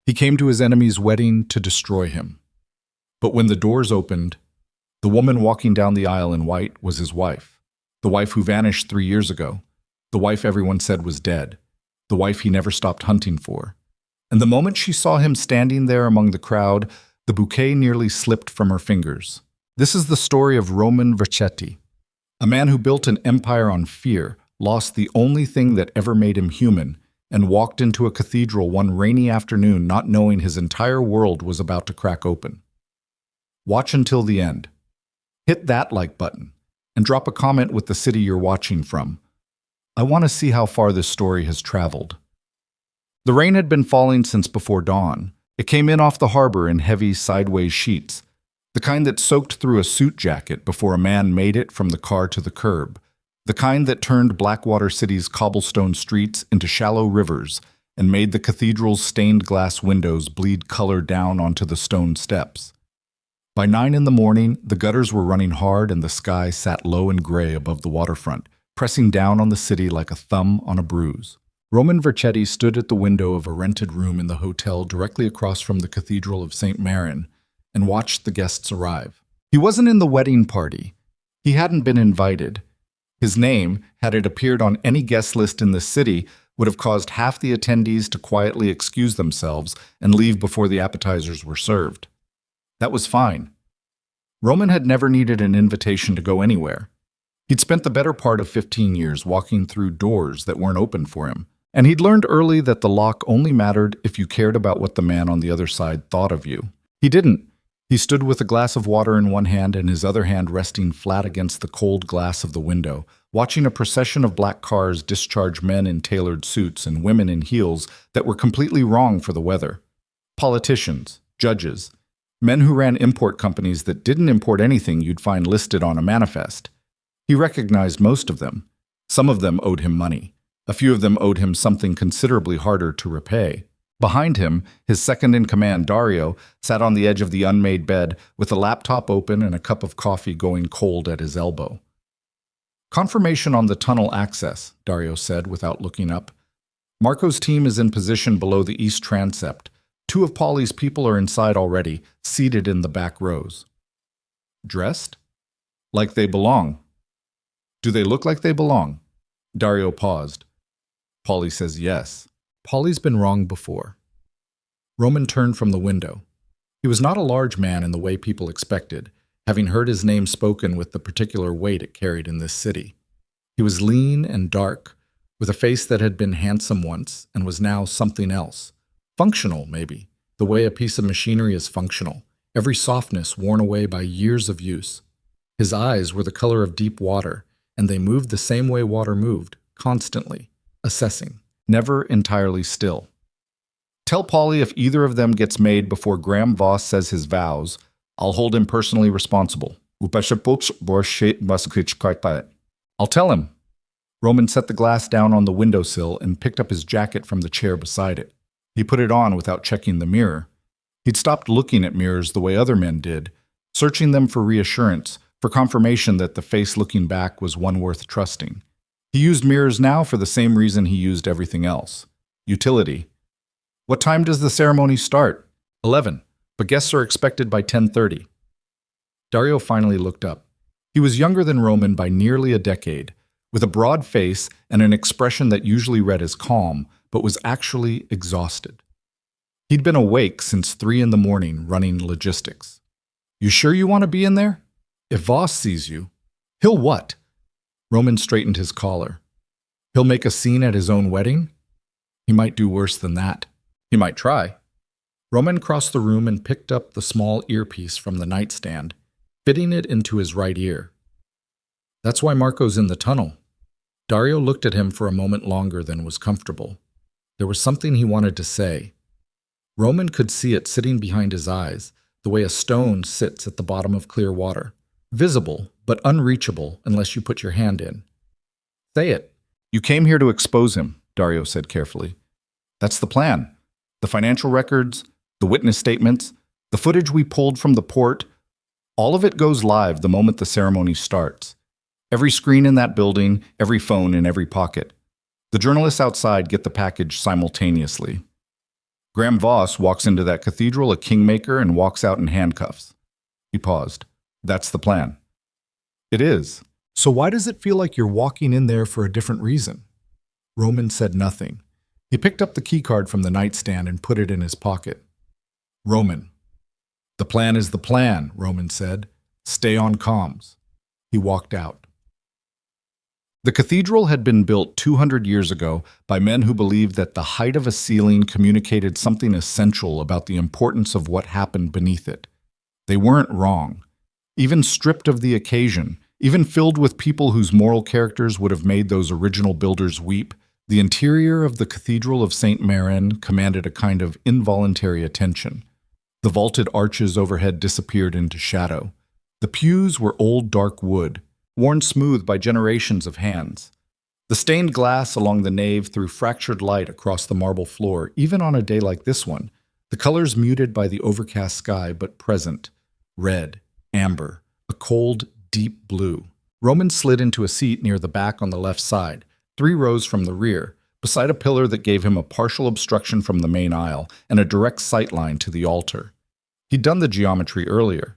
He came to his enemy's wedding to destroy him. But when the doors opened, the woman walking down the aisle in white was his wife. The wife who vanished 3 years ago. The wife everyone said was dead. The wife he never stopped hunting for. And the moment she saw him standing there among the crowd, the bouquet nearly slipped from her fingers. This is the story of Roman Vercetti, a man who built an empire on fear, lost the only thing that ever made him human, and walked into a cathedral one rainy afternoon not knowing his entire world was about to crack open. Watch until the end. Hit that like button, and drop a comment with the city you're watching from. I want to see how far this story has traveled. The rain had been falling since before dawn. It came in off the harbor in heavy sideways sheets, the kind that soaked through a suit jacket before a man made it from the car to the curb, the kind that turned Blackwater City's cobblestone streets into shallow rivers and made the cathedral's stained glass windows bleed color down onto the stone steps. By 9 in the morning, the gutters were running hard and the sky sat low and gray above the waterfront, pressing down on the city like a thumb on a bruise. Roman Vercetti stood at the window of a rented room in the hotel directly across from the Cathedral of St. Marin and watched the guests arrive. He wasn't in the wedding party. He hadn't been invited. His name, had it appeared on any guest list in the city, would have caused half the attendees to quietly excuse themselves and leave before the appetizers were served. That was fine. Roman had never needed an invitation to go anywhere. He'd spent the better part of 15 years walking through doors that weren't open for him, and he'd learned early that the lock only mattered if you cared about what the man on the other side thought of you. He didn't. He stood with a glass of water in one hand and his other hand resting flat against the cold glass of the window, watching a procession of black cars discharge men in tailored suits and women in heels that were completely wrong for the weather. Politicians, judges, men who ran import companies that didn't import anything you'd find listed on a manifest. He recognized most of them. Some of them owed him money. A few of them owed him something considerably harder to repay. Behind him, his second-in-command, Dario, sat on the edge of the unmade bed with a laptop open and a cup of coffee going cold at his elbow. "Confirmation on the tunnel access," Dario said without looking up. "Marco's team is in position below the east transept. 2 of Polly's people are inside already, seated in the back rows." "Dressed? Like they belong. Do they look like they belong?" Dario paused. Polly says yes. Polly's been wrong before. Roman turned from the window. He was not a large man in the way people expected, having heard his name spoken with the particular weight it carried in this city. He was lean and dark, with a face that had been handsome once and was now something else. Functional, maybe, the way a piece of machinery is functional, every softness worn away by years of use. His eyes were the color of deep water, and they moved the same way water moved, constantly, assessing, never entirely still. "Tell Polly if either of them gets made before Graham Voss says his vows, I'll hold him personally responsible. I'll tell him." Roman set the glass down on the windowsill and picked up his jacket from the chair beside it. He put it on without checking the mirror. He'd stopped looking at mirrors the way other men did, searching them for reassurance, for confirmation that the face looking back was one worth trusting. He used mirrors now for the same reason he used everything else: utility. "What time does the ceremony start?" 11, but guests are expected by 10:30. Dario finally looked up. He was younger than Roman by nearly a decade, with a broad face and an expression that usually read as calm, but was actually exhausted. He'd been awake since 3 in the morning running logistics. "You sure you want to be in there? If Voss sees you..." "He'll what?" Roman straightened his collar. "He'll make a scene at his own wedding? He might do worse than that. He might try." Roman crossed the room and picked up the small earpiece from the nightstand, fitting it into his right ear. "That's why Marco's in the tunnel." Dario looked at him for a moment longer than was comfortable. There was something he wanted to say. Roman could see it sitting behind his eyes, the way a stone sits at the bottom of clear water. Visible, but unreachable unless you put your hand in. "Say it." "You came here to expose him," Dario said carefully. "That's the plan. The financial records, the witness statements, the footage we pulled from the port, all of it goes live the moment the ceremony starts. Every screen in that building, every phone in every pocket. The journalists outside get the package simultaneously." Graham Voss walks into that cathedral a kingmaker and walks out in handcuffs. He paused. That's the plan. It is. So why does it feel like you're walking in there for a different reason? Roman said nothing. He picked up the keycard from the nightstand and put it in his pocket. Roman. The plan is the plan, Roman said. Stay on comms. He walked out. The cathedral had been built 200 years ago by men who believed that the height of a ceiling communicated something essential about the importance of what happened beneath it. They weren't wrong. Even stripped of the occasion, even filled with people whose moral characters would have made those original builders weep, the interior of the Cathedral of St. Maren commanded a kind of involuntary attention. The vaulted arches overhead disappeared into shadow. The pews were old dark wood, worn smooth by generations of hands. The stained glass along the nave threw fractured light across the marble floor, even on a day like this one, the colors muted by the overcast sky but present, red, amber, a cold, deep blue. Roman slid into a seat near the back on the left side, 3 rows from the rear, beside a pillar that gave him a partial obstruction from the main aisle and a direct sightline to the altar. He'd done the geometry earlier.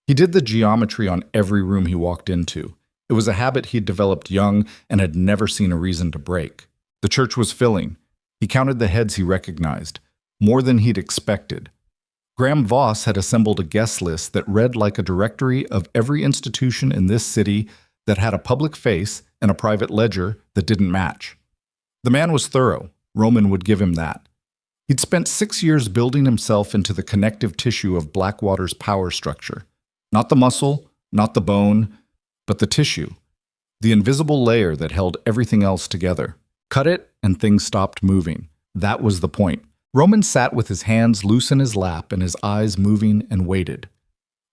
He did the geometry on every room he walked into. It was a habit he'd developed young and had never seen a reason to break. The church was filling. He counted the heads he recognized, more than he'd expected. Graham Voss had assembled a guest list that read like a directory of every institution in this city that had a public face and a private ledger that didn't match. The man was thorough. Roman would give him that. He'd spent 6 years building himself into the connective tissue of Blackwater's power structure. Not the muscle, not the bone, but the tissue. The invisible layer that held everything else together. Cut it, and things stopped moving. That was the point. Roman sat with his hands loose in his lap and his eyes moving and waited.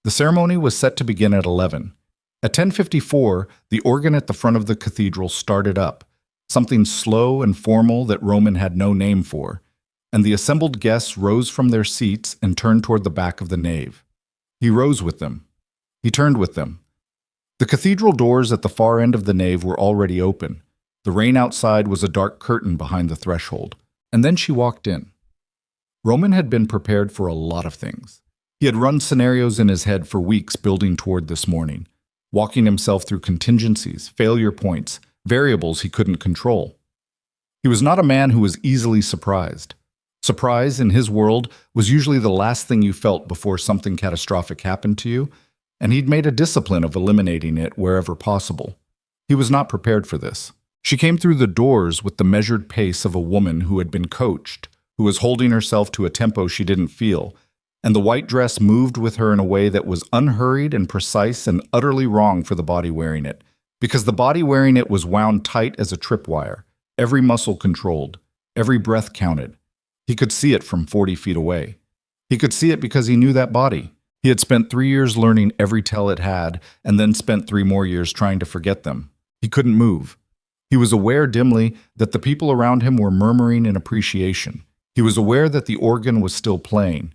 The ceremony was set to begin at 11. At 10:54, the organ at the front of the cathedral started up, something slow and formal that Roman had no name for, and the assembled guests rose from their seats and turned toward the back of the nave. He rose with them. He turned with them. The cathedral doors at the far end of the nave were already open. The rain outside was a dark curtain behind the threshold. And then she walked in. Roman had been prepared for a lot of things. He had run scenarios in his head for weeks building toward this morning, walking himself through contingencies, failure points, variables he couldn't control. He was not a man who was easily surprised. Surprise, in his world, was usually the last thing you felt before something catastrophic happened to you, and he'd made a discipline of eliminating it wherever possible. He was not prepared for this. She came through the doors with the measured pace of a woman who had been coached, who was holding herself to a tempo she didn't feel, and the white dress moved with her in a way that was unhurried and precise and utterly wrong for the body wearing it, because the body wearing it was wound tight as a tripwire, every muscle controlled, every breath counted. He could see it from 40 feet away. He could see it because he knew that body. He had spent 3 years learning every tell it had, and then spent 3 more years trying to forget them. He couldn't move. He was aware dimly that the people around him were murmuring in appreciation. He was aware that the organ was still playing.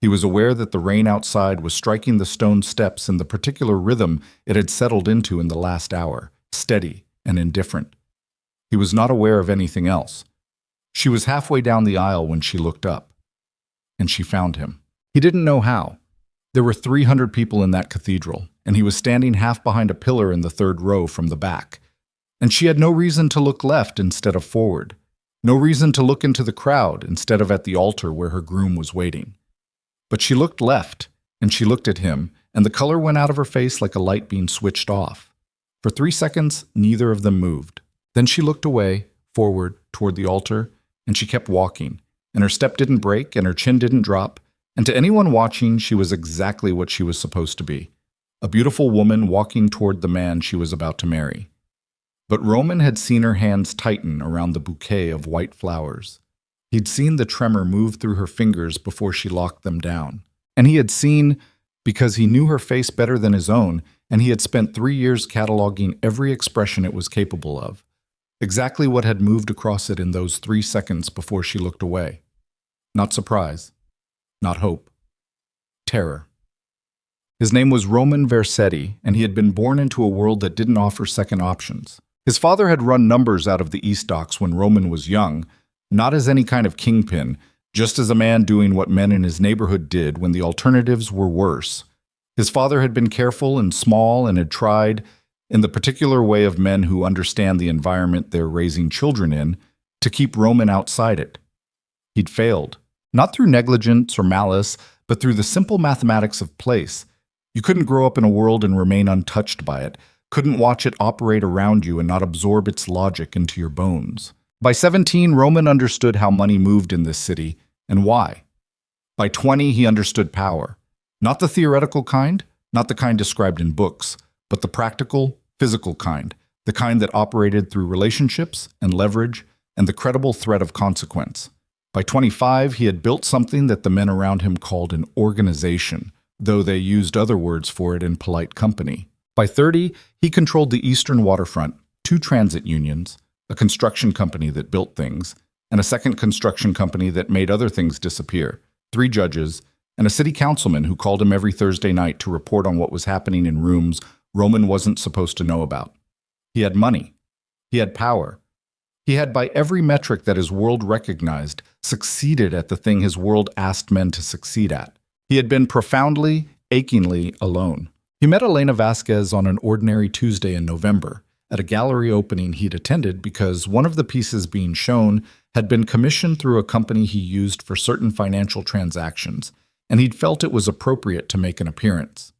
He was aware that the rain outside was striking the stone steps in the particular rhythm it had settled into in the last hour, steady and indifferent. He was not aware of anything else. She was halfway down the aisle when she looked up, and she found him. He didn't know how. There were 300 people in that cathedral, and he was standing half behind a pillar in the 3rd row from the back. And she had no reason to look left instead of forward. No reason to look into the crowd instead of at the altar where her groom was waiting. But she looked left, and she looked at him, and the color went out of her face like a light being switched off. For 3 seconds, neither of them moved. Then she looked away, forward, toward the altar, and she kept walking, and her step didn't break and her chin didn't drop, and to anyone watching, she was exactly what she was supposed to be, a beautiful woman walking toward the man she was about to marry. But Roman had seen her hands tighten around the bouquet of white flowers. He'd seen the tremor move through her fingers before she locked them down. And he had seen, because he knew her face better than his own, and he had spent 3 years cataloging every expression it was capable of, exactly what had moved across it in those 3 seconds before she looked away. Not surprise. Not hope. Terror. His name was Roman Vercetti, and he had been born into a world that didn't offer second options. His father had run numbers out of the East Docks when Roman was young, not as any kind of kingpin, just as a man doing what men in his neighborhood did when the alternatives were worse. His father had been careful and small and had tried, in the particular way of men who understand the environment they're raising children in, to keep Roman outside it. He'd failed, not through negligence or malice, but through the simple mathematics of place. You couldn't grow up in a world and remain untouched by it, couldn't watch it operate around you and not absorb its logic into your bones. By 17, Roman understood how money moved in this city and why. By 20, he understood power. Not the theoretical kind, not the kind described in books, but the practical, physical kind, the kind that operated through relationships and leverage and the credible threat of consequence. By 25, he had built something that the men around him called an organization, though they used other words for it in polite company. By 30, he controlled the eastern waterfront, 2 transit unions, a construction company that built things, and a second construction company that made other things disappear, 3 judges, and a city councilman who called him every Thursday night to report on what was happening in rooms Roman wasn't supposed to know about. He had money. He had power. He had, by every metric that his world recognized, succeeded at the thing his world asked men to succeed at. He had been profoundly, achingly alone. He met Elena Vasquez on an ordinary Tuesday in November, at a gallery opening he'd attended because one of the pieces being shown had been commissioned through a company he used for certain financial transactions, and he'd felt it was appropriate to make an appearance.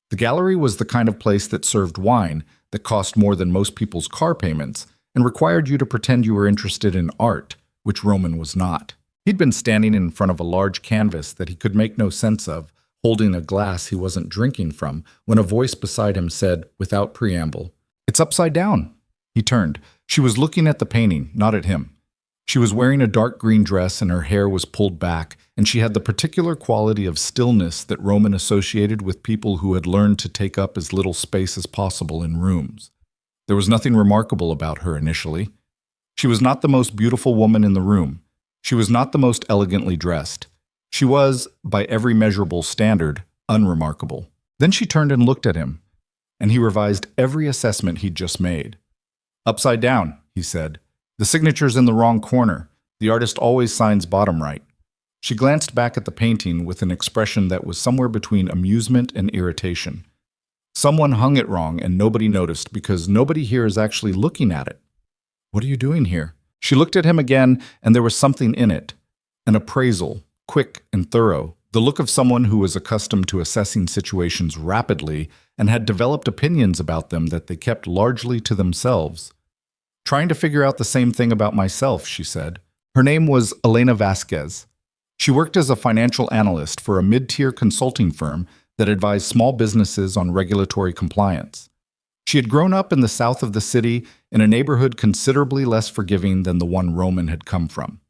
The gallery was the kind of place that served wine that cost more than most people's car payments and required you to pretend you were interested in art, which Roman was not. He'd been standing in front of a large canvas that he could make no sense of, holding a glass he wasn't drinking from, when a voice beside him said, without preamble, "It's upside down." He turned. She was looking at the painting, not at him. She was wearing a dark green dress and her hair was pulled back, and she had the particular quality of stillness that Roman associated with people who had learned to take up as little space as possible in rooms. There was nothing remarkable about her initially. She was not the most beautiful woman in the room. She was not the most elegantly dressed. She was, by every measurable standard, unremarkable. Then she turned and looked at him, and he revised every assessment he'd just made. "Upside down," he said. "The signature's in the wrong corner. The artist always signs bottom right." She glanced back at the painting with an expression that was somewhere between amusement and irritation. Someone hung it wrong and nobody noticed because nobody here is actually looking at it. "What are you doing here?" She looked at him again, and there was something in it. An appraisal, quick and thorough, the look of someone who was accustomed to assessing situations rapidly and had developed opinions about them that they kept largely to themselves. "Trying to figure out the same thing about myself," she said. Her name was Elena Vasquez. She worked as a financial analyst for a mid-tier consulting firm that advised small businesses on regulatory compliance. She had grown up in the south of the city in a neighborhood considerably less forgiving than the one Roman had come from.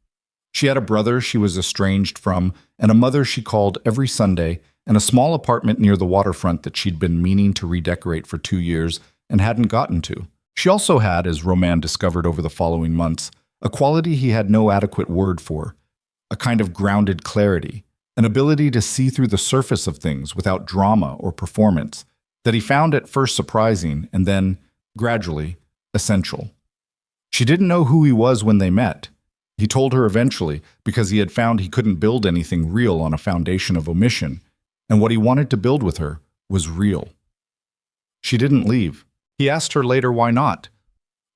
She had a brother she was estranged from and a mother she called every Sunday and a small apartment near the waterfront that she'd been meaning to redecorate for 2 years and hadn't gotten to. She also had, as Roman discovered over the following months, a quality he had no adequate word for, a kind of grounded clarity, an ability to see through the surface of things without drama or performance, that he found at first surprising and then, gradually, essential. She didn't know who he was when they met. He told her eventually because he had found he couldn't build anything real on a foundation of omission, and what he wanted to build with her was real. She didn't leave. He asked her later why not.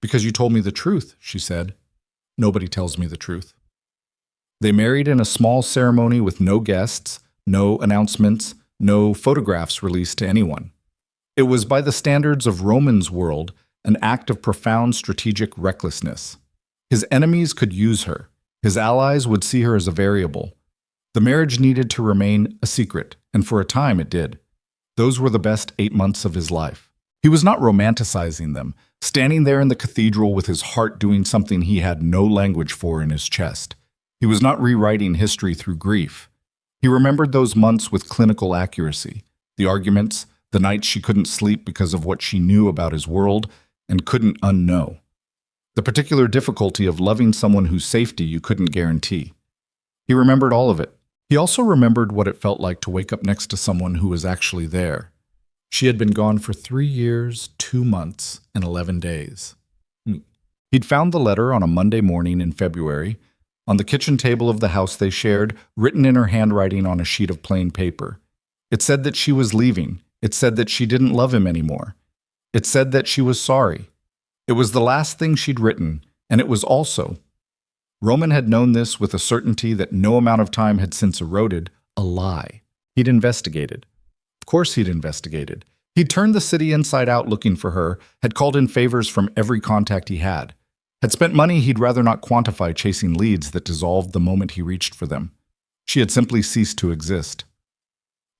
"Because you told me the truth," she said. "Nobody tells me the truth." They married in a small ceremony with no guests, no announcements, no photographs released to anyone. It was, by the standards of Roman's world, an act of profound strategic recklessness. His enemies could use her. His allies would see her as a variable. The marriage needed to remain a secret, and for a time it did. Those were the best 8 months of his life. He was not romanticizing them, standing there in the cathedral with his heart doing something he had no language for in his chest. He was not rewriting history through grief. He remembered those months with clinical accuracy, the arguments, the nights she couldn't sleep because of what she knew about his world and couldn't unknow. The particular difficulty of loving someone whose safety you couldn't guarantee. He remembered all of it. He also remembered what it felt like to wake up next to someone who was actually there. She had been gone for 3 years, 2 months, and 11 days. He'd found the letter on a Monday morning in February. on the kitchen table of the house they shared, written in her handwriting on a sheet of plain paper. It said that she was leaving. It said that she didn't love him anymore. It said that she was sorry. It was the last thing she'd written, and it was also, Roman had known this with a certainty that no amount of time had since eroded, a lie. He'd investigated. Of course he'd investigated. He'd turned the city inside out looking for her, had called in favors from every contact he had spent money he'd rather not quantify chasing leads that dissolved the moment he reached for them. She had simply ceased to exist.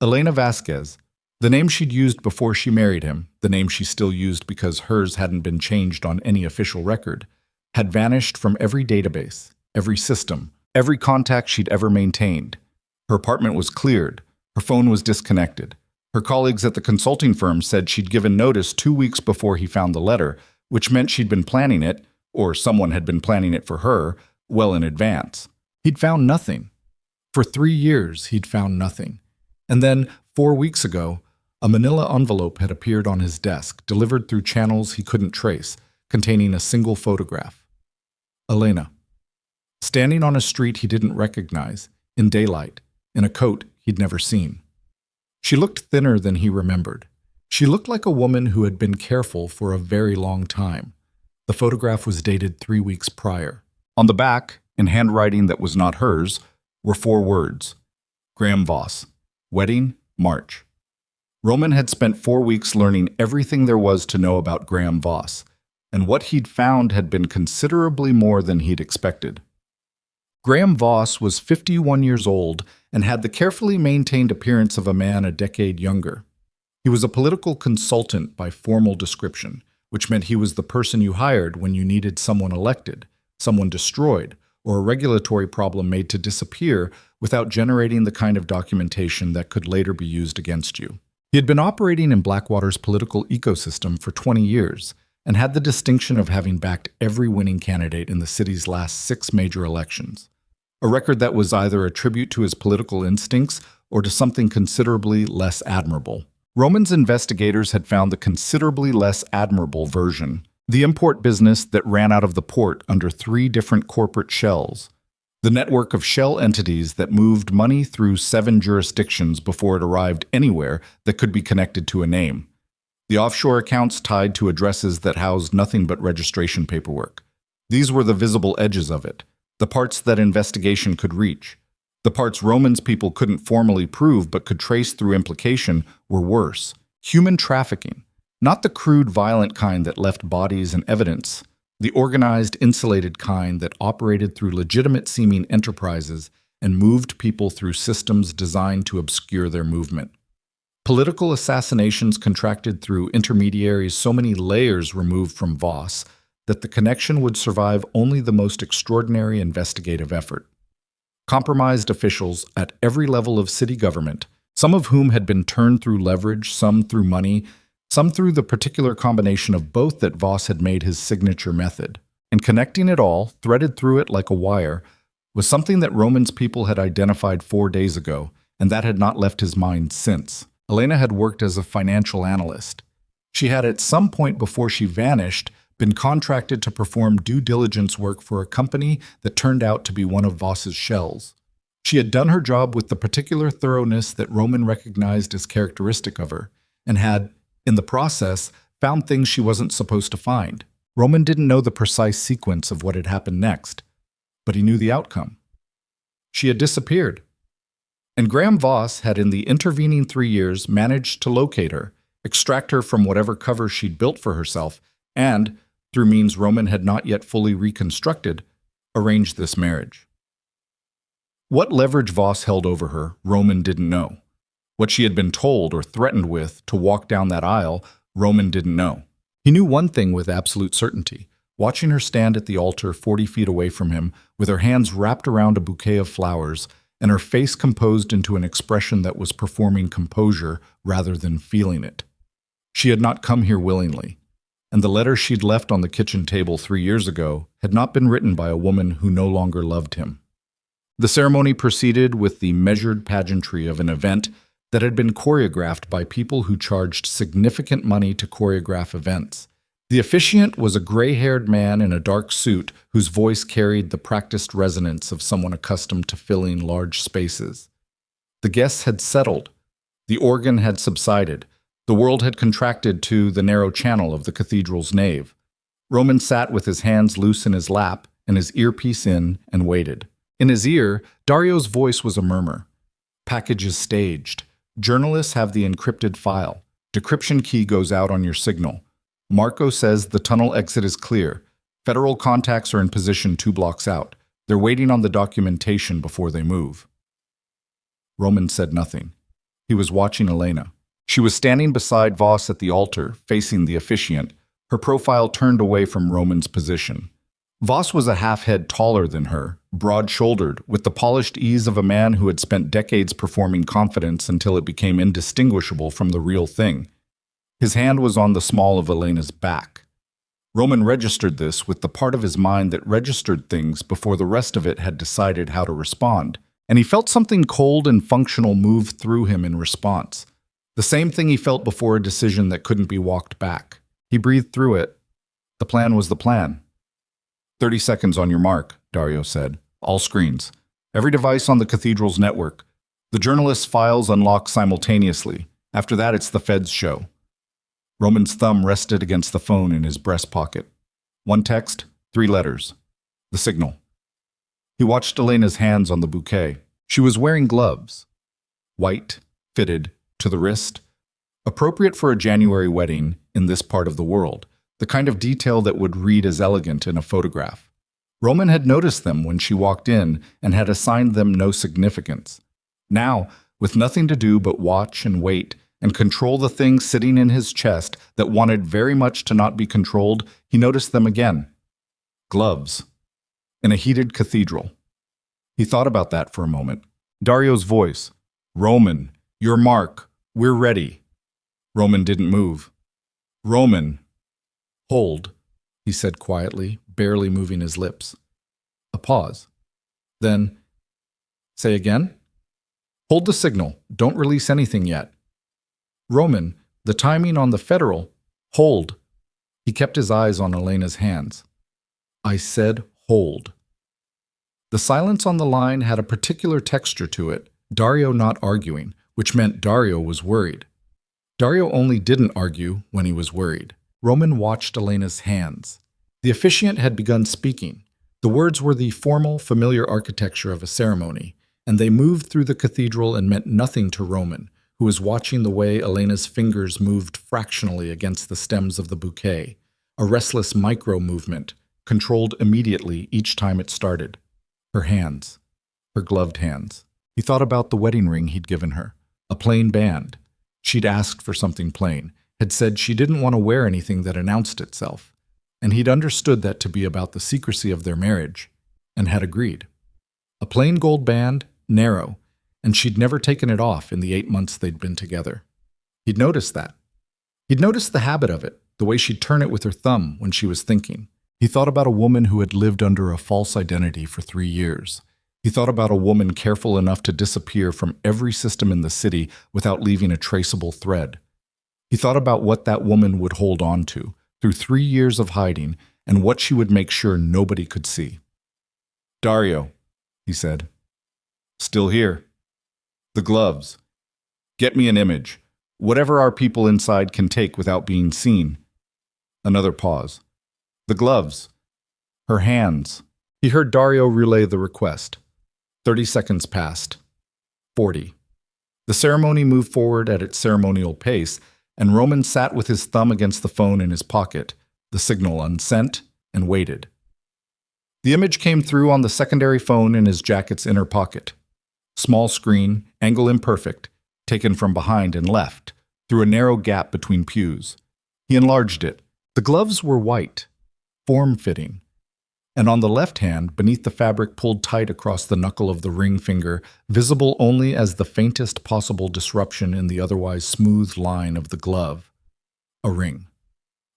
Elena Vasquez, the name she'd used before she married him, the name she still used because hers hadn't been changed on any official record, had vanished from every database, every system, every contact she'd ever maintained. Her apartment was cleared. Her phone was disconnected. Her colleagues at the consulting firm said she'd given notice 2 weeks before he found the letter, which meant she'd been planning it, or someone had been planning it for her, well in advance. He'd found nothing. For 3 years, he'd found nothing. And then, 4 weeks ago, a manila envelope had appeared on his desk, delivered through channels he couldn't trace, containing a single photograph. Elena. Standing on a street he didn't recognize, in daylight, in a coat he'd never seen. She looked thinner than he remembered. She looked like a woman who had been careful for a very long time. The photograph was dated 3 weeks prior. On the back, in handwriting that was not hers, were 4 words. Graham Voss. Wedding, March. Roman had spent 4 weeks learning everything there was to know about Graham Voss, and what he'd found had been considerably more than he'd expected. Graham Voss was 51 years old and had the carefully maintained appearance of a man a decade younger. He was a political consultant by formal description, which meant he was the person you hired when you needed someone elected, someone destroyed, or a regulatory problem made to disappear without generating the kind of documentation that could later be used against you. He had been operating in Blackwater's political ecosystem for 20 years and had the distinction of having backed every winning candidate in the city's last 6 major elections, a record that was either a tribute to his political instincts or to something considerably less admirable. Roman's investigators had found the considerably less admirable version, the import business that ran out of the port under 3 different corporate shells, the network of shell entities that moved money through 7 jurisdictions before it arrived anywhere that could be connected to a name, the offshore accounts tied to addresses that housed nothing but registration paperwork. These were the visible edges of it, the parts that investigation could reach. The parts Roman's people couldn't formally prove but could trace through implication were worse. Human trafficking, not the crude, violent kind that left bodies and evidence, the organized, insulated kind that operated through legitimate-seeming enterprises and moved people through systems designed to obscure their movement. Political assassinations contracted through intermediaries so many layers removed from Voss that the connection would survive only the most extraordinary investigative effort. Compromised officials at every level of city government, some of whom had been turned through leverage, some through money, some through the particular combination of both that Voss had made his signature method. And connecting it all, threaded through it like a wire, was something that Roman's people had identified 4 days ago, and that had not left his mind since. Elena had worked as a financial analyst. She had at some point before she vanished been contracted to perform due diligence work for a company that turned out to be one of Voss's shells. She had done her job with the particular thoroughness that Roman recognized as characteristic of her, and had, in the process, found things she wasn't supposed to find. Roman didn't know the precise sequence of what had happened next, but he knew the outcome. She had disappeared. And Graham Voss had in the intervening 3 years managed to locate her, extract her from whatever cover she'd built for herself, and, through means Roman had not yet fully reconstructed, arranged this marriage. What leverage Voss held over her, Roman didn't know. What she had been told or threatened with to walk down that aisle, Roman didn't know. He knew one thing with absolute certainty. Watching her stand at the altar 40 feet away from him, with her hands wrapped around a bouquet of flowers, and her face composed into an expression that was performing composure rather than feeling it. She had not come here willingly, and the letter she'd left on the kitchen table 3 years ago had not been written by a woman who no longer loved him. The ceremony proceeded with the measured pageantry of an event that had been choreographed by people who charged significant money to choreograph events, The officiant was a gray-haired man in a dark suit whose voice carried the practiced resonance of someone accustomed to filling large spaces. The guests had settled. The organ had subsided. The world had contracted to the narrow channel of the cathedral's nave. Roman sat with his hands loose in his lap and his earpiece in and waited. In his ear, Dario's voice was a murmur. Package is staged. Journalists have the encrypted file. Decryption key goes out on your signal. Marco says the tunnel exit is clear. Federal contacts are in position 2 blocks out. They're waiting on the documentation before they move. Roman said nothing. He was watching Elena. She was standing beside Voss at the altar, facing the officiant, her profile turned away from Roman's position. Voss was a half-head taller than her, broad-shouldered, with the polished ease of a man who had spent decades performing confidence until it became indistinguishable from the real thing. His hand was on the small of Elena's back. Roman registered this with the part of his mind that registered things before the rest of it had decided how to respond, and he felt something cold and functional move through him in response. The same thing he felt before a decision that couldn't be walked back. He breathed through it. The plan was the plan. 30 seconds on your mark, Dario said. All screens. Every device on the cathedral's network. The journalist's files unlock simultaneously. After that, it's the Fed's show. Roman's thumb rested against the phone in his breast pocket. 1 text, 3 letters. The signal. He watched Elena's hands on the bouquet. She was wearing gloves. White, fitted, to the wrist. Appropriate for a January wedding in this part of the world. The kind of detail that would read as elegant in a photograph. Roman had noticed them when she walked in and had assigned them no significance. Now, with nothing to do but watch and wait and control the thing sitting in his chest that wanted very much to not be controlled, he noticed them again. Gloves. In a heated cathedral. He thought about that for a moment. Dario's voice. Roman, your mark. We're ready. Roman didn't move. Roman. Hold, he said quietly, barely moving his lips. A pause. Then, say again? Hold the signal. Don't release anything yet. Roman, the timing on the Federal. Hold. He kept his eyes on Elena's hands. I said hold. The silence on the line had a particular texture to it, Dario not arguing, which meant Dario was worried. Dario only didn't argue when he was worried. Roman watched Elena's hands. The officiant had begun speaking. The words were the formal, familiar architecture of a ceremony, and they moved through the cathedral and meant nothing to Roman, who was watching the way Elena's fingers moved fractionally against the stems of the bouquet, a restless micro-movement, controlled immediately each time it started. Her hands. Her gloved hands. He thought about the wedding ring he'd given her. A plain band. She'd asked for something plain, had said she didn't want to wear anything that announced itself, and he'd understood that to be about the secrecy of their marriage, and had agreed. A plain gold band, narrow, and she'd never taken it off in the 8 months they'd been together. He'd noticed that. He'd noticed the habit of it, the way she'd turn it with her thumb when she was thinking. He thought about a woman who had lived under a false identity for 3 years. He thought about a woman careful enough to disappear from every system in the city without leaving a traceable thread. He thought about what that woman would hold on to through 3 years of hiding and what she would make sure nobody could see. Dario, he said. Still here. The gloves. Get me an image. Whatever our people inside can take without being seen. Another pause. The gloves. Her hands. He heard Dario relay the request. 30 seconds passed. 40. The ceremony moved forward at its ceremonial pace, and Roman sat with his thumb against the phone in his pocket, the signal unsent, and waited. The image came through on the secondary phone in his jacket's inner pocket. Small screen, angle imperfect, taken from behind and left, through a narrow gap between pews. He enlarged it. The gloves were white, form-fitting, and on the left hand, beneath the fabric pulled tight across the knuckle of the ring finger, visible only as the faintest possible disruption in the otherwise smooth line of the glove. A ring.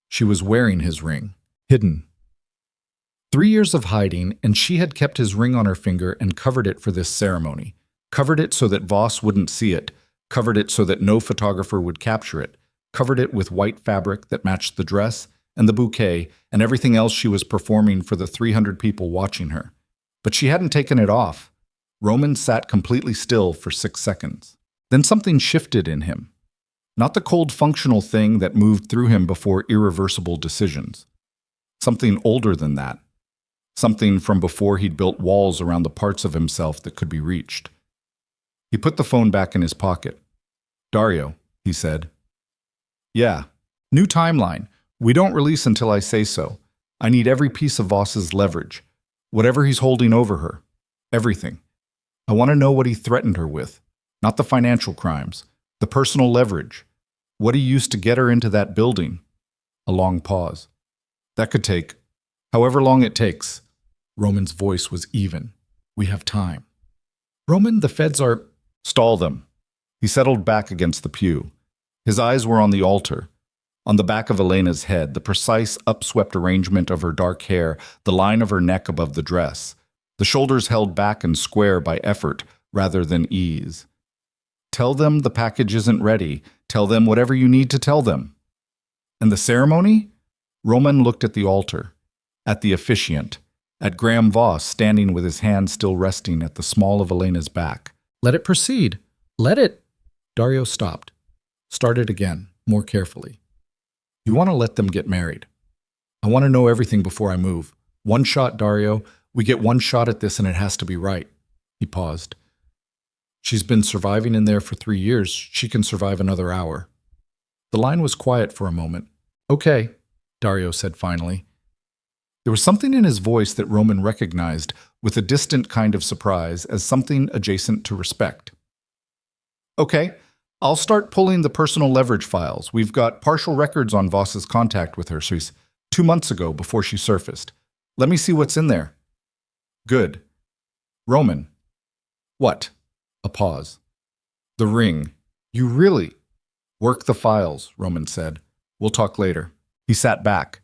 She was wearing his ring, hidden. 3 years of hiding, and she had kept his ring on her finger and covered it for this ceremony. Covered it so that Voss wouldn't see it, covered it so that no photographer would capture it, covered it with white fabric that matched the dress, and the bouquet and everything else she was performing for the 300 people watching her. But she hadn't taken it off. Roman sat completely still for 6 seconds. Then something shifted in him. Not the cold functional thing that moved through him before irreversible decisions. Something older than that. Something from before he'd built walls around the parts of himself that could be reached. He put the phone back in his pocket. "Dario," he said. "Yeah. New timeline. We don't release until I say so. I need every piece of Voss's leverage. Whatever he's holding over her. Everything. I want to know what he threatened her with. Not the financial crimes. The personal leverage. What he used to get her into that building." A long pause. "That could take however long it takes." Roman's voice was even. "We have time." "Roman, the feds are—" "Stall them." He settled back against the pew. His eyes were on the altar. On the back of Elena's head, the precise, upswept arrangement of her dark hair, the line of her neck above the dress, the shoulders held back and square by effort rather than ease. "Tell them the package isn't ready. Tell them whatever you need to tell them." "And the ceremony?" Roman looked at the altar, at the officiant, at Graham Voss standing with his hand still resting at the small of Elena's back. "Let it proceed. Let it—" Dario stopped. Started again, more carefully. "You want to let them get married. I want to know everything before I move. One shot, Dario. We get one shot at this and it has to be right." He paused. "She's been surviving in there for 3 years. She can survive another hour." The line was quiet for a moment. "Okay," Dario said finally. There was something in his voice that Roman recognized with a distant kind of surprise as something adjacent to respect. "Okay. I'll start pulling the personal leverage files. We've got partial records on Voss's contact with her since 2 months ago before she surfaced. Let me see what's in there." "Good. Roman." "What?" A pause. "The ring. You really—" "Work the files," Roman said. "We'll talk later." He sat back.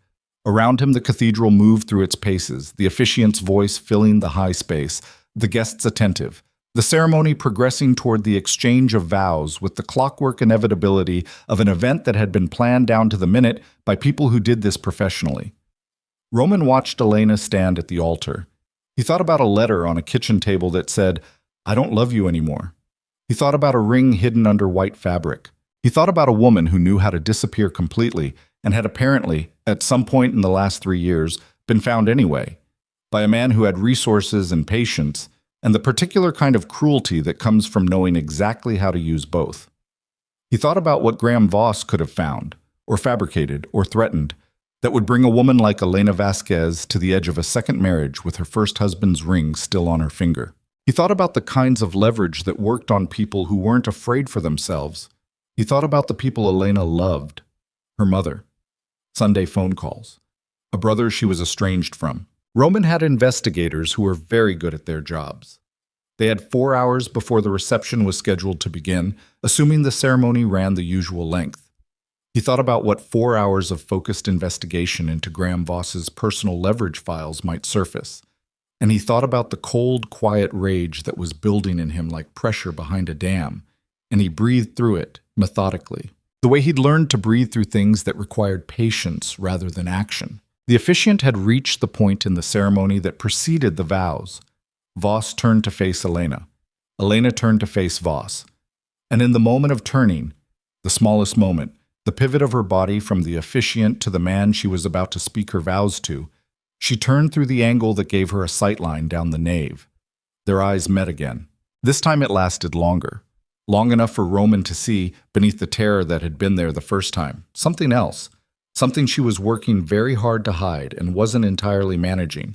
Around him the cathedral moved through its paces, the officiant's voice filling the high space, the guests attentive. The ceremony progressing toward the exchange of vows with the clockwork inevitability of an event that had been planned down to the minute by people who did this professionally. Roman watched Elena stand at the altar. He thought about a letter on a kitchen table that said, "I don't love you anymore." He thought about a ring hidden under white fabric. He thought about a woman who knew how to disappear completely and had apparently, at some point in the last 3 years, been found anyway, by a man who had resources and patience, and the particular kind of cruelty that comes from knowing exactly how to use both. He thought about what Graham Voss could have found, or fabricated, or threatened, that would bring a woman like Elena Vasquez to the edge of a second marriage with her first husband's ring still on her finger. He thought about the kinds of leverage that worked on people who weren't afraid for themselves. He thought about the people Elena loved, her mother, Sunday phone calls, a brother she was estranged from. Roman had investigators who were very good at their jobs. They had 4 hours before the reception was scheduled to begin, assuming the ceremony ran the usual length. He thought about what 4 hours of focused investigation into Graham Voss's personal leverage files might surface, and he thought about the cold, quiet rage that was building in him like pressure behind a dam, and he breathed through it methodically, the way he'd learned to breathe through things that required patience rather than action. The officiant had reached the point in the ceremony that preceded the vows. Voss turned to face Elena. Elena turned to face Voss. And in the moment of turning, the smallest moment, the pivot of her body from the officiant to the man she was about to speak her vows to, she turned through the angle that gave her a sightline down the nave. Their eyes met again. This time it lasted longer. Long enough for Roman to see, beneath the terror that had been there the first time, something else. Something she was working very hard to hide and wasn't entirely managing.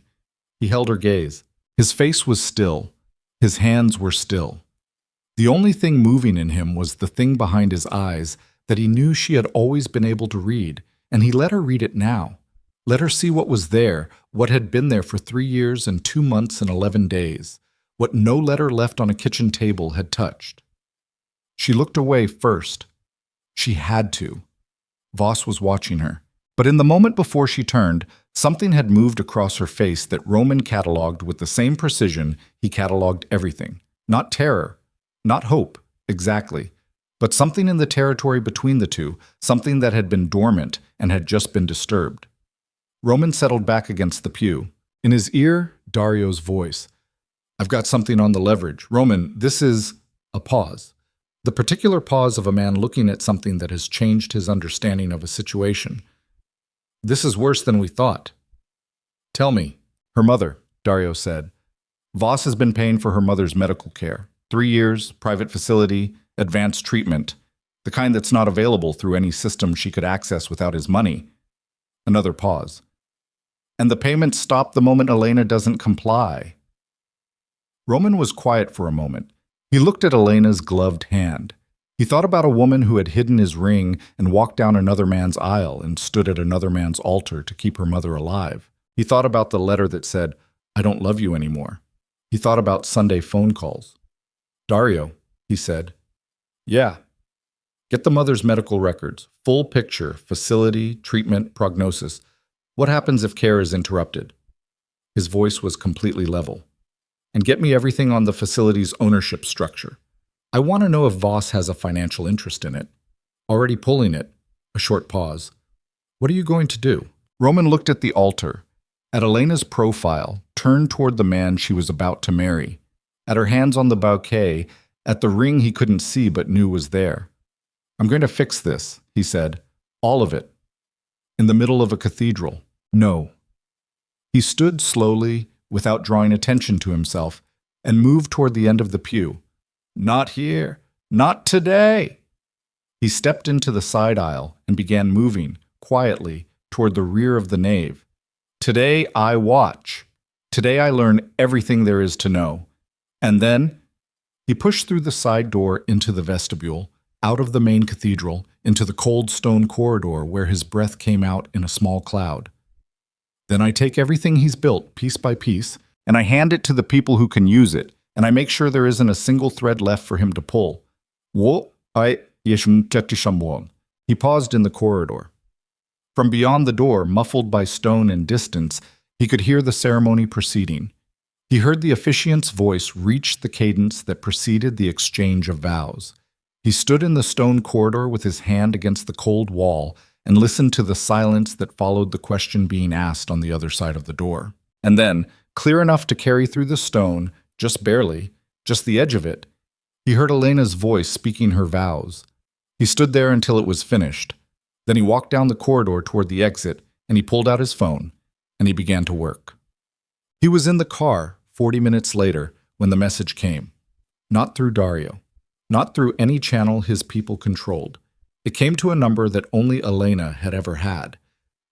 He held her gaze. His face was still. His hands were still. The only thing moving in him was the thing behind his eyes that he knew she had always been able to read, and he let her read it now. Let her see what was there, what had been there for 3 years and 2 months and 11 days, what no letter left on a kitchen table had touched. She looked away first. She had to. Voss was watching her. But in the moment before she turned, something had moved across her face that Roman catalogued with the same precision he catalogued everything. Not terror, not hope, exactly, but something in the territory between the two, something that had been dormant and had just been disturbed. Roman settled back against the pew. In his ear, Dario's voice. "I've got something on the leverage. Roman, this is..." A pause. The particular pause of a man looking at something that has changed his understanding of a situation. "This is worse than we thought." "Tell me." "Her mother," Dario said. "Voss has been paying for her mother's medical care. 3 years, private facility, advanced treatment, the kind that's not available through any system she could access without his money." Another pause. "And the payments stop the moment Elena doesn't comply." Roman was quiet for a moment. He looked at Elena's gloved hand. He thought about a woman who had hidden his ring and walked down another man's aisle and stood at another man's altar to keep her mother alive. He thought about the letter that said, "I don't love you anymore." He thought about Sunday phone calls. "Dario," he said. "Yeah. Get the mother's medical records, full picture, facility, treatment, prognosis. What happens if care is interrupted?" His voice was completely level. "And get me everything on the facility's ownership structure. I want to know if Voss has a financial interest in it. Already pulling it." A short pause. "What are you going to do?" Roman looked at the altar, at Elena's profile, turned toward the man she was about to marry, at her hands on the bouquet, at the ring he couldn't see but knew was there. "I'm going to fix this," he said. "All of it." "In the middle of a cathedral." "No." He stood slowly, without drawing attention to himself, and moved toward the end of the pew. "Not here. Not today." He stepped into the side aisle and began moving, quietly, toward the rear of the nave. "Today I watch. Today I learn everything there is to know." And then he pushed through the side door into the vestibule, out of the main cathedral, into the cold stone corridor where his breath came out in a small cloud. "Then I take everything he's built, piece by piece, and I hand it to the people who can use it, and I make sure there isn't a single thread left for him to pull." He paused in the corridor. From beyond the door, muffled by stone and distance, he could hear the ceremony proceeding. He heard the officiant's voice reach the cadence that preceded the exchange of vows. He stood in the stone corridor with his hand against the cold wall and listened to the silence that followed the question being asked on the other side of the door. And then, clear enough to carry through the stone, just barely, just the edge of it, he heard Elena's voice speaking her vows. He stood there until it was finished. Then he walked down the corridor toward the exit, and he pulled out his phone, and he began to work. He was in the car 40 minutes later when the message came. Not through Dario. Not through any channel his people controlled. It came to a number that only Elena had ever had.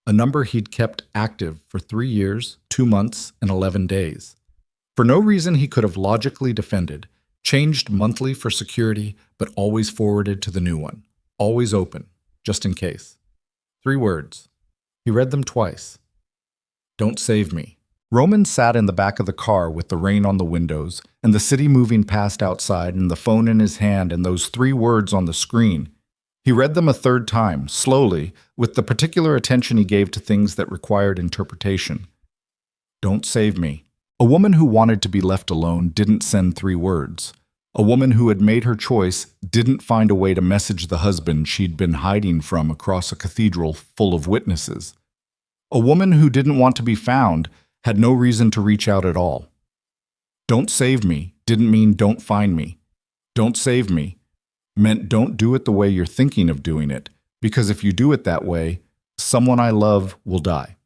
A number he'd kept active for 3 years, 2 months, and 11 days. For no reason he could have logically defended. Changed monthly for security, but always forwarded to the new one. Always open, just in case. 3 words. He read them twice. "Don't save me." Roman sat in the back of the car with the rain on the windows, and the city moving past outside, and the phone in his hand, and those 3 words on the screen. He read them a 3rd time, slowly, with the particular attention he gave to things that required interpretation. "Don't save me." A woman who wanted to be left alone didn't send 3 words. A woman who had made her choice didn't find a way to message the husband she'd been hiding from across a cathedral full of witnesses. A woman who didn't want to be found had no reason to reach out at all. "Don't save me" didn't mean "don't find me." "Don't save me" meant don't do it the way you're thinking of doing it, because if you do it that way, someone I love will die.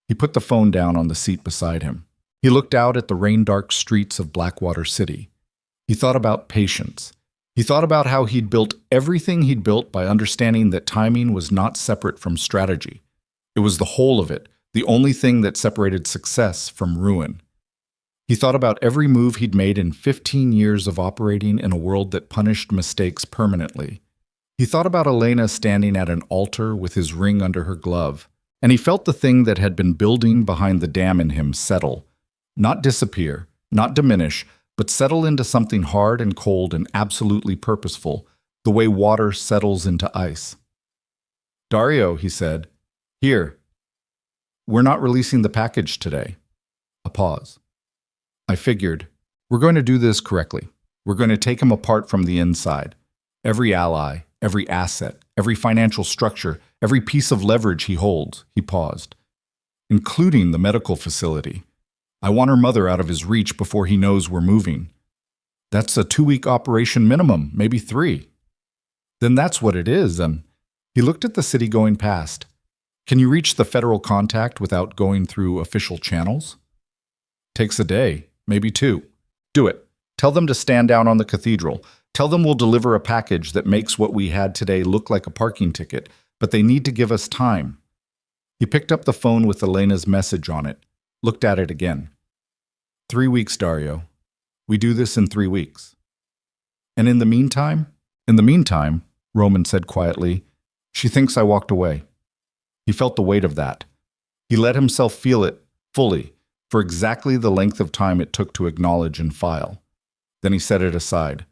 He put the phone down on the seat beside him. He looked out at the rain-dark streets of Blackwater City. He thought about patience. He thought about how he'd built everything he'd built by understanding that timing was not separate from strategy. It was the whole of it, the only thing that separated success from ruin. He thought about every move he'd made in 15 years of operating in a world that punished mistakes permanently. He thought about Elena standing at an altar with his ring under her glove, and he felt the thing that had been building behind the dam in him settle. Not disappear, not diminish, but settle into something hard and cold and absolutely purposeful, the way water settles into ice. "Dario," he said, "here. We're not releasing the package today." A pause. "I figured, we're going to do this correctly. We're going to take him apart from the inside. Every ally, every asset, every financial structure, every piece of leverage he holds, he paused, including the medical facility. I want her mother out of his reach before he knows we're moving. That's a 2-week operation minimum, maybe 3. Then that's what it is, and he looked at the city going past. Can you reach the federal contact without going through official channels? Takes a day, maybe 2. Do it. Tell them to stand down on the cathedral. Tell them we'll deliver a package that makes what we had today look like a parking ticket, but they need to give us time. He picked up the phone with Elena's message on it, looked at it again. 3 weeks, Dario. We do this in 3 weeks. And in the meantime? In the meantime, Roman said quietly, she thinks I walked away. He felt the weight of that. He let himself feel it fully, for exactly the length of time it took to acknowledge and file. Then he set it aside.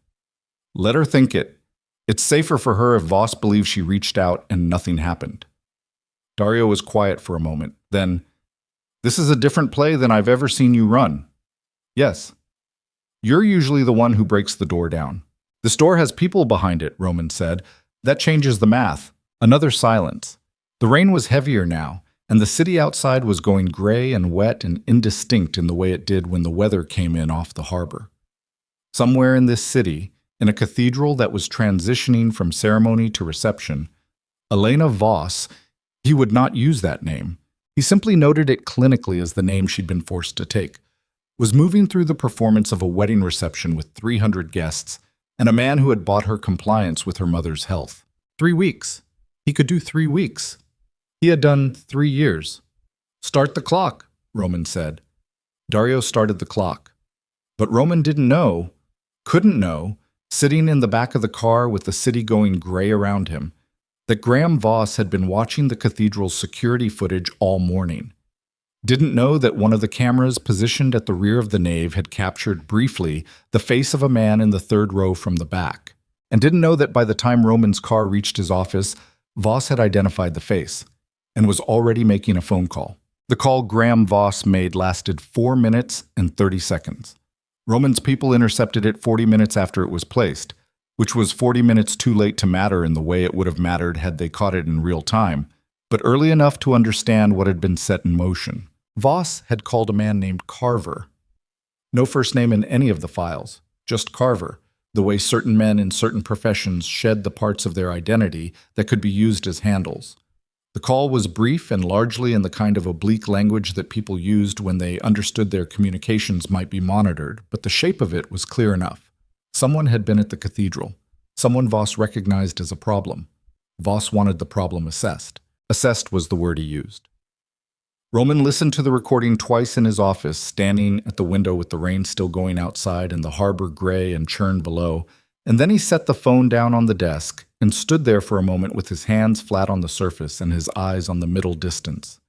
Let her think it. It's safer for her if Voss believes she reached out and nothing happened. Dario was quiet for a moment. Then, this is a different play than I've ever seen you run. Yes. You're usually the one who breaks the door down. This door has people behind it, Roman said. That changes the math. Another silence. The rain was heavier now, and the city outside was going gray and wet and indistinct in the way it did when the weather came in off the harbor. Somewhere in this city, in a cathedral that was transitioning from ceremony to reception, Elena Voss, he would not use that name. He simply noted it clinically as the name she'd been forced to take, was moving through the performance of a wedding reception with 300 guests and a man who had bought her compliance with her mother's health. 3 weeks. He could do 3 weeks. He had done 3 years. Start the clock, Roman said. Dario started the clock. But Roman didn't know, couldn't know, sitting in the back of the car with the city going gray around him, that Graham Voss had been watching the cathedral's security footage all morning. Didn't know that one of the cameras positioned at the rear of the nave had captured briefly the face of a man in the 3rd row from the back, and didn't know that by the time Roman's car reached his office, Voss had identified the face and was already making a phone call. The call Graham Voss made lasted 4 minutes and 30 seconds. Roman's people intercepted it 40 minutes after it was placed, which was 40 minutes too late to matter in the way it would have mattered had they caught it in real time, but early enough to understand what had been set in motion. Voss had called a man named Carver. No first name in any of the files, just Carver, the way certain men in certain professions shed the parts of their identity that could be used as handles. The call was brief and largely in the kind of oblique language that people used when they understood their communications might be monitored, but the shape of it was clear enough. Someone had been at the cathedral. Someone Voss recognized as a problem. Voss wanted the problem assessed. Assessed was the word he used. Roman listened to the recording twice in his office, standing at the window with the rain still going outside and the harbor gray and churn below, and then he set the phone down on the desk and stood there for a moment with his hands flat on the surface and his eyes on the middle distance.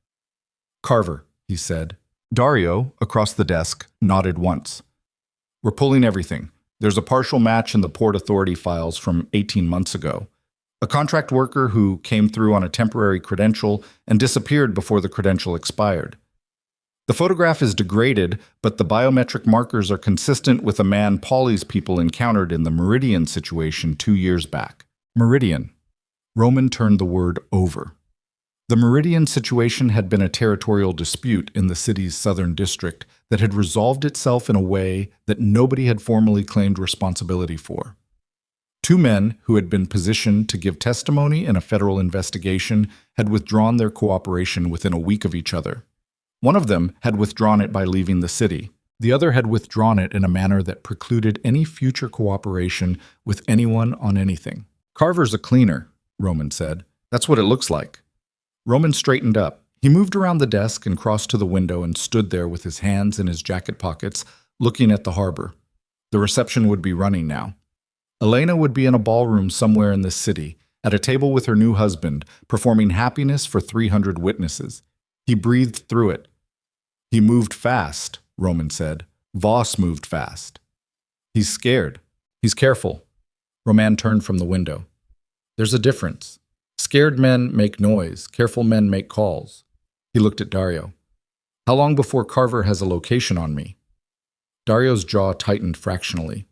Carver, he said. Dario, across the desk, nodded once. We're pulling everything. There's a partial match in the Port Authority files from 18 months ago. A contract worker who came through on a temporary credential and disappeared before the credential expired. The photograph is degraded, but the biometric markers are consistent with a man Paulie's people encountered in the Meridian situation 2 years back. Meridian. Roman turned the word over. The Meridian situation had been a territorial dispute in the city's southern district that had resolved itself in a way that nobody had formally claimed responsibility for. 2 men who had been positioned to give testimony in a federal investigation had withdrawn their cooperation within a week of each other. One of them had withdrawn it by leaving the city. The other had withdrawn it in a manner that precluded any future cooperation with anyone on anything. Carver's a cleaner, Roman said. That's what it looks like. Roman straightened up. He moved around the desk and crossed to the window and stood there with his hands in his jacket pockets, looking at the harbor. The reception would be running now. Elena would be in a ballroom somewhere in this city, at a table with her new husband, performing happiness for 300 witnesses. He breathed through it. He moved fast, Roman said. Voss moved fast. He's scared. He's careful. Roman turned from the window. There's a difference. Scared men make noise. Careful men make calls. He looked at Dario. How long before Carver has a location on me? Dario's jaw tightened fractionally.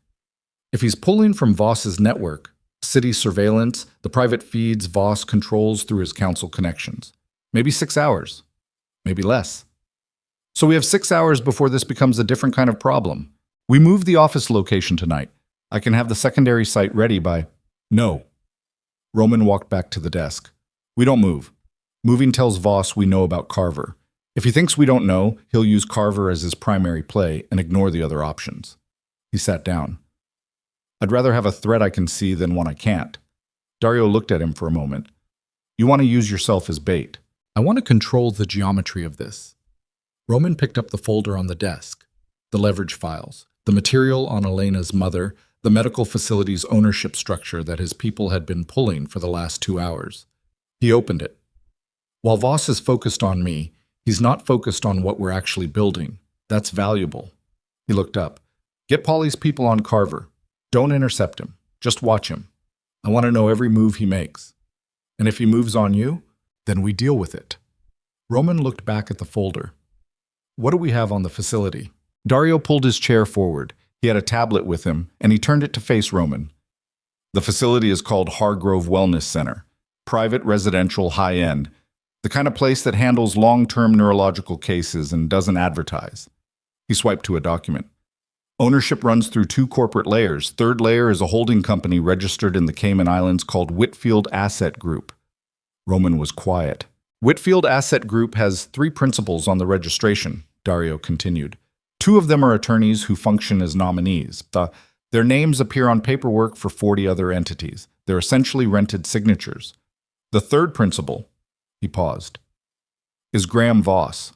If he's pulling from Voss's network, city surveillance, the private feeds Voss controls through his council connections. Maybe 6 hours. Maybe less. So we have 6 hours before this becomes a different kind of problem. We move the office location tonight. I can have the secondary site ready by... No. Roman walked back to the desk. We don't move. Moving tells Voss we know about Carver. If he thinks we don't know, he'll use Carver as his primary play and ignore the other options. He sat down. I'd rather have a threat I can see than one I can't. Dario looked at him for a moment. You want to use yourself as bait. I want to control the geometry of this. Roman picked up the folder on the desk, the leverage files, the material on Elena's mother, the medical facility's ownership structure that his people had been pulling for the last 2 hours. He opened it. While Voss is focused on me, he's not focused on what we're actually building. That's valuable. He looked up. Get Polly's people on Carver. Don't intercept him. Just watch him. I want to know every move he makes. And if he moves on you, then we deal with it. Roman looked back at the folder. What do we have on the facility? Dario pulled his chair forward. He had a tablet with him, and he turned it to face Roman. The facility is called Hargrove Wellness Center. Private, residential, high-end. The kind of place that handles long-term neurological cases and doesn't advertise. He swiped to a document. Ownership runs through 2 corporate layers. Third layer is a holding company registered in the Cayman Islands called Whitfield Asset Group. Roman was quiet. Whitfield Asset Group has 3 principals on the registration, Dario continued. 2 of them are attorneys who function as nominees. Their names appear on paperwork for 40 other entities. They're essentially rented signatures. The 3rd principal, he paused, is Graham Voss.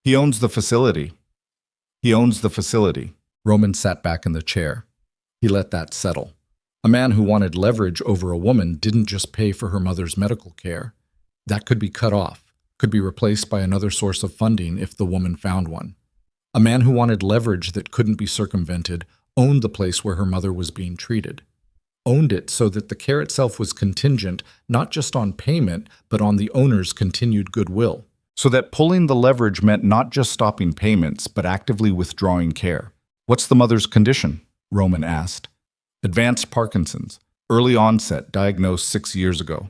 He owns the facility. Roman sat back in the chair. He let that settle. A man who wanted leverage over a woman didn't just pay for her mother's medical care. That could be cut off, could be replaced by another source of funding if the woman found one. A man who wanted leverage that couldn't be circumvented owned the place where her mother was being treated. Owned it so that the care itself was contingent not just on payment, but on the owner's continued goodwill. So that pulling the leverage meant not just stopping payments, but actively withdrawing care. What's the mother's condition? Roman asked. Advanced Parkinson's, early onset, diagnosed 6 years ago.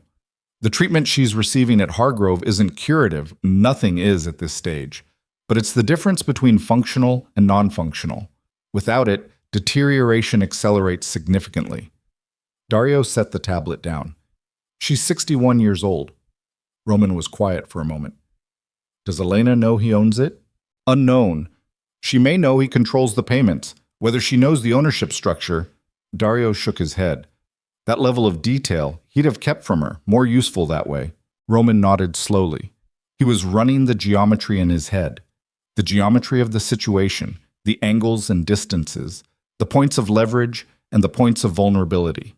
The treatment she's receiving at Hargrove isn't curative, nothing is at this stage. But it's the difference between functional and non-functional. Without it, deterioration accelerates significantly. Dario set the tablet down. She's 61 years old. Roman was quiet for a moment. Does Elena know he owns it? Unknown. She may know he controls the payments. Whether she knows the ownership structure, Dario shook his head. That level of detail he'd have kept from her, more useful that way. Roman nodded slowly. He was running the geometry in his head. The geometry of the situation, the angles and distances, the points of leverage and the points of vulnerability.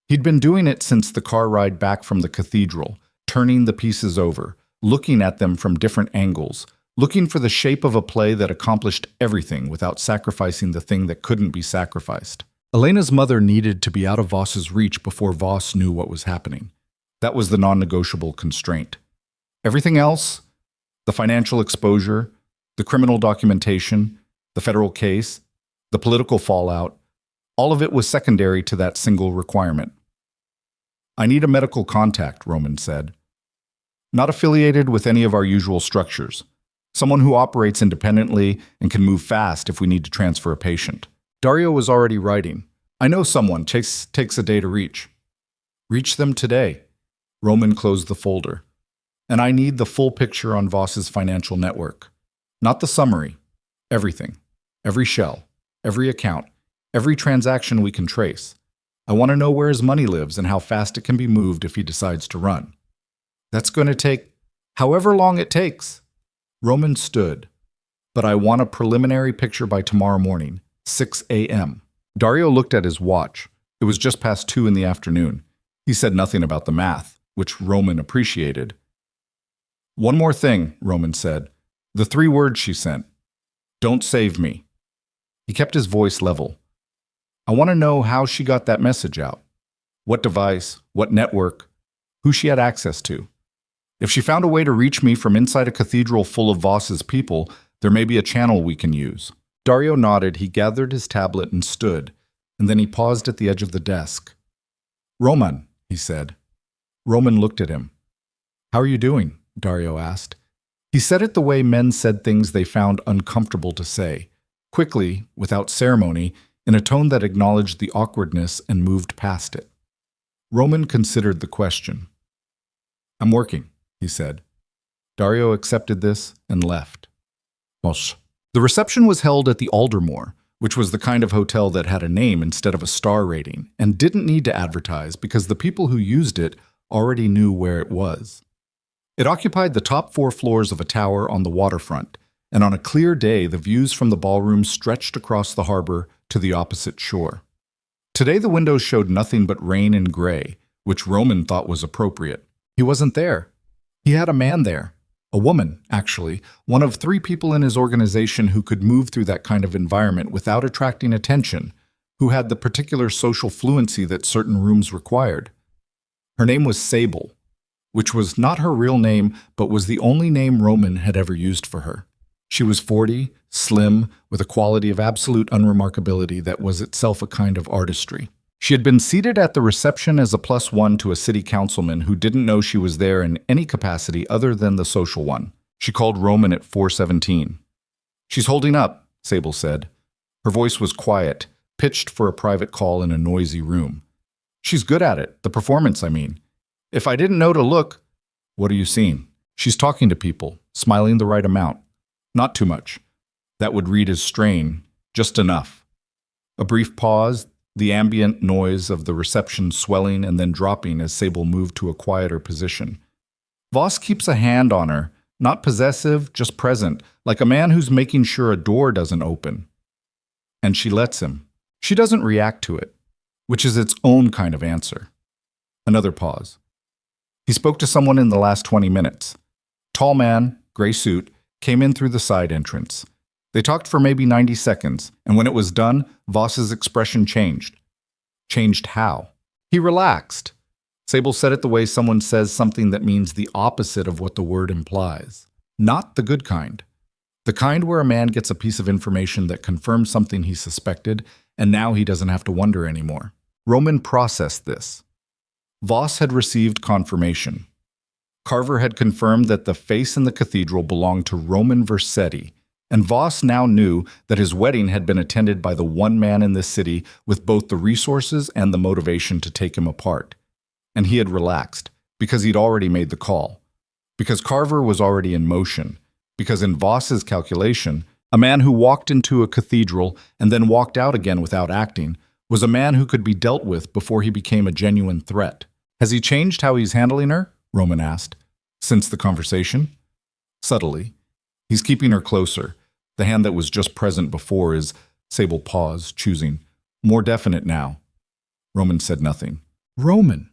He'd been doing it since the car ride back from the cathedral, turning the pieces over, looking at them from different angles, looking for the shape of a play that accomplished everything without sacrificing the thing that couldn't be sacrificed. Elena's mother needed to be out of Voss's reach before Voss knew what was happening. That was the non-negotiable constraint. Everything else, the financial exposure, the criminal documentation, the federal case, the political fallout, all of it was secondary to that single requirement. I need a medical contact, Roman said. Not affiliated with any of our usual structures. Someone who operates independently and can move fast if we need to transfer a patient. Dario was already writing. I know someone. Takes a day to reach. Reach them today. Roman closed the folder. And I need the full picture on Voss's financial network. Not the summary. Everything. Every shell. Every account. Every transaction we can trace. I want to know where his money lives and how fast it can be moved if he decides to run. That's going to take however long it takes. Roman stood. But I want a preliminary picture by tomorrow morning, 6 a.m. Dario looked at his watch. It was just past 2 in the afternoon. He said nothing about the math, which Roman appreciated. One more thing, Roman said. The 3 words she sent. Don't save me. He kept his voice level. I want to know how she got that message out. What device, what network, who she had access to. If she found a way to reach me from inside a cathedral full of Voss's people, there may be a channel we can use. Dario nodded. He gathered his tablet and stood, and then he paused at the edge of the desk. Roman, he said. Roman looked at him. How are you doing? Dario asked. He said it the way men said things they found uncomfortable to say, quickly, without ceremony, in a tone that acknowledged the awkwardness and moved past it. Roman considered the question. I'm working, he said. Dario accepted this and left. Boss. The reception was held at the Aldermore, which was the kind of hotel that had a name instead of a star rating, and didn't need to advertise because the people who used it already knew where it was. It occupied the top 4 floors of a tower on the waterfront, and on a clear day the views from the ballroom stretched across the harbor to the opposite shore. Today the windows showed nothing but rain and gray, which Roman thought was appropriate. He wasn't there. He had a man there. A woman, actually, one of 3 people in his organization who could move through that kind of environment without attracting attention, who had the particular social fluency that certain rooms required. Her name was Sable, which was not her real name, but was the only name Roman had ever used for her. She was 40, slim, with a quality of absolute unremarkability that was itself a kind of artistry. She had been seated at the reception as a +1 to a city councilman who didn't know she was there in any capacity other than the social one. She called Roman at 4:17. She's holding up, Sable said. Her voice was quiet, pitched for a private call in a noisy room. She's good at it, the performance, I mean. If I didn't know to look, what are you seeing? She's talking to people, smiling the right amount. Not too much. That would read as strain, just enough. A brief pause, the ambient noise of the reception swelling and then dropping as Sable moved to a quieter position. Voss keeps a hand on her, not possessive, just present, like a man who's making sure a door doesn't open. And she lets him. She doesn't react to it, which is its own kind of answer. Another pause. He spoke to someone in the last 20 minutes. Tall man, gray suit, came in through the side entrance. They talked for maybe 90 seconds, and when it was done, Voss's expression changed. Changed how? He relaxed. Sable said it the way someone says something that means the opposite of what the word implies. Not the good kind. The kind where a man gets a piece of information that confirms something he suspected, and now he doesn't have to wonder anymore. Roman processed this. Voss had received confirmation. Carver had confirmed that the face in the cathedral belonged to Roman Versetti, and Voss now knew that his wedding had been attended by the one man in this city with both the resources and the motivation to take him apart. And he had relaxed, because he'd already made the call. Because Carver was already in motion. Because in Voss's calculation, a man who walked into a cathedral and then walked out again without acting was a man who could be dealt with before he became a genuine threat. Has he changed how he's handling her? Roman asked. Since the conversation? Subtly. He's keeping her closer. The hand that was just present before is, Sable paused, choosing, more definite now. Roman said nothing. Roman!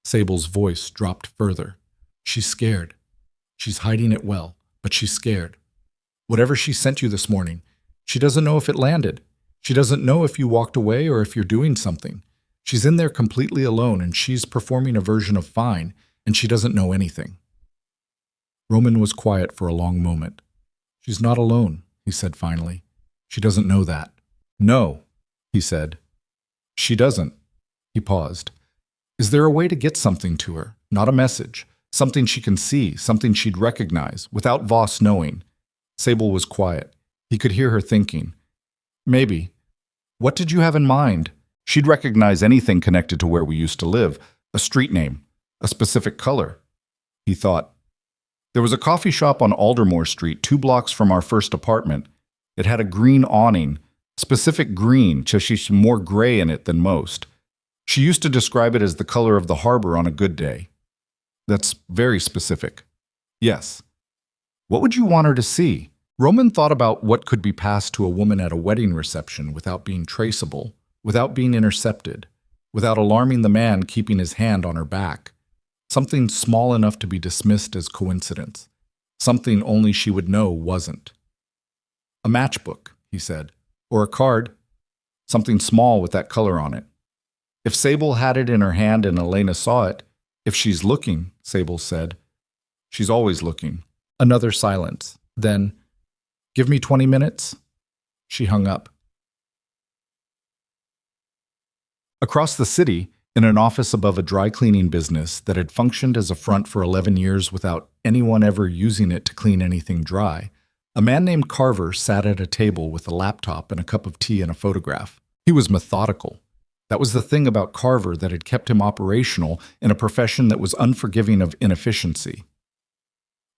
Sable's voice dropped further. She's scared. She's hiding it well, but she's scared. Whatever she sent you this morning, she doesn't know if it landed. She doesn't know if you walked away or if you're doing something. She's in there completely alone, and she's performing a version of fine, and she doesn't know anything. Roman was quiet for a long moment. She's not alone, he said finally. She doesn't know that. No, he said. She doesn't. He paused. Is there a way to get something to her? Not a message. Something she can see, something she'd recognize, without Voss knowing. Sable was quiet. He could hear her thinking. Maybe. What did you have in mind? She'd recognize anything connected to where we used to live. A street name. A specific color. He thought. There was a coffee shop on Aldermore Street, 2 blocks from our first apartment. It had a green awning. Specific green, just more gray in it than most. She used to describe it as the color of the harbor on a good day. That's very specific. Yes. What would you want her to see? Roman thought about what could be passed to a woman at a wedding reception without being traceable, without being intercepted, without alarming the man keeping his hand on her back. Something small enough to be dismissed as coincidence. Something only she would know wasn't. A matchbook, he said, or a card. Something small with that color on it. If Sable had it in her hand and Elena saw it, if she's looking, Sable said. She's always looking. Another silence. Then, give me 20 minutes. She hung up. Across the city, In an office above a dry cleaning business that had functioned as a front for 11 years without anyone ever using it to clean anything dry, a man named Carver sat at a table with a laptop and a cup of tea and a photograph. He was methodical. That was the thing about Carver that had kept him operational in a profession that was unforgiving of inefficiency.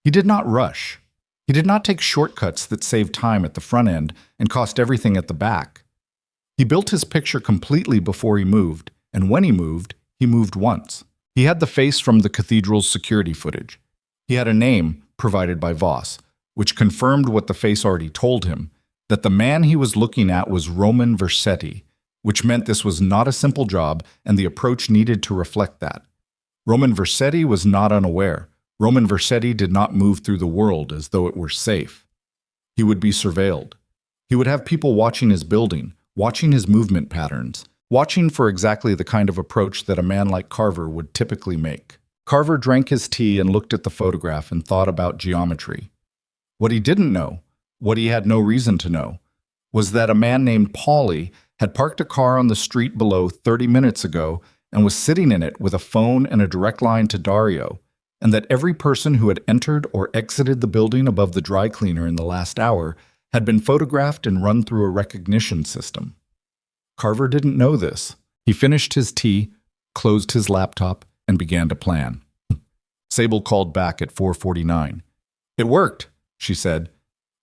He did not rush. He did not take shortcuts that saved time at the front end and cost everything at the back. He built his picture completely before he moved, and when he moved once. He had the face from the cathedral's security footage. He had a name provided by Voss, which confirmed what the face already told him, that the man he was looking at was Roman Versetti, which meant this was not a simple job and the approach needed to reflect that. Roman Versetti was not unaware. Roman Versetti did not move through the world as though it were safe. He would be surveilled. He would have people watching his building, watching his movement patterns, watching for exactly the kind of approach that a man like Carver would typically make. Carver drank his tea and looked at the photograph and thought about geometry. What he didn't know, what he had no reason to know, was that a man named Paulie had parked a car on the street below 30 minutes ago and was sitting in it with a phone and a direct line to Dario, and that every person who had entered or exited the building above the dry cleaner in the last hour had been photographed and run through a recognition system. Carver didn't know this. He finished his tea, closed his laptop, and began to plan. Sable called back at 4:49. "It worked," she said.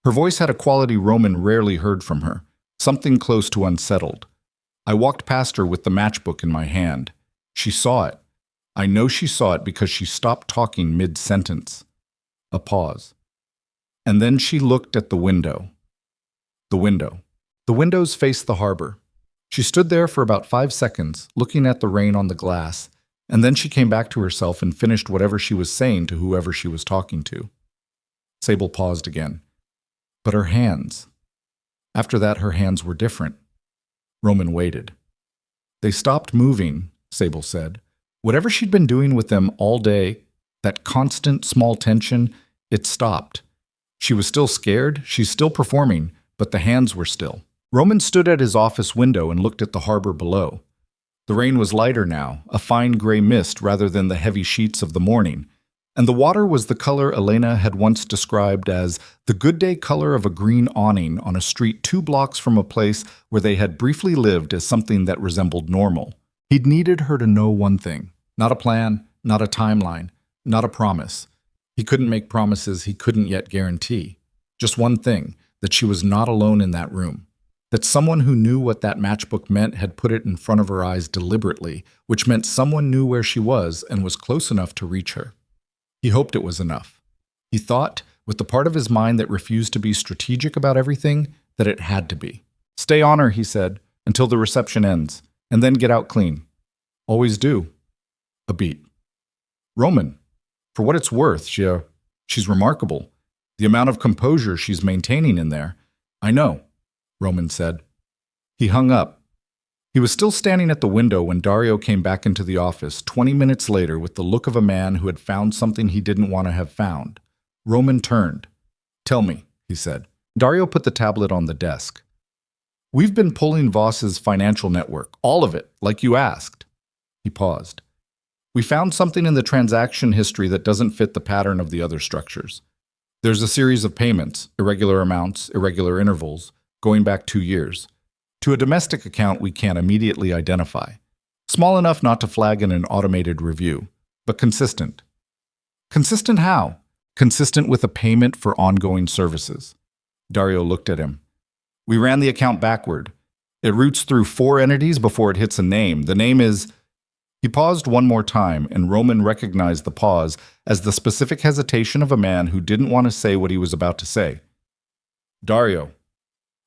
Her voice had a quality Roman rarely heard from her, something close to unsettled. I walked past her with the matchbook in my hand. She saw it. I know she saw it because she stopped talking mid-sentence. A pause. And then she looked at the window. The window. The windows faced the harbor. She stood there for about 5 seconds, looking at the rain on the glass, and then she came back to herself and finished whatever she was saying to whoever she was talking to. Sable paused again. But her hands. After that, her hands were different. Roman waited. They stopped moving, Sable said. Whatever she'd been doing with them all day, that constant small tension, it stopped. She was still scared, she's still performing, but the hands were still. Roman stood at his office window and looked at the harbor below. The rain was lighter now, a fine gray mist rather than the heavy sheets of the morning, and the water was the color Elena had once described as the good day color of a green awning on a street 2 blocks from a place where they had briefly lived as something that resembled normal. He'd needed her to know one thing. Not a plan, not a timeline, not a promise. He couldn't make promises he couldn't yet guarantee. Just one thing, that she was not alone in that room. That someone who knew what that matchbook meant had put it in front of her eyes deliberately, which meant someone knew where she was and was close enough to reach her. He hoped it was enough. He thought, with the part of his mind that refused to be strategic about everything, that it had to be. "Stay on her," he said, "until the reception ends, and then get out clean." "Always do." A beat. "Roman, for what it's worth, she's remarkable. The amount of composure she's maintaining in there." "I know," Roman said. He hung up. He was still standing at the window when Dario came back into the office 20 minutes later with the look of a man who had found something he didn't want to have found. Roman turned. "Tell me," he said. Dario put the tablet on the desk. "We've been pulling Voss's financial network, all of it, like you asked." He paused. "We found something in the transaction history that doesn't fit the pattern of the other structures. There's a series of payments, irregular amounts, irregular intervals, going back 2 years. To a domestic account we can't immediately identify. Small enough not to flag in an automated review, but consistent." "Consistent how?" "Consistent with a payment for ongoing services." Dario looked at him. "We ran the account backward. It routes through 4 entities before it hits a name. The name is..." He paused one more time, and Roman recognized the pause as the specific hesitation of a man who didn't want to say what he was about to say. "Dario."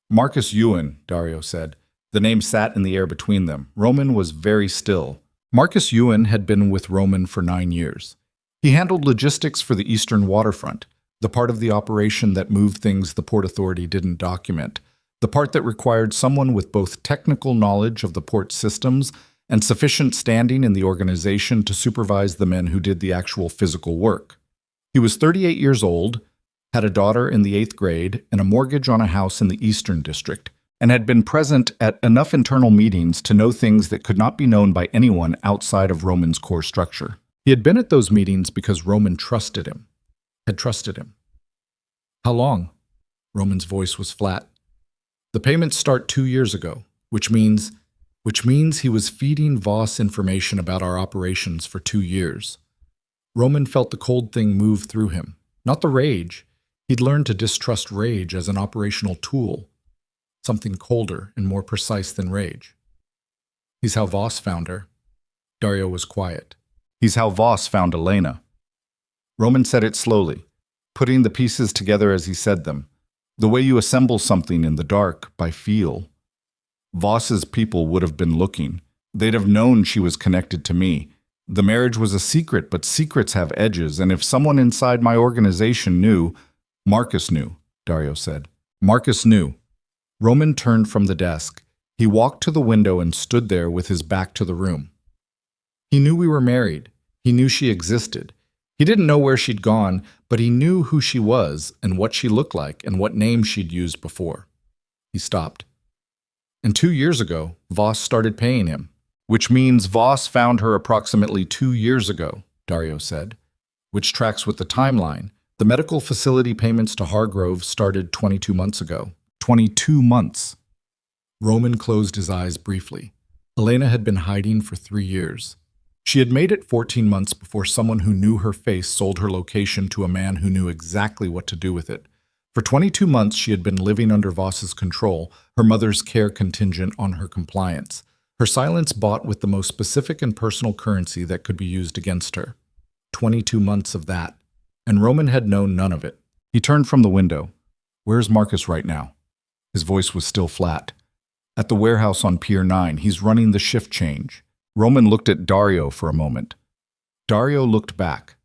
"Marcus Ewan," Dario said. The name sat in the air between them. Roman was very still. Marcus Ewan had been with Roman for 9 years. He handled logistics for the Eastern Waterfront, the part of the operation that moved things the Port Authority didn't document, the part that required someone with both technical knowledge of the port systems and sufficient standing in the organization to supervise the men who did the actual physical work. He was 38 years old, had a daughter in the 8th grade, and a mortgage on a house in the Eastern District, and had been present at enough internal meetings to know things that could not be known by anyone outside of Roman's core structure. He had been at those meetings because Roman trusted him, had trusted him. How long? Roman's voice was flat. The payments start 2 years ago, which means he was feeding Voss information about our operations for 2 years. Roman felt the cold thing move through him, not the rage. He'd learned to distrust rage as an operational tool, something colder and more precise than rage. He's how Voss found her. Dario was quiet. He's how Voss found Elena. Roman said it slowly, putting the pieces together as he said them, the way you assemble something in the dark by feel. Voss's people would have been looking. They'd have known she was connected to me. The marriage was a secret, but secrets have edges, and if someone inside my organization knew— Marcus knew, Dario said. Marcus knew. Roman turned from the desk. He walked to the window and stood there with his back to the room. He knew we were married. He knew she existed. He didn't know where she'd gone, but he knew who she was and what she looked like and what name she'd used before. He stopped. And 2 years ago, Voss started paying him, which means Voss found her approximately 2 years ago, Dario said, which tracks with the timeline. The medical facility payments to Hargrove started 22 months ago. 22 months. Roman closed his eyes briefly. Elena had been hiding for 3 years. She had made it 14 months before someone who knew her face sold her location to a man who knew exactly what to do with it. For 22 months, she had been living under Voss's control, her mother's care contingent on her compliance. Her silence bought with the most specific and personal currency that could be used against her. 22 months of that. And Roman had known none of it. He turned from the window. Where's Marcus right now? His voice was still flat. At the warehouse on Pier 9, he's running the shift change. Roman looked at Dario for a moment. Dario looked back.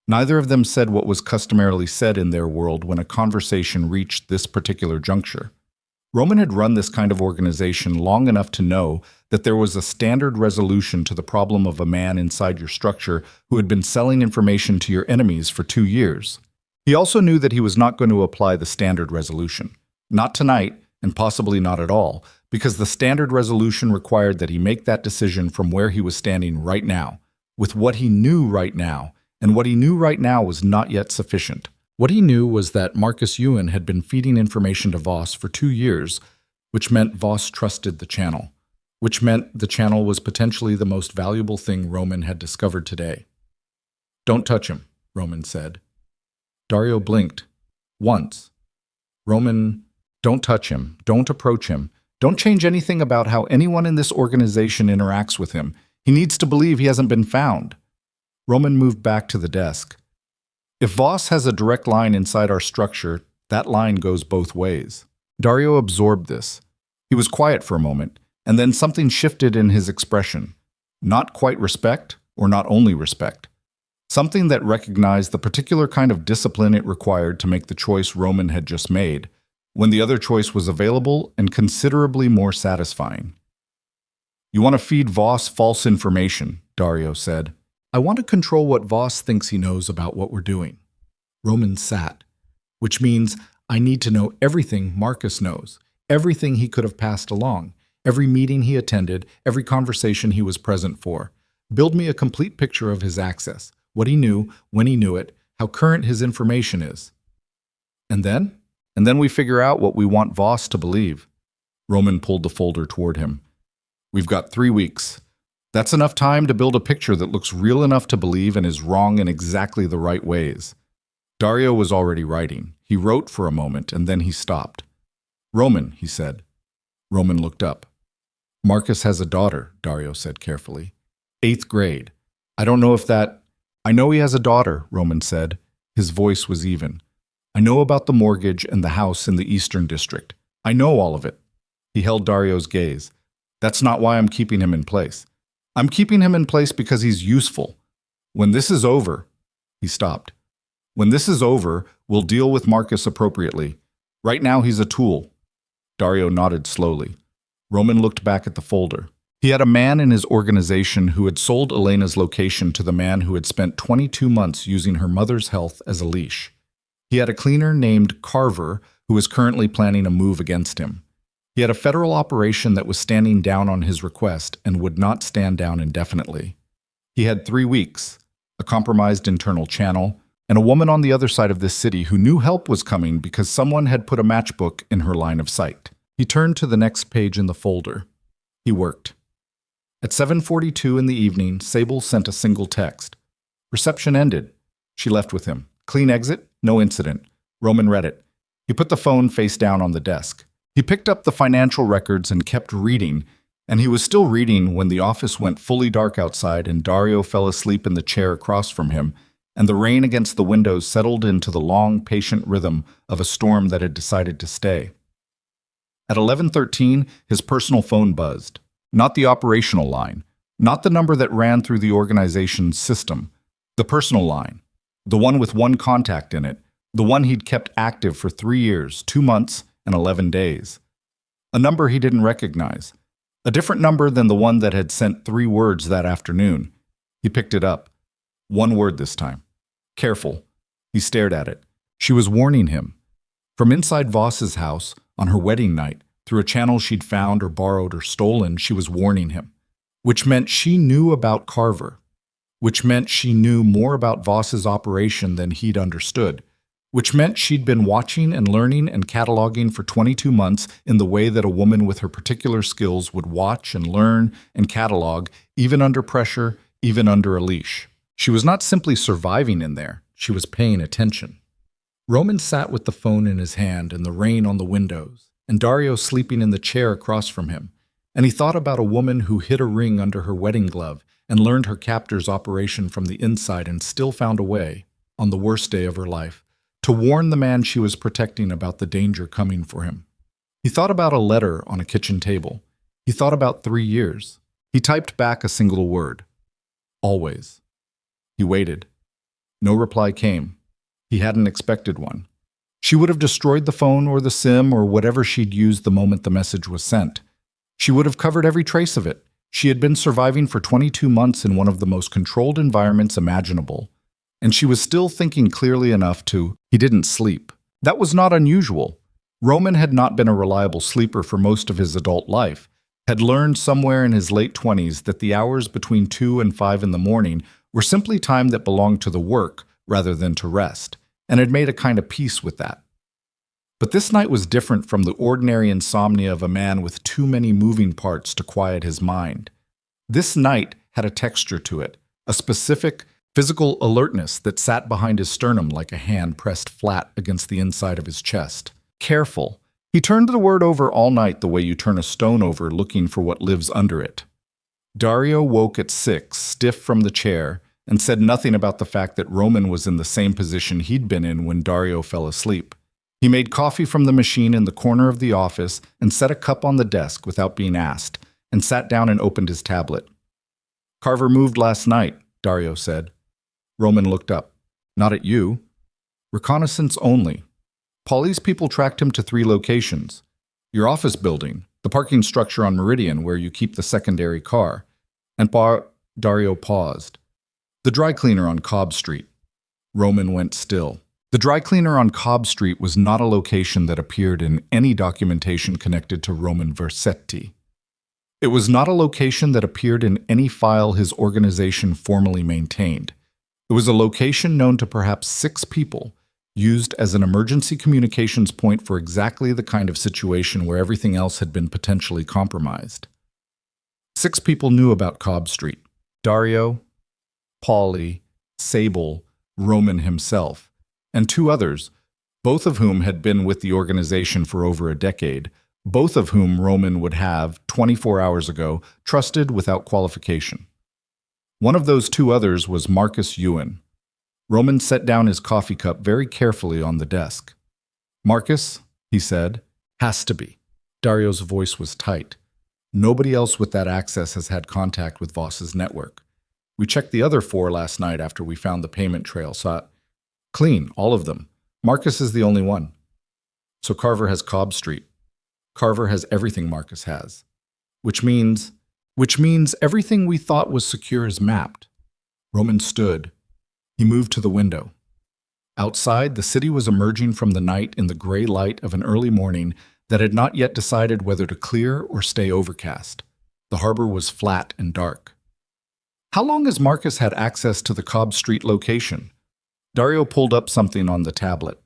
Neither of them said what was customarily said in their world when a conversation reached this particular juncture. Roman had run this kind of organization long enough to know that there was a standard resolution to the problem of a man inside your structure who had been selling information to your enemies for 2 years. He also knew that he was not going to apply the standard resolution. Not tonight, and possibly not at all, because the standard resolution required that he make that decision from where he was standing right now, with what he knew right now, and what he knew right now was not yet sufficient. What he knew was that Marcus Ewan had been feeding information to Voss for 2 years, which meant Voss trusted the channel, which meant the channel was potentially the most valuable thing Roman had discovered today. Don't touch him, Roman said. Dario blinked. Once. Roman, don't touch him, don't approach him, don't change anything about how anyone in this organization interacts with him. He needs to believe he hasn't been found. Roman moved back to the desk. If Voss has a direct line inside our structure, that line goes both ways. Dario absorbed this. He was quiet for a moment, and then something shifted in his expression. Not quite respect, or not only respect. Something that recognized the particular kind of discipline it required to make the choice Roman had just made, when the other choice was available and considerably more satisfying. You want to feed Voss false information, Dario said. I want to control what Voss thinks he knows about what we're doing. Roman sat, which means I need to know everything Marcus knows, everything he could have passed along, every meeting he attended, every conversation he was present for. Build me a complete picture of his access, what he knew, when he knew it, how current his information is. And then? And then we figure out what we want Voss to believe. Roman pulled the folder toward him. We've got 3 weeks. That's enough time to build a picture that looks real enough to believe and is wrong in exactly the right ways. Dario was already writing. He wrote for a moment, and then he stopped. Roman, he said. Roman looked up. Marcus has a daughter, Dario said carefully. 8th grade. I don't know if that— I know he has a daughter, Roman said. His voice was even. I know about the mortgage and the house in the Eastern District. I know all of it. He held Dario's gaze. That's not why I'm keeping him in place. I'm keeping him in place because he's useful. When this is over— He stopped. When this is over, we'll deal with Marcus appropriately. Right now he's a tool. Dario nodded slowly. Roman looked back at the folder. He had a man in his organization who had sold Elena's location to the man who had spent 22 months using her mother's health as a leash. He had a cleaner named Carver who was currently planning a move against him. He had a federal operation that was standing down on his request and would not stand down indefinitely. He had 3 weeks, a compromised internal channel, and a woman on the other side of this city who knew help was coming because someone had put a matchbook in her line of sight. He turned to the next page in the folder. He worked. At 7:42 in the evening, Sable sent a single text. Reception ended. She left with him. Clean exit, no incident. Roman read it. He put the phone face down on the desk. He picked up the financial records and kept reading, and he was still reading when the office went fully dark outside and Dario fell asleep in the chair across from him, and the rain against the windows settled into the long, patient rhythm of a storm that had decided to stay. At 11:13, his personal phone buzzed. Not the operational line, not the number that ran through the organization's system, the personal line, the one with one contact in it, the one he'd kept active for 3 years, 2 months, and 11 days. A number he didn't recognize. A different number than the one that had sent 3 words that afternoon. He picked it up. 1 word this time. Careful. He stared at it. She was warning him. From inside Voss's house, on her wedding night, through a channel she'd found or borrowed or stolen, she was warning him. Which meant she knew about Carver. Which meant she knew more about Voss's operation than he'd understood. Which meant she'd been watching and learning and cataloging for 22 months in the way that a woman with her particular skills would watch and learn and catalog, even under pressure, even under a leash. She was not simply surviving in there, she was paying attention. Roman sat with the phone in his hand and the rain on the windows, and Dario sleeping in the chair across from him, and he thought about a woman who hid a ring under her wedding glove and learned her captor's operation from the inside and still found a way, on the worst day of her life, to warn the man she was protecting about the danger coming for him. He thought about a letter on a kitchen table. He thought about 3 years. He typed back a single word. Always. He waited. No reply came. He hadn't expected one. She would have destroyed the phone or the SIM or whatever she'd used the moment the message was sent. She would have covered every trace of it. She had been surviving for 22 months in one of the most controlled environments imaginable. And she was still thinking clearly enough to, he didn't sleep. That was not unusual. Roman had not been a reliable sleeper for most of his adult life, had learned somewhere in his late 20s that the hours between 2 and 5 in the morning were simply time that belonged to the work rather than to rest, and had made a kind of peace with that. But this night was different from the ordinary insomnia of a man with too many moving parts to quiet his mind. This night had a texture to it, a specific, physical alertness that sat behind his sternum like a hand pressed flat against the inside of his chest. Careful. He turned the word over all night the way you turn a stone over looking for what lives under it. Dario woke at 6, stiff from the chair, and said nothing about the fact that Roman was in the same position he'd been in when Dario fell asleep. He made coffee from the machine in the corner of the office and set a cup on the desk without being asked, and sat down and opened his tablet. Carver moved last night, Dario said. Roman looked up. Not at you. Reconnaissance only. Paulie's people tracked him to 3 locations. Your office building, the parking structure on Meridian where you keep the secondary car, and Dario paused. The dry cleaner on Cobb Street. Roman went still. The dry cleaner on Cobb Street was not a location that appeared in any documentation connected to Roman Versetti. It was not a location that appeared in any file his organization formally maintained. It was a location known to perhaps 6 people, used as an emergency communications point for exactly the kind of situation where everything else had been potentially compromised. 6 people knew about Cobb Street. Dario, Paulie, Sable, Roman himself, and 2 others, both of whom had been with the organization for over a decade, both of whom Roman would have, 24 hours ago, trusted without qualification. One of those 2 others was Marcus Ewan. Roman set down his coffee cup very carefully on the desk. Marcus, he said, has to be. Dario's voice was tight. Nobody else with that access has had contact with Voss's network. We checked the other 4 last night after we found the payment trail, clean, all of them. Marcus is the only one. So Carver has Cobb Street. Carver has everything Marcus has. Which means everything we thought was secure is mapped. Roman stood. He moved to the window. Outside, the city was emerging from the night in the gray light of an early morning that had not yet decided whether to clear or stay overcast. The harbor was flat and dark. How long has Marcus had access to the Cobb Street location? Dario pulled up something on the tablet.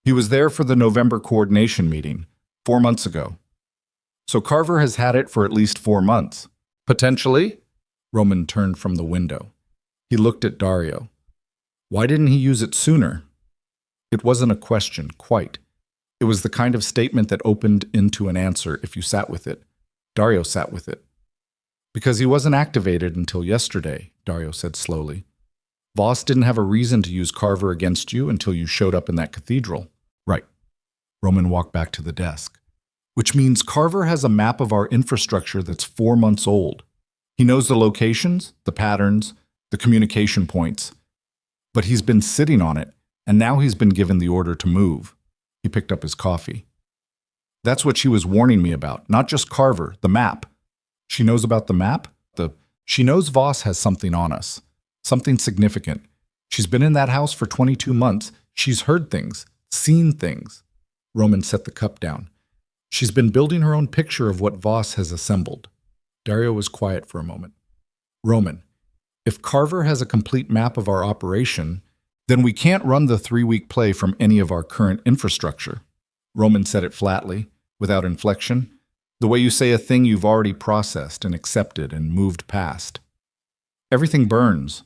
He was there for the November coordination meeting, 4 months ago. So Carver has had it for at least 4 months. Potentially? Roman turned from the window. He looked at Dario. Why didn't he use it sooner? It wasn't a question, quite. It was the kind of statement that opened into an answer if you sat with it. Dario sat with it. Because he wasn't activated until yesterday, Dario said slowly. Voss didn't have a reason to use Carver against you until you showed up in that cathedral. Right. Roman walked back to the desk. Which means Carver has a map of our infrastructure that's 4 months old. He knows the locations, the patterns, the communication points. But he's been sitting on it, and now he's been given the order to move. He picked up his coffee. That's what she was warning me about, not just Carver, the map. She knows about the map? She knows Voss has something on us. Something significant. She's been in that house for 22 months. She's heard things, seen things. Roman set the cup down. She's been building her own picture of what Voss has assembled. Dario was quiet for a moment. Roman, if Carver has a complete map of our operation, then we can't run the 3-week play from any of our current infrastructure. Roman said it flatly, without inflection, the way you say a thing you've already processed and accepted and moved past. Everything burns.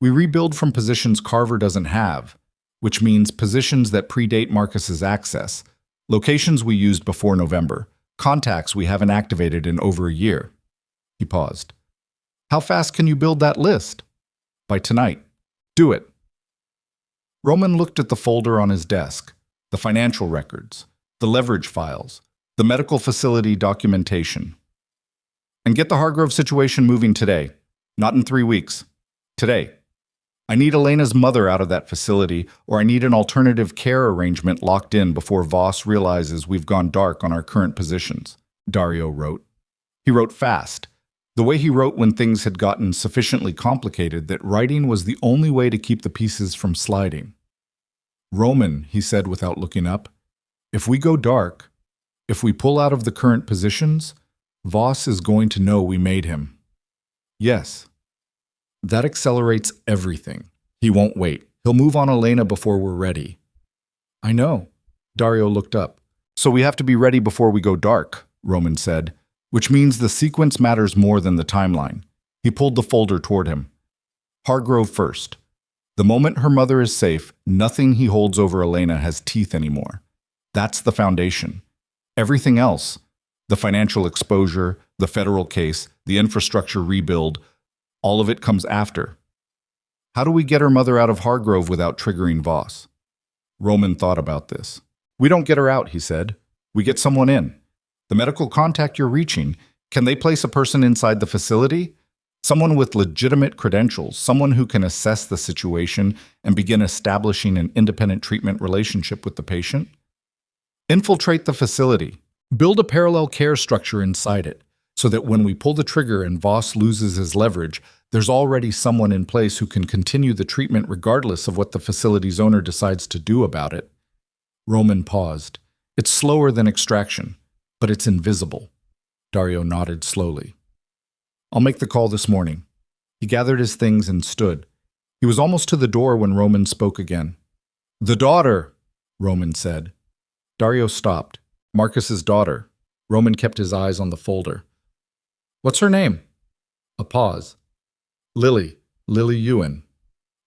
We rebuild from positions Carver doesn't have, which means positions that predate Marcus's access, locations we used before November, contacts we haven't activated in over a year. He paused. How fast can you build that list? By tonight. Do it. Roman looked at the folder on his desk, the financial records, the leverage files, the medical facility documentation. And get the Hargrove situation moving today, not in 3 weeks. Today. I need Elena's mother out of that facility, or I need an alternative care arrangement locked in before Voss realizes we've gone dark on our current positions, Dario wrote. He wrote fast, the way he wrote when things had gotten sufficiently complicated that writing was the only way to keep the pieces from sliding. Roman, he said without looking up, if we go dark, if we pull out of the current positions, Voss is going to know we made him. Yes. That accelerates everything. He won't wait. He'll move on Elena before we're ready. I know. Dario looked up. So we have to be ready before we go dark, Roman said, which means the sequence matters more than the timeline. He pulled the folder toward him. Hargrove first. The moment her mother is safe, nothing he holds over Elena has teeth anymore. That's the foundation. Everything else, the financial exposure, the federal case, the infrastructure rebuild, all of it comes after. How do we get her mother out of Hargrove without triggering Voss? Roman thought about this. We don't get her out, he said. We get someone in. The medical contact you're reaching, can they place a person inside the facility? Someone with legitimate credentials, someone who can assess the situation and begin establishing an independent treatment relationship with the patient? Infiltrate the facility. Build a parallel care structure inside it, so that when we pull the trigger and Voss loses his leverage, there's already someone in place who can continue the treatment regardless of what the facility's owner decides to do about it. Roman paused. It's slower than extraction, but it's invisible. Dario nodded slowly. I'll make the call this morning. He gathered his things and stood. He was almost to the door when Roman spoke again. The daughter, Roman said. Dario stopped. Marcus's daughter. Roman kept his eyes on the folder. What's her name? A pause. Lily Ewan.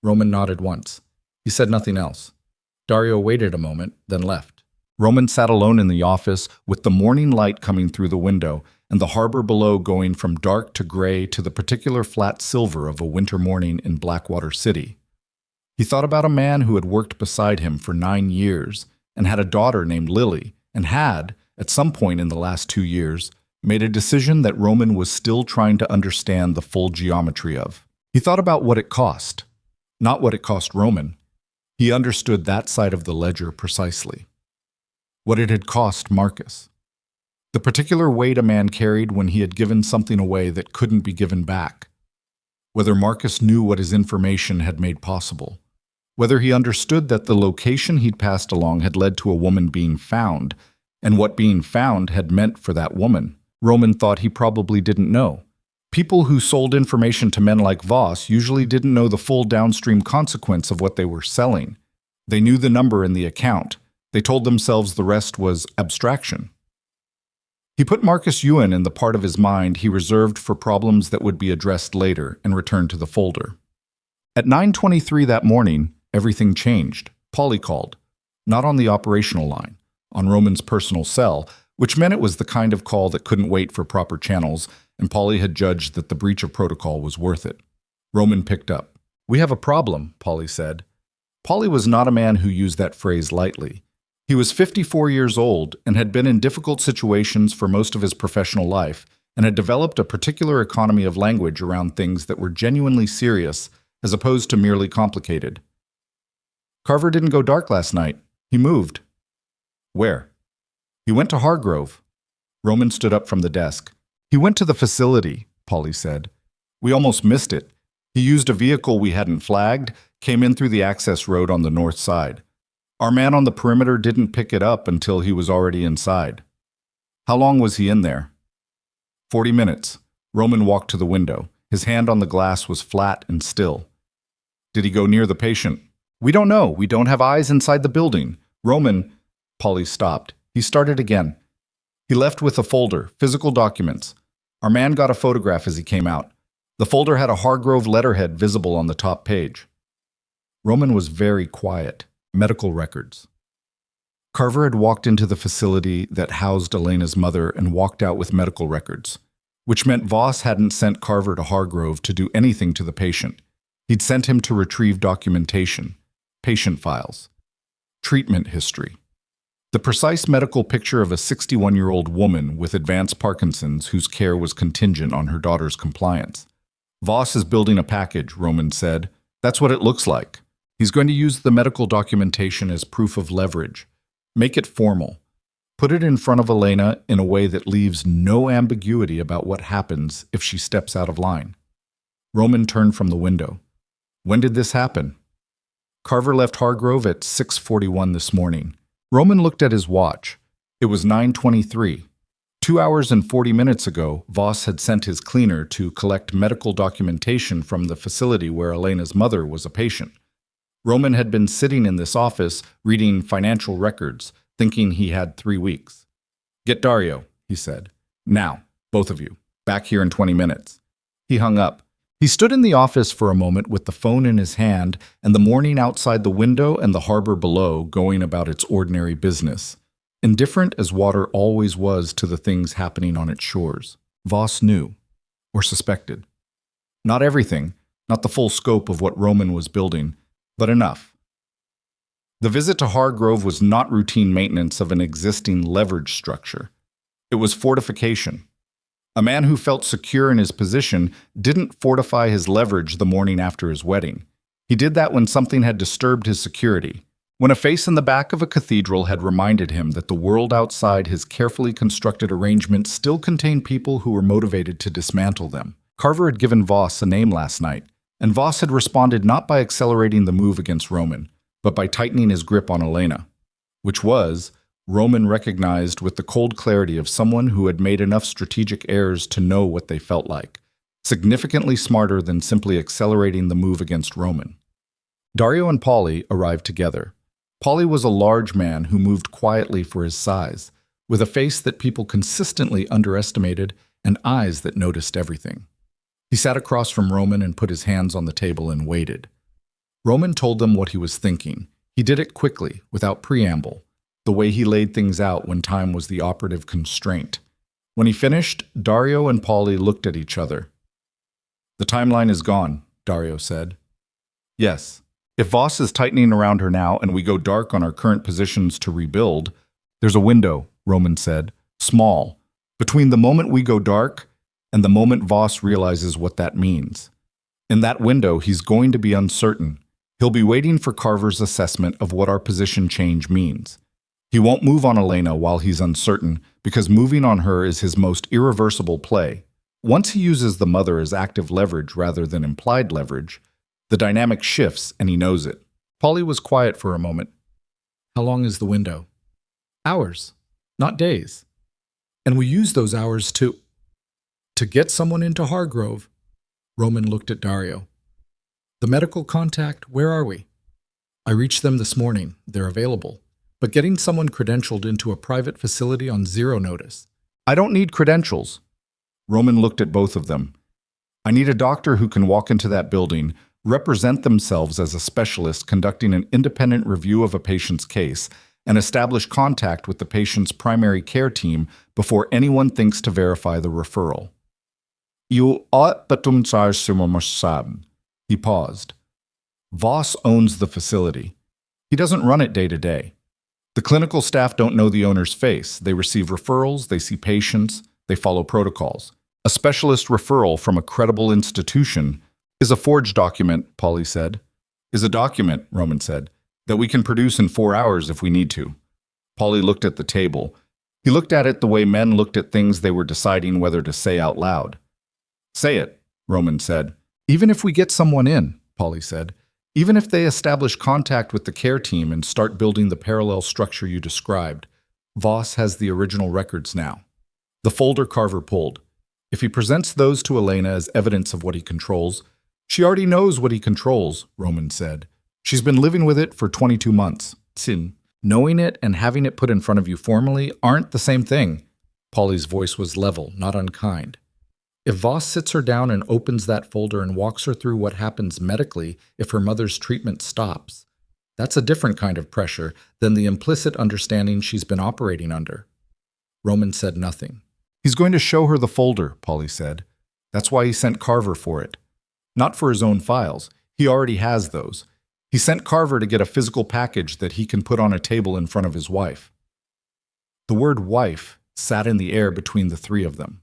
Roman nodded once. He said nothing else. Dario waited a moment, then left. Roman sat alone in the office with the morning light coming through the window and the harbor below going from dark to gray to the particular flat silver of a winter morning in Blackwater City. He thought about a man who had worked beside him for 9 years and had a daughter named Lily, and had, at some point in the last 2 years, made a decision that Roman was still trying to understand the full geometry of. He thought about what it cost, not what it cost Roman. He understood that side of the ledger precisely. What it had cost Marcus. The particular weight a man carried when he had given something away that couldn't be given back. Whether Marcus knew what his information had made possible. Whether he understood that the location he'd passed along had led to a woman being found, and what being found had meant for that woman. Roman thought he probably didn't know. People who sold information to men like Voss usually didn't know the full downstream consequence of what they were selling. They knew the number in the account. They told themselves the rest was abstraction. He put Marcus Ewan in the part of his mind he reserved for problems that would be addressed later and returned to the folder. At 9:23 that morning, everything changed. Polly called. Not on the operational line, on Roman's personal cell, which meant it was the kind of call that couldn't wait for proper channels, and Polly had judged that the breach of protocol was worth it. Roman picked up. "We have a problem," Polly said. Polly was not a man who used that phrase lightly. He was 54 years old and had been in difficult situations for most of his professional life and had developed a particular economy of language around things that were genuinely serious as opposed to merely complicated. "Carver didn't go dark last night. He moved." "Where?" "He went to Hargrove." Roman stood up from the desk. "He went to the facility," Polly said. "We almost missed it. He used a vehicle we hadn't flagged, came in through the access road on the north side. Our man on the perimeter didn't pick it up until he was already inside." "How long was he in there?" 40 minutes. Roman walked to the window. His hand on the glass was flat and still. "Did he go near the patient?" "We don't know. We don't have eyes inside the building." "Roman—" Polly stopped. He started again. "He left with a folder, physical documents. Our man got a photograph as he came out. The folder had a Hargrove letterhead visible on the top page." Roman was very quiet. Medical records. Carver had walked into the facility that housed Elena's mother and walked out with medical records, which meant Voss hadn't sent Carver to Hargrove to do anything to the patient. He'd sent him to retrieve documentation, patient files, treatment history. The precise medical picture of a 61-year-old woman with advanced Parkinson's whose care was contingent on her daughter's compliance. "Voss is building a package," Roman said. "That's what it looks like. He's going to use the medical documentation as proof of leverage. Make it formal. Put it in front of Elena in a way that leaves no ambiguity about what happens if she steps out of line." Roman turned from the window. "When did this happen?" "Carver left Hargrove at 6:41 this morning." Roman looked at his watch. It was 9:23. 2 hours and 40 minutes ago, Voss had sent his cleaner to collect medical documentation from the facility where Elena's mother was a patient. Roman had been sitting in this office reading financial records, thinking he had 3 weeks. "Get Dario," he said. "Now, both of you. Back here in 20 minutes. He hung up. He stood in the office for a moment with the phone in his hand and the morning outside the window and the harbor below going about its ordinary business. Indifferent as water always was to the things happening on its shores, Voss knew, or suspected. Not everything, not the full scope of what Roman was building, but enough. The visit to Hargrove was not routine maintenance of an existing leverage structure. It was fortification. A man who felt secure in his position didn't fortify his leverage the morning after his wedding. He did that when something had disturbed his security, when a face in the back of a cathedral had reminded him that the world outside his carefully constructed arrangements still contained people who were motivated to dismantle them. Carver had given Voss a name last night, and Voss had responded not by accelerating the move against Roman, but by tightening his grip on Elena, which was, Roman recognized with the cold clarity of someone who had made enough strategic errors to know what they felt like, significantly smarter than simply accelerating the move against Roman. Dario and Polly arrived together. Polly was a large man who moved quietly for his size, with a face that people consistently underestimated and eyes that noticed everything. He sat across from Roman and put his hands on the table and waited. Roman told them what he was thinking. He did it quickly, without preamble, the way he laid things out when time was the operative constraint. When he finished, Dario and Polly looked at each other. "The timeline is gone," Dario said. "Yes. If Voss is tightening around her now and we go dark on our current positions to rebuild, there's a window," Roman said, "small, between the moment we go dark and the moment Voss realizes what that means. In that window, he's going to be uncertain. He'll be waiting for Carver's assessment of what our position change means. He won't move on Elena while he's uncertain, because moving on her is his most irreversible play. Once he uses the mother as active leverage rather than implied leverage, the dynamic shifts and he knows it." Polly was quiet for a moment. "How long is the window?" "Hours." not days. And we use those hours to get someone into Hargrove. Roman looked at Dario. The medical contact, where are we? I reached them this morning. They're available. But getting someone credentialed into a private facility on zero notice. I don't need credentials. Roman looked at both of them. I need a doctor who can walk into that building, represent themselves as a specialist conducting an independent review of a patient's case, and establish contact with the patient's primary care team before anyone thinks to verify the referral. You ought to. He paused. Voss owns the facility. He doesn't run it day to day. The clinical staff don't know the owner's face. They receive referrals, they see patients, they follow protocols. A specialist referral from a credible institution is a forged document, Polly said. Is a document, Roman said, that we can produce in 4 hours if we need to. Polly looked at the table. He looked at it the way men looked at things they were deciding whether to say out loud. Say it, Roman said. Even if we get someone in, Polly said. Even if they establish contact with the care team and start building the parallel structure you described, Voss has the original records now. The folder Carver pulled. If he presents those to Elena as evidence of what he controls, she already knows what he controls, Roman said. She's been living with it for 22 months. Sin. Knowing it and having it put in front of you formally aren't the same thing. Polly's voice was level, not unkind. If Voss sits her down and opens that folder and walks her through what happens medically if her mother's treatment stops, that's a different kind of pressure than the implicit understanding she's been operating under. Roman said nothing. He's going to show her the folder, Polly said. That's why he sent Carver for it. Not for his own files. He already has those. He sent Carver to get a physical package that he can put on a table in front of his wife. The word wife sat in the air between the three of them.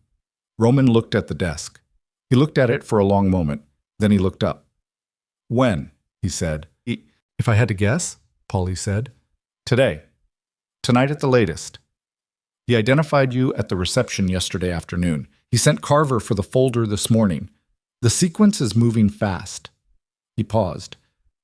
Roman looked at the desk. He looked at it for a long moment. Then he looked up. When? He said. If I had to guess, Polly said. Today. Tonight at the latest. He identified you at the reception yesterday afternoon. He sent Carver for the folder this morning. The sequence is moving fast. He paused.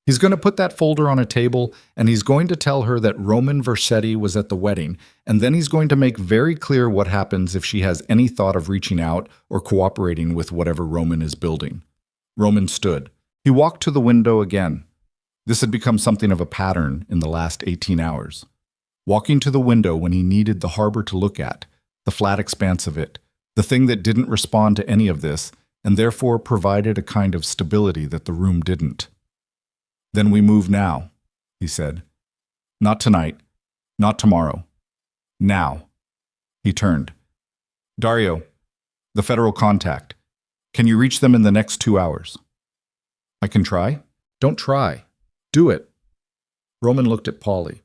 He's going to put that folder on a table, and he's going to tell her that Roman Vercetti was at the wedding, and then he's going to make very clear what happens if she has any thought of reaching out or cooperating with whatever Roman is building. Roman stood. He walked to the window again. This had become something of a pattern in the last 18 hours. Walking to the window when he needed the harbor to look at, the flat expanse of it, the thing that didn't respond to any of this, and therefore provided a kind of stability that the room didn't. Then we move now, he said. Not tonight, not tomorrow. Now. He turned. Dario, the federal contact. Can you reach them in the next 2 hours? I can try. Don't try. Do it. Roman looked at Polly.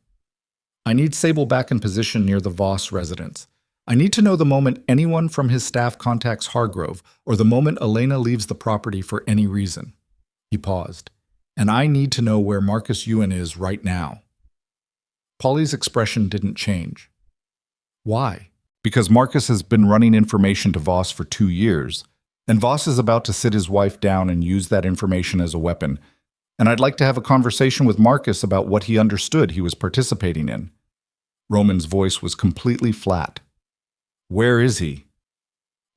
I need Sable back in position near the Voss residence. I need to know the moment anyone from his staff contacts Hargrove or the moment Elena leaves the property for any reason. He paused. And I need to know where Marcus Ewan is right now. Polly's expression didn't change. Why? Because Marcus has been running information to Voss for 2 years, and Voss is about to sit his wife down and use that information as a weapon, and I'd like to have a conversation with Marcus about what he understood he was participating in. Roman's voice was completely flat. Where is he?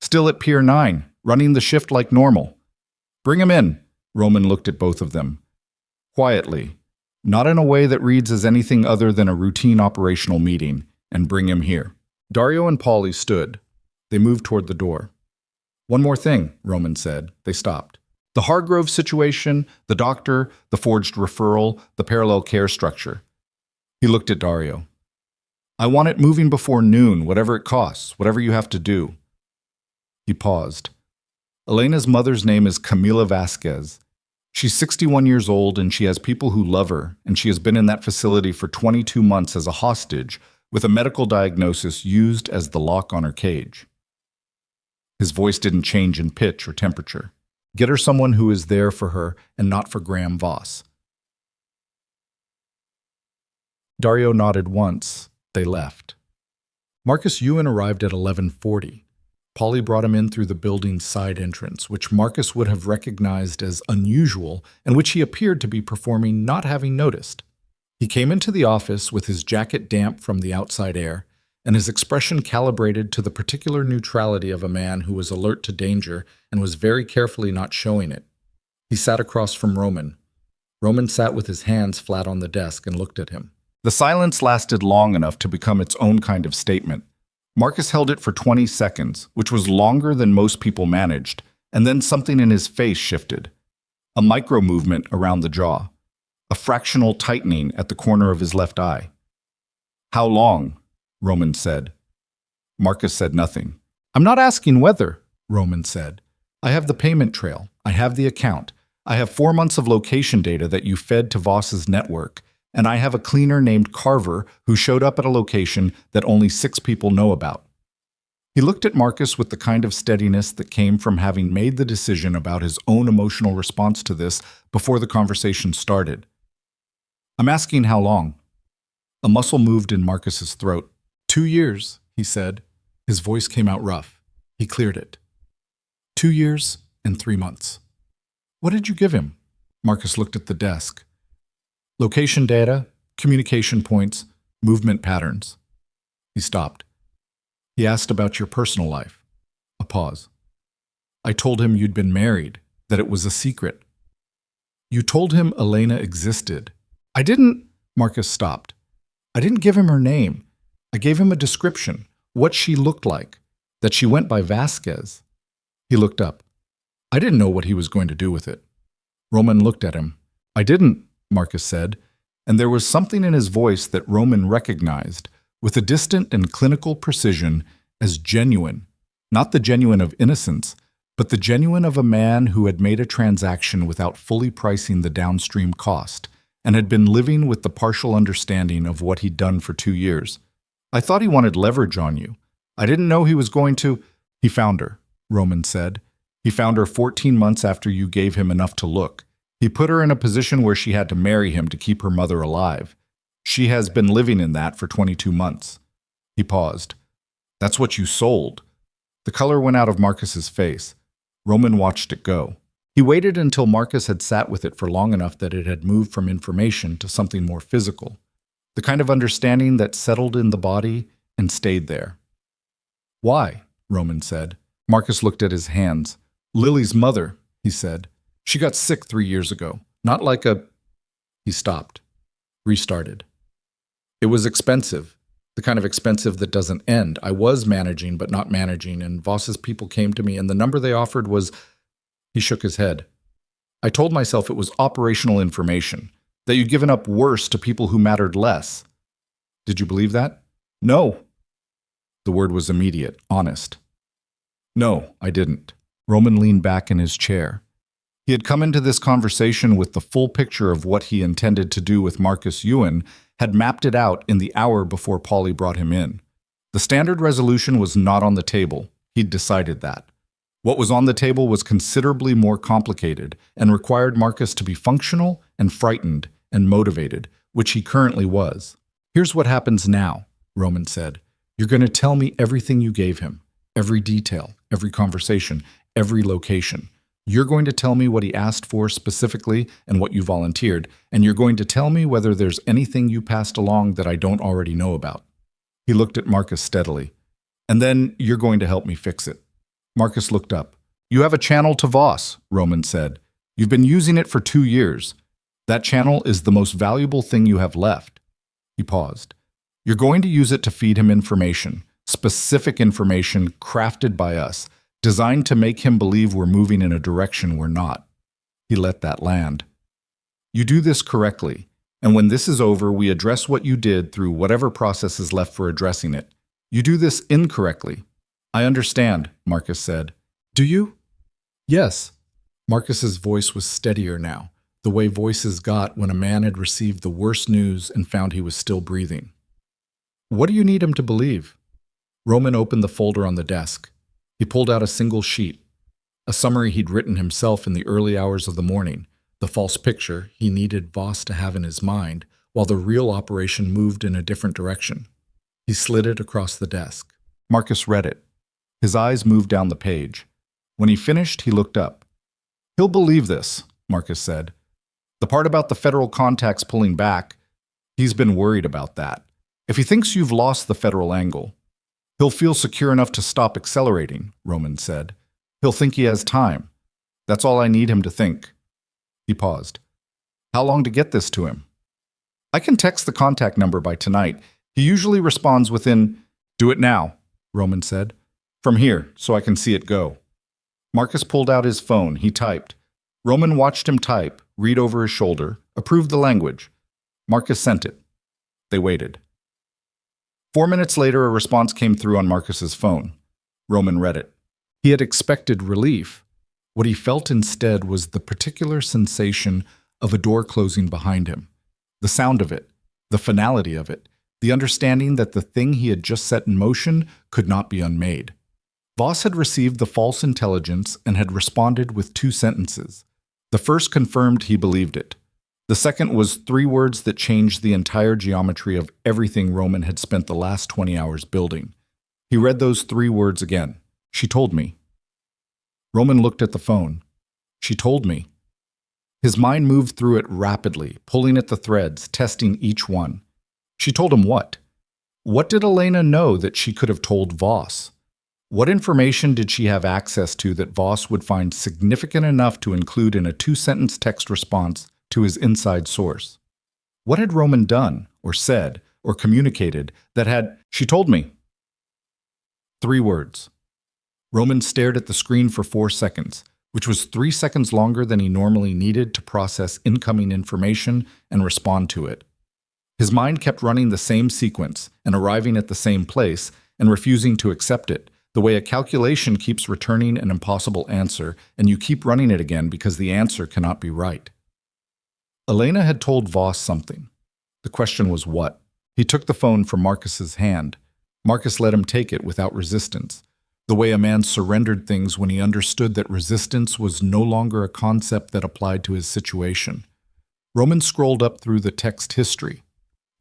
Still at Pier 9, running the shift like normal. Bring him in. Roman looked at both of them. Quietly, not in a way that reads as anything other than a routine operational meeting, and bring him here. Dario and Polly stood. They moved toward the door. One more thing, Roman said. They stopped. The Hargrove situation, the doctor, the forged referral, the parallel care structure. He looked at Dario. I want it moving before noon, whatever it costs, whatever you have to do. He paused. Elena's mother's name is Camila Vasquez. She's 61 years old and she has people who love her, and she has been in that facility for 22 months as a hostage with a medical diagnosis used as the lock on her cage. His voice didn't change in pitch or temperature. Get her someone who is there for her and not for Graham Voss. Dario nodded once. They left. Marcus Ewan arrived at 11:40. Polly brought him in through the building's side entrance, which Marcus would have recognized as unusual and which he appeared to be performing not having noticed. He came into the office with his jacket damp from the outside air, and his expression calibrated to the particular neutrality of a man who was alert to danger and was very carefully not showing it. He sat across from Roman. Roman sat with his hands flat on the desk and looked at him. The silence lasted long enough to become its own kind of statement. Marcus held it for 20 seconds, which was longer than most people managed, and then something in his face shifted. A micro-movement around the jaw. A fractional tightening at the corner of his left eye. "How long?" Roman said. Marcus said nothing. "I'm not asking whether," Roman said. "I have the payment trail. I have the account. I have 4 months of location data that you fed to Voss's network, and I have a cleaner named Carver who showed up at a location that only 6 people know about." He looked at Marcus with the kind of steadiness that came from having made the decision about his own emotional response to this before the conversation started. "I'm asking how long." A muscle moved in Marcus's throat. 2 years, he said. His voice came out rough. He cleared it. 2 years and 3 months. "What did you give him?" Marcus looked at the desk. "Location data, communication points, movement patterns." He stopped. He asked about your personal life. A pause. "I told him you'd been married, that it was a secret." "You told him Elena existed." "I didn't—" Marcus stopped. "I didn't give him her name. I gave him a description, what she looked like, that she went by Vasquez." He looked up. "I didn't know what he was going to do with it." Roman looked at him. "I didn't," Marcus said, and there was something in his voice that Roman recognized, with a distant and clinical precision, as genuine. Not the genuine of innocence, but the genuine of a man who had made a transaction without fully pricing the downstream cost, and had been living with the partial understanding of what he'd done for 2 years. "I thought he wanted leverage on you. I didn't know he was going to—" "He found her," Roman said. "He found her 14 months after you gave him enough to look. He put her in a position where she had to marry him to keep her mother alive. She has been living in that for 22 months. He paused. "That's what you sold." The color went out of Marcus's face. Roman watched it go. He waited until Marcus had sat with it for long enough that it had moved from information to something more physical. The kind of understanding that settled in the body and stayed there. "Why?" Roman said. Marcus looked at his hands. "Lily's mother," he said. "She got sick 3 years ago. Not like a—" He stopped. Restarted. "It was expensive. The kind of expensive that doesn't end. I was managing, but not managing, and Voss's people came to me, and the number they offered was—" He shook his head. "I told myself it was operational information, that you'd given up worse to people who mattered less." "Did you believe that?" "No." The word was immediate, honest. "No, I didn't." Roman leaned back in his chair. He had come into this conversation with the full picture of what he intended to do with Marcus Ewan, had mapped it out in the hour before Paulie brought him in. The standard resolution was not on the table. He'd decided that. What was on the table was considerably more complicated and required Marcus to be functional and frightened and motivated, which he currently was. "Here's what happens now," Roman said. "You're going to tell me everything you gave him, every detail, every conversation, every location. You're going to tell me what he asked for specifically and what you volunteered, and you're going to tell me whether there's anything you passed along that I don't already know about." He looked at Marcus steadily. "And then you're going to help me fix it." Marcus looked up. "You have a channel to Voss," Roman said. "You've been using it for 2 years. That channel is the most valuable thing you have left." He paused. "You're going to use it to feed him information, specific information crafted by us, designed to make him believe we're moving in a direction we're not." He let that land. "You do this correctly, and when this is over, we address what you did through whatever process is left for addressing it. You do this incorrectly." "I understand," Marcus said. "Do you?" "Yes." Marcus's voice was steadier now, the way voices got when a man had received the worst news and found he was still breathing. "What do you need him to believe?" Roman opened the folder on the desk. He pulled out a single sheet, a summary he'd written himself in the early hours of the morning, the false picture he needed Voss to have in his mind, while the real operation moved in a different direction. He slid it across the desk. Marcus read it. His eyes moved down the page. When he finished, he looked up. "He'll believe this," Marcus said. "The part about the federal contacts pulling back, he's been worried about that. If he thinks you've lost the federal angle, he'll feel secure enough to stop accelerating, Roman said. He'll think he has time. That's all I need him to think. He paused. How long to get this to him? I can text the contact number by tonight. He usually responds within... Do it now, Roman said. From here, so I can see it go. Marcus pulled out his phone. He typed. Roman watched him type, read over his shoulder, approved the language. Marcus sent it. They waited. 4 minutes later, a response came through on Marcus's phone. Roman read it. He had expected relief. What he felt instead was the particular sensation of a door closing behind him. The sound of it, the finality of it, the understanding that the thing he had just set in motion could not be unmade. Voss had received the false intelligence and had responded with 2 sentences. The first confirmed he believed it. The second was 3 words that changed the entire geometry of everything Roman had spent the last 20 hours building. He read those 3 words again. She told me. Roman looked at the phone. She told me. His mind moved through it rapidly, pulling at the threads, testing each one. She told him what? What did Elena know that she could have told Voss? What information did she have access to that Voss would find significant enough to include in a 2-sentence text response to his inside source? What had Roman done, or said, or communicated that had... She told me. 3 words. Roman stared at the screen for 4 seconds, which was 3 seconds longer than he normally needed to process incoming information and respond to it. His mind kept running the same sequence and arriving at the same place and refusing to accept it, the way a calculation keeps returning an impossible answer and you keep running it again because the answer cannot be right. Elena had told Voss something. The question was what? He took the phone from Marcus's hand. Marcus let him take it without resistance, the way a man surrendered things when he understood that resistance was no longer a concept that applied to his situation. Roman scrolled up through the text history.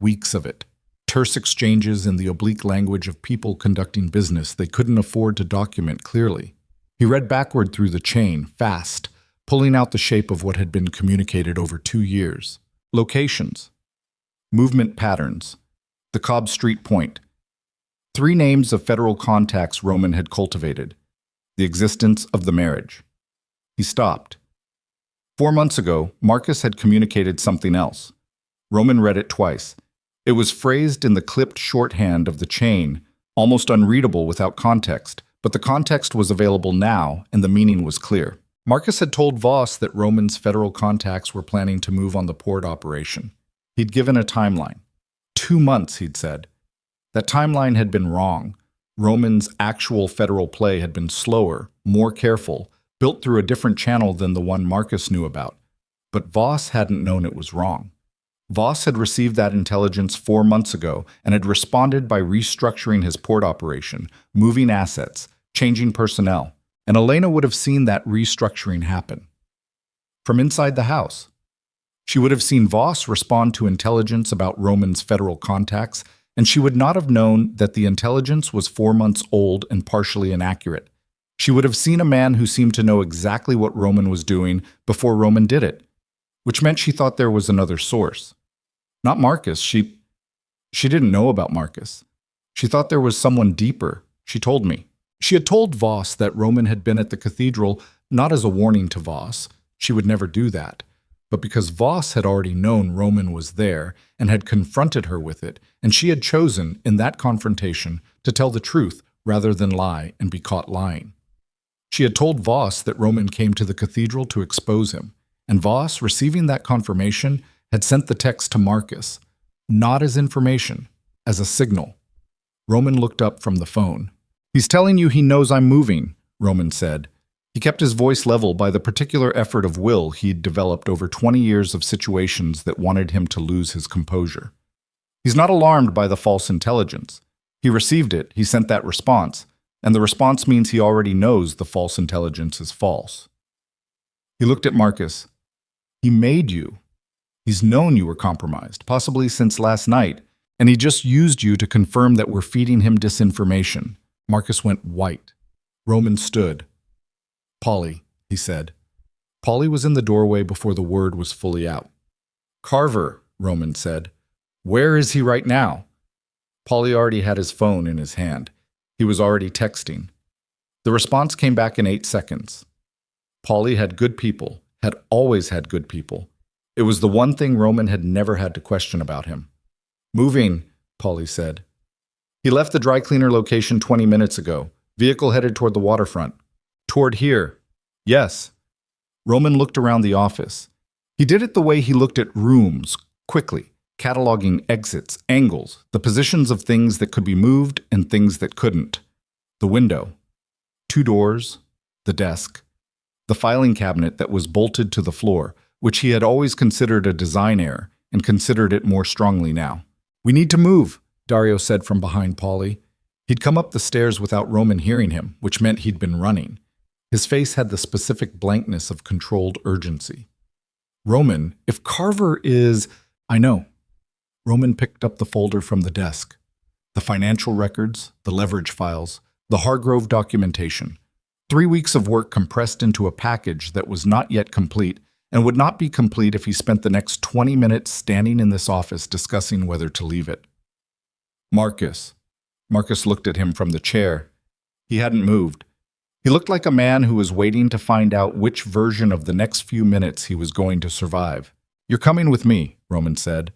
Weeks of it. Terse exchanges in the oblique language of people conducting business they couldn't afford to document clearly. He read backward through the chain, fast, pulling out the shape of what had been communicated over 2 years. Locations. Movement patterns. The Cobb Street Point. 3 names of federal contacts Roman had cultivated. The existence of the marriage. He stopped. 4 months ago, Marcus had communicated something else. Roman read it twice. It was phrased in the clipped shorthand of the chain, almost unreadable without context, but the context was available now and the meaning was clear. Marcus had told Voss that Roman's federal contacts were planning to move on the port operation. He'd given a timeline. 2 months, he'd said. That timeline had been wrong. Roman's actual federal play had been slower, more careful, built through a different channel than the one Marcus knew about. But Voss hadn't known it was wrong. Voss had received that intelligence 4 months ago and had responded by restructuring his port operation, moving assets, changing personnel, and Elena would have seen that restructuring happen. From inside the house. She would have seen Voss respond to intelligence about Roman's federal contacts, and she would not have known that the intelligence was 4 months old and partially inaccurate. She would have seen a man who seemed to know exactly what Roman was doing before Roman did it, which meant she thought there was another source. Not Marcus. She didn't know about Marcus. She thought there was someone deeper. She told me. She had told Voss that Roman had been at the cathedral not as a warning to Voss. She would never do that. But because Voss had already known Roman was there and had confronted her with it, and she had chosen, in that confrontation, to tell the truth rather than lie and be caught lying. She had told Voss that Roman came to the cathedral to expose him, and Voss, receiving that confirmation, had sent the text to Marcus, not as information, as a signal. Roman looked up from the phone. He's telling you he knows I'm moving, Roman said. He kept his voice level by the particular effort of will he'd developed over 20 years of situations that wanted him to lose his composure. He's not alarmed by the false intelligence. He received it, he sent that response, and the response means he already knows the false intelligence is false. He looked at Marcus. He made you. He's known you were compromised, possibly since last night, and he just used you to confirm that we're feeding him disinformation. Marcus went white. Roman stood. Polly, he said. Polly was in the doorway before the word was fully out. Carver, Roman said. Where is he right now? Paulie already had his phone in his hand. He was already texting. The response came back in 8 seconds. Paulie had good people, had always had good people. It was the one thing Roman had never had to question about him. Moving, Paulie said. He left the dry cleaner location 20 minutes ago. Vehicle headed toward the waterfront. Toward here. Yes. Roman looked around the office. He did it the way he looked at rooms, quickly, cataloging exits, angles, the positions of things that could be moved and things that couldn't. The window. 2 doors. The desk. The filing cabinet that was bolted to the floor, which he had always considered a design error, and considered it more strongly now. We need to move, Dario said from behind Paulie. He'd come up the stairs without Roman hearing him, which meant he'd been running. His face had the specific blankness of controlled urgency. Roman, if Carver is... I know. Roman picked up the folder from the desk. The financial records, the leverage files, the Hargrove documentation. 3 weeks of work compressed into a package that was not yet complete and would not be complete if he spent the next 20 minutes standing in this office discussing whether to leave it. Marcus. Marcus looked at him from the chair. He hadn't moved. He looked like a man who was waiting to find out which version of the next few minutes he was going to survive. You're coming with me, Roman said.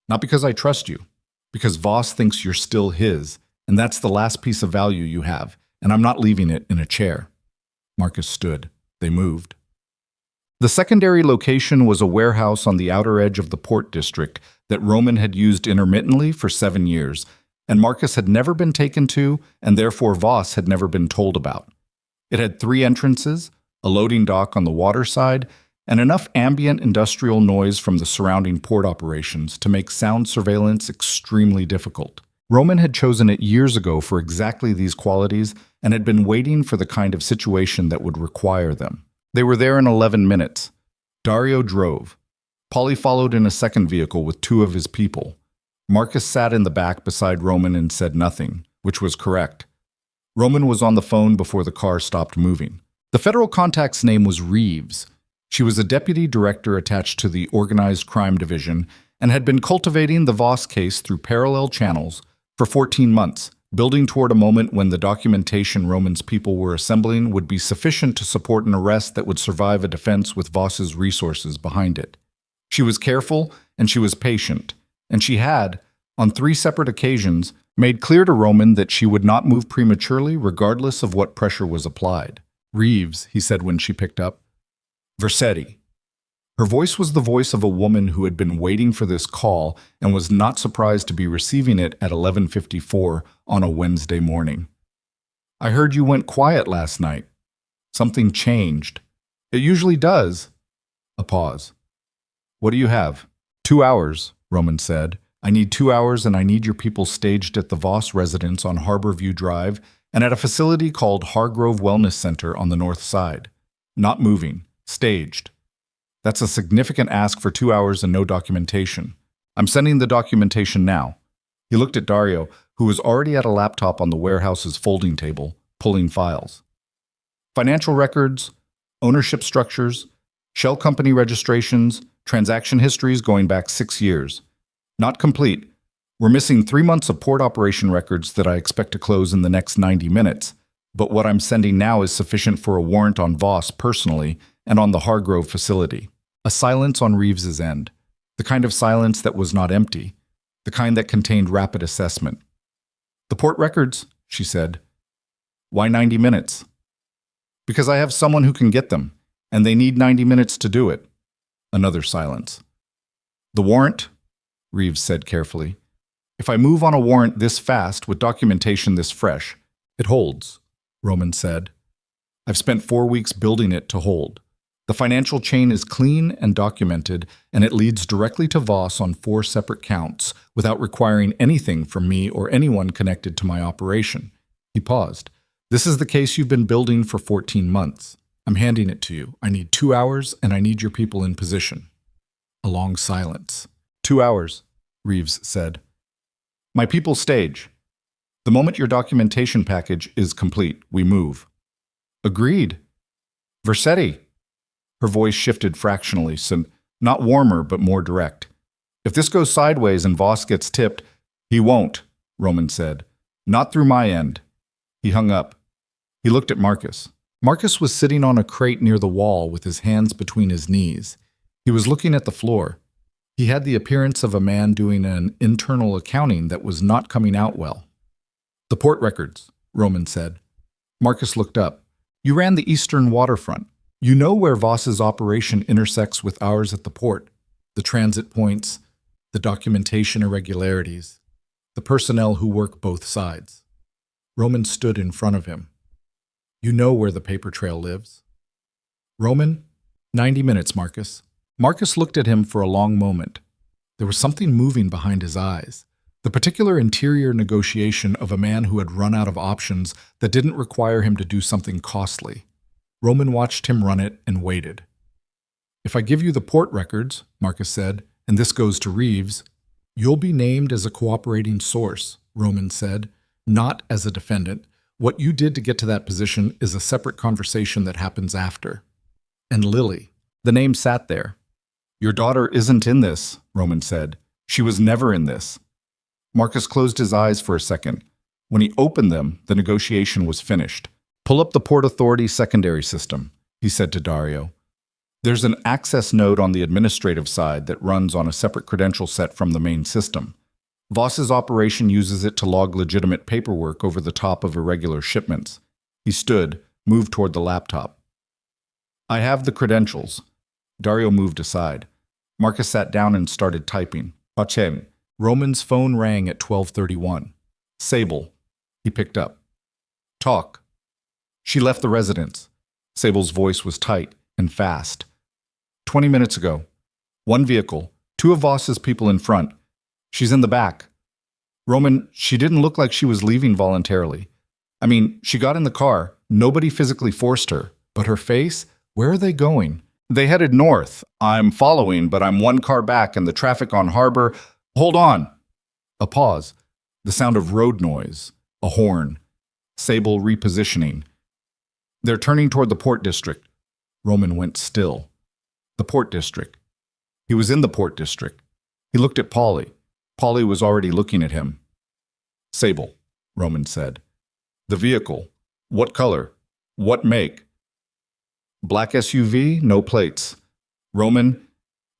Not because I trust you, because Voss thinks you're still his, and that's the last piece of value you have, and I'm not leaving it in a chair. Marcus stood. They moved. The secondary location was a warehouse on the outer edge of the port district that Roman had used intermittently for 7 years, and Marcus had never been taken to, and therefore Voss had never been told about. It had 3 entrances, a loading dock on the water side, and enough ambient industrial noise from the surrounding port operations to make sound surveillance extremely difficult. Roman had chosen it years ago for exactly these qualities and had been waiting for the kind of situation that would require them. They were there in 11 minutes. Dario drove. Paulie followed in a second vehicle with 2 of his people. Marcus sat in the back beside Roman and said nothing, which was correct. Roman was on the phone before the car stopped moving. The federal contact's name was Reeves. She was a deputy director attached to the Organized Crime Division and had been cultivating the Voss case through parallel channels for 14 months, building toward a moment when the documentation Roman's people were assembling would be sufficient to support an arrest that would survive a defense with Voss's resources behind it. She was careful and she was patient, and she had, on 3 separate occasions, made clear to Roman that she would not move prematurely regardless of what pressure was applied. Reeves, he said when she picked up. Versetti. Her voice was the voice of a woman who had been waiting for this call and was not surprised to be receiving it at 11:54 on a Wednesday morning. I heard you went quiet last night. Something changed. It usually does. A pause. What do you have? 2 hours, Roman said. I need 2 hours and I need your people staged at the Voss residence on Harborview Drive and at a facility called Hargrove Wellness Center on the north side. Not moving. Staged. That's a significant ask for 2 hours and no documentation. I'm sending the documentation now. He looked at Dario, who was already at a laptop on the warehouse's folding table, pulling files. Financial records, ownership structures, shell company registrations, transaction histories going back 6 years. Not complete. We're missing 3 months of port operation records that I expect to close in the next 90 minutes, but what I'm sending now is sufficient for a warrant on Voss personally and on the Hargrove facility. A silence on Reeves's end. The kind of silence that was not empty. The kind that contained rapid assessment. The port records, she said. Why 90 minutes? Because I have someone who can get them, and they need 90 minutes to do it. Another silence. The warrant, Reeves said carefully. If I move on a warrant this fast with documentation this fresh, it holds, Roman said. I've spent 4 weeks building it to hold. The financial chain is clean and documented, and it leads directly to Voss on 4 separate counts without requiring anything from me or anyone connected to my operation. He paused. This is the case you've been building for 14 months. I'm handing it to you. I need 2 hours, and I need your people in position. A long silence. 2 hours, Reeves said. My people stage. The moment your documentation package is complete, we move. Agreed. Versetti. Her voice shifted fractionally, so not warmer but more direct. If this goes sideways and Voss gets tipped, he won't. Roman said. Not through my end. He hung up. He looked at Marcus. Marcus was sitting on a crate near the wall with his hands between his knees. He was looking at the floor. He had the appearance of a man doing an internal accounting that was not coming out well. The port records, Roman said. Marcus looked up. You ran the eastern waterfront. You know where Voss's operation intersects with ours at the port. The transit points, the documentation irregularities, the personnel who work both sides. Roman stood in front of him. You know where the paper trail lives. Roman, 90 minutes, Marcus. Marcus looked at him for a long moment. There was something moving behind his eyes. The particular interior negotiation of a man who had run out of options that didn't require him to do something costly. Roman watched him run it and waited. If I give you the port records, Marcus said, and this goes to Reeves, you'll be named as a cooperating source, Roman said, not as a defendant. What you did to get to that position is a separate conversation that happens after. And Lily, the name sat there. Your daughter isn't in this, Roman said. She was never in this. Marcus closed his eyes for a second. When he opened them, the negotiation was finished. Pull up the Port Authority secondary system, he said to Dario. There's an access node on the administrative side that runs on a separate credential set from the main system. Voss's operation uses it to log legitimate paperwork over the top of irregular shipments. He stood, moved toward the laptop. I have the credentials. Dario moved aside. Marcus sat down and started typing. Pacem. Roman's phone rang at 12:31. Sable. He picked up. Talk. She left the residence. Sable's voice was tight and fast. 20 minutes ago. One vehicle. 2 of Voss's people in front. She's in the back. Roman, she didn't look like she was leaving voluntarily. I mean, she got in the car. Nobody physically forced her. But her face? Where are they going? They headed north. I'm following, but I'm 1 car back and the traffic on Harbor... Hold on. A pause. The sound of road noise. A horn. Sable repositioning. They're turning toward the port district. Roman went still. The port district. He was in the port district. He looked at Polly. Polly was already looking at him. Sable, Roman said. The vehicle. What color? What make? Black SUV, no plates. Roman,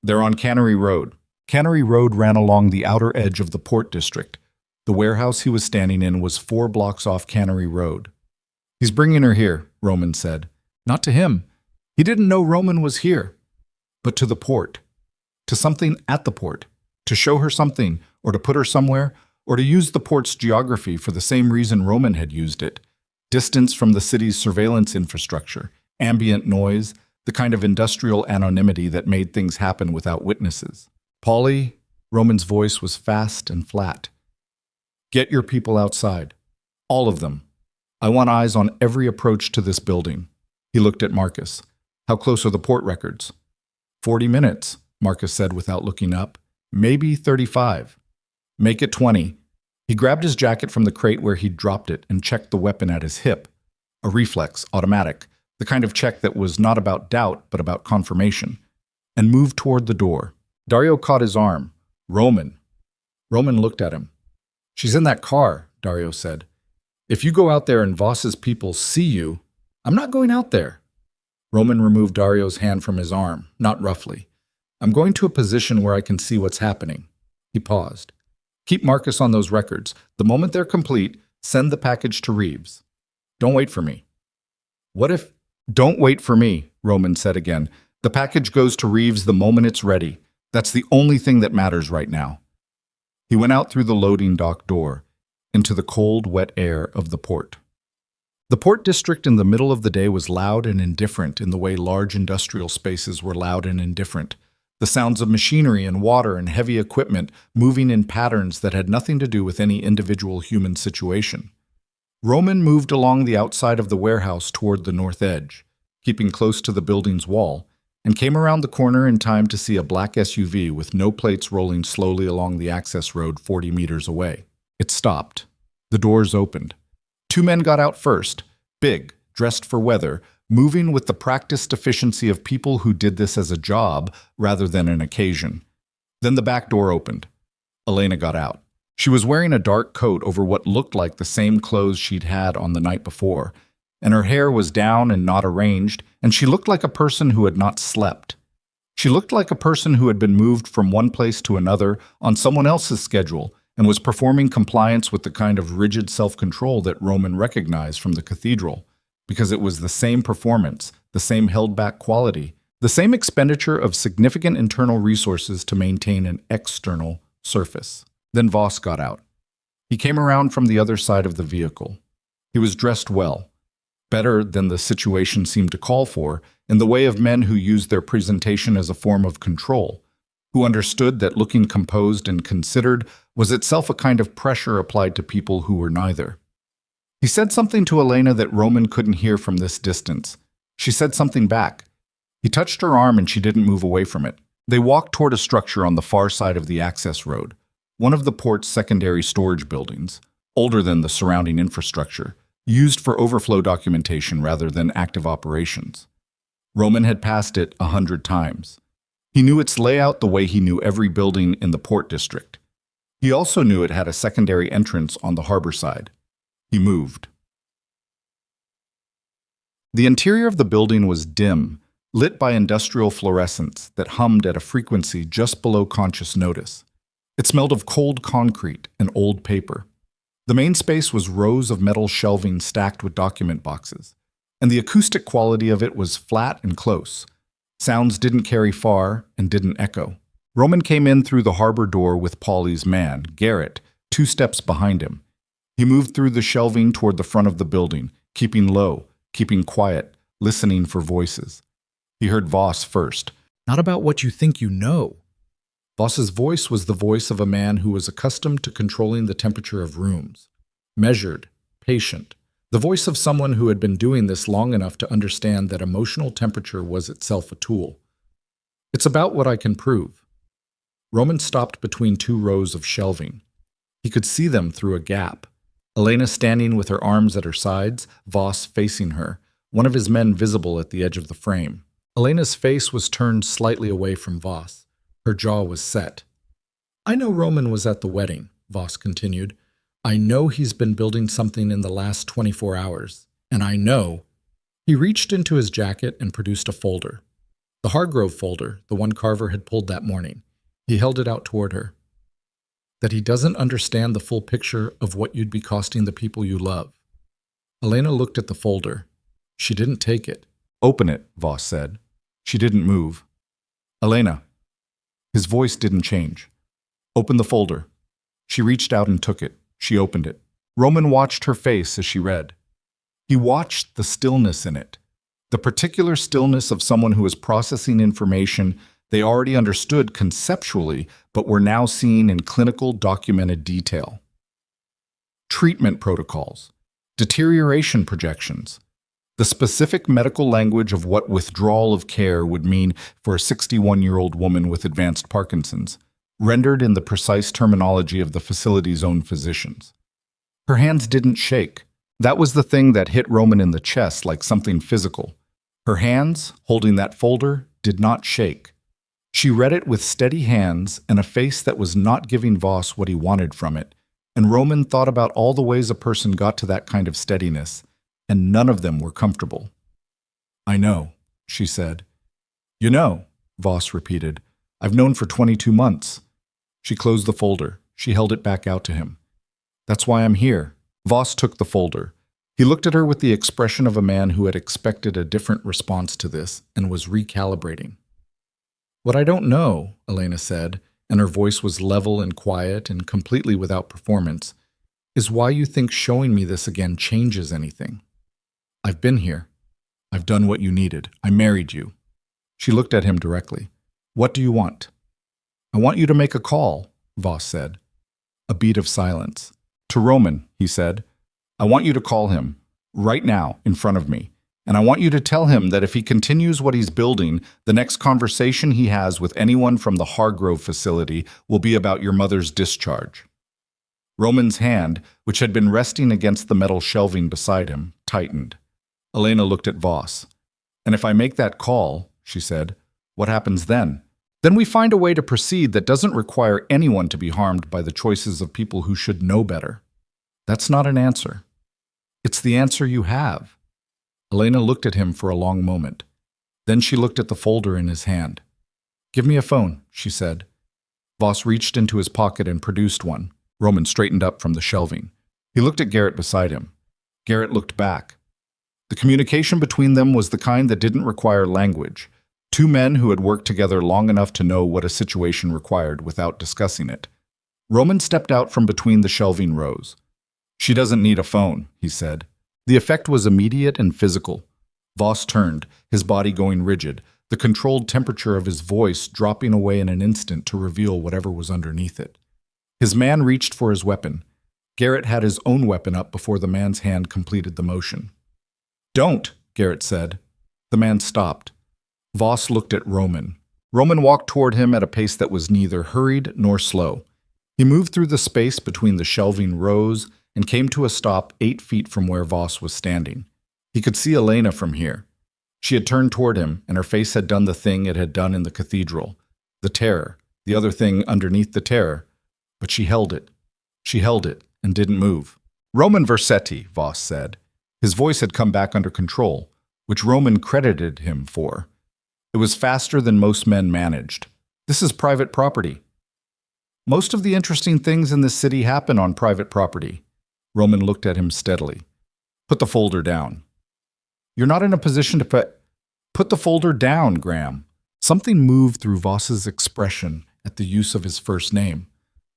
they're on Cannery Road. Cannery Road ran along the outer edge of the port district. The warehouse he was standing in was 4 blocks off Cannery Road. He's bringing her here, Roman said. Not to him. He didn't know Roman was here. But to the port. To something at the port. To show her something, or to put her somewhere, or to use the port's geography for the same reason Roman had used it. Distance from the city's surveillance infrastructure, ambient noise, the kind of industrial anonymity that made things happen without witnesses. Polly, Roman's voice was fast and flat. Get your people outside. All of them. I want eyes on every approach to this building. He looked at Marcus. How close are the port records? 40 minutes, Marcus said without looking up. Maybe 35. Make it 20. He grabbed his jacket from the crate where he'd dropped it and checked the weapon at his hip. A reflex, automatic, the kind of check that was not about doubt but about confirmation, and moved toward the door. Dario caught his arm. Roman. Roman looked at him. She's in that car, Dario said. If you go out there and Voss's people see you, I'm not going out there. Roman removed Dario's hand from his arm, not roughly. I'm going to a position where I can see what's happening. He paused. Keep Marcus on those records. The moment they're complete, send the package to Reeves. Don't wait for me. What if... Don't wait for me, Roman said again. The package goes to Reeves the moment it's ready. That's the only thing that matters right now. He went out through the loading dock door, into the cold, wet air of the port. The port district in the middle of the day was loud and indifferent in the way large industrial spaces were loud and indifferent. The sounds of machinery and water and heavy equipment moving in patterns that had nothing to do with any individual human situation. Roman moved along the outside of the warehouse toward the north edge, keeping close to the building's wall, and came around the corner in time to see a black SUV with no plates rolling slowly along the access road 40 meters away. It stopped. The doors opened. 2 men got out first, big, dressed for weather, moving with the practiced efficiency of people who did this as a job rather than an occasion. Then the back door opened. Elena got out. She was wearing a dark coat over what looked like the same clothes she'd had on the night before, and her hair was down and not arranged, and she looked like a person who had not slept. She looked like a person who had been moved from one place to another on someone else's schedule and was performing compliance with the kind of rigid self-control that Roman recognized from the cathedral, because it was the same performance, the same held-back quality, the same expenditure of significant internal resources to maintain an external surface. Then Voss got out. He came around from the other side of the vehicle. He was dressed well, better than the situation seemed to call for, in the way of men who used their presentation as a form of control, who understood that looking composed and considered was itself a kind of pressure applied to people who were neither. He said something to Elena that Roman couldn't hear from this distance. She said something back. He touched her arm and she didn't move away from it. They walked toward a structure on the far side of the access road, one of the port's secondary storage buildings, older than the surrounding infrastructure, used for overflow documentation rather than active operations. Roman had passed it 100 times. He knew its layout the way he knew every building in the port district. He also knew it had a secondary entrance on the harbor side. He moved. The interior of the building was dim, lit by industrial fluorescence that hummed at a frequency just below conscious notice. It smelled of cold concrete and old paper. The main space was rows of metal shelving stacked with document boxes, and the acoustic quality of it was flat and close. Sounds didn't carry far and didn't echo. Roman came in through the harbor door with Paulie's man, Garrett, 2 steps behind him. He moved through the shelving toward the front of the building, keeping low, keeping quiet, listening for voices. He heard Voss first. "Not about what you think you know." Voss's voice was the voice of a man who was accustomed to controlling the temperature of rooms. Measured, patient. The voice of someone who had been doing this long enough to understand that emotional temperature was itself a tool. "It's about what I can prove." Roman stopped between 2 rows of shelving. He could see them through a gap. Elena standing with her arms at her sides, Voss facing her, one of his men visible at the edge of the frame. Elena's face was turned slightly away from Voss. Her jaw was set. "I know Roman was at the wedding," Voss continued. "I know he's been building something in the last 24 hours. And I know—" He reached into his jacket and produced a folder. The Hargrove folder, the one Carver had pulled that morning. He held it out toward her. "That he doesn't understand the full picture of what you'd be costing the people you love." Elena looked at the folder. She didn't take it. "Open it," Voss said. She didn't move. "Elena." His voice didn't change. "Open the folder." She reached out and took it. She opened it. Roman watched her face as she read. He watched the stillness in it, the particular stillness of someone who is processing information they already understood conceptually, but were now seeing in clinical documented detail. Treatment protocols, deterioration projections, the specific medical language of what withdrawal of care would mean for a 61-year-old woman with advanced Parkinson's, rendered in the precise terminology of the facility's own physicians. Her hands didn't shake. That was the thing that hit Roman in the chest like something physical. Her hands, holding that folder, did not shake. She read it with steady hands and a face that was not giving Voss what he wanted from it, and Roman thought about all the ways a person got to that kind of steadiness, and none of them were comfortable. "I know," she said. "You know," Voss repeated. "I've known for 22 months. She closed the folder. She held it back out to him. "That's why I'm here." Voss took the folder. He looked at her with the expression of a man who had expected a different response to this and was recalibrating. "What I don't know," Elena said, and her voice was level and quiet and completely without performance, "is why you think showing me this again changes anything. I've been here. I've done what you needed. I married you." She looked at him directly. "What do you want?" "I want you to make a call," Voss said. A beat of silence. "To Roman," he said. "I want you to call him, right now, in front of me. And I want you to tell him that if he continues what he's building, the next conversation he has with anyone from the Hargrove facility will be about your mother's discharge." Roman's hand, which had been resting against the metal shelving beside him, tightened. Elena looked at Voss. "And if I make that call," she said, "what happens then?" Then we find a way to proceed that doesn't require anyone to be harmed by the choices of people who should know better. That's not an answer. It's the answer you have. Elena looked at him for a long moment. Then she looked at the folder in his hand. "Give me a phone," she said. Voss reached into his pocket and produced one. Roman straightened up from the shelving. He looked at Garrett beside him. Garrett looked back. The communication between them was the kind that didn't require language. Two men who had worked together long enough to know what a situation required without discussing it. Roman stepped out from between the shelving rows. "She doesn't need a phone," he said. The effect was immediate and physical. Voss turned, his body going rigid, the controlled temperature of his voice dropping away in an instant to reveal whatever was underneath it. His man reached for his weapon. Garrett had his own weapon up before the man's hand completed the motion. "Don't," Garrett said. The man stopped. Voss looked at Roman. Roman walked toward him at a pace that was neither hurried nor slow. He moved through the space between the shelving rows and came to a stop 8 feet from where Voss was standing. He could see Elena from here. She had turned toward him, and her face had done the thing it had done in the cathedral. The terror, the other thing underneath the terror. But she held it. She held it and didn't move. "Roman Versetti," Voss said. His voice had come back under control, which Roman credited him for. It was faster than most men managed. "This is private property." "Most of the interesting things in this city happen on private property." Roman looked at him steadily. "Put the folder down." "You're not in a position to put the folder down, Graham." Something moved through Voss's expression at the use of his first name.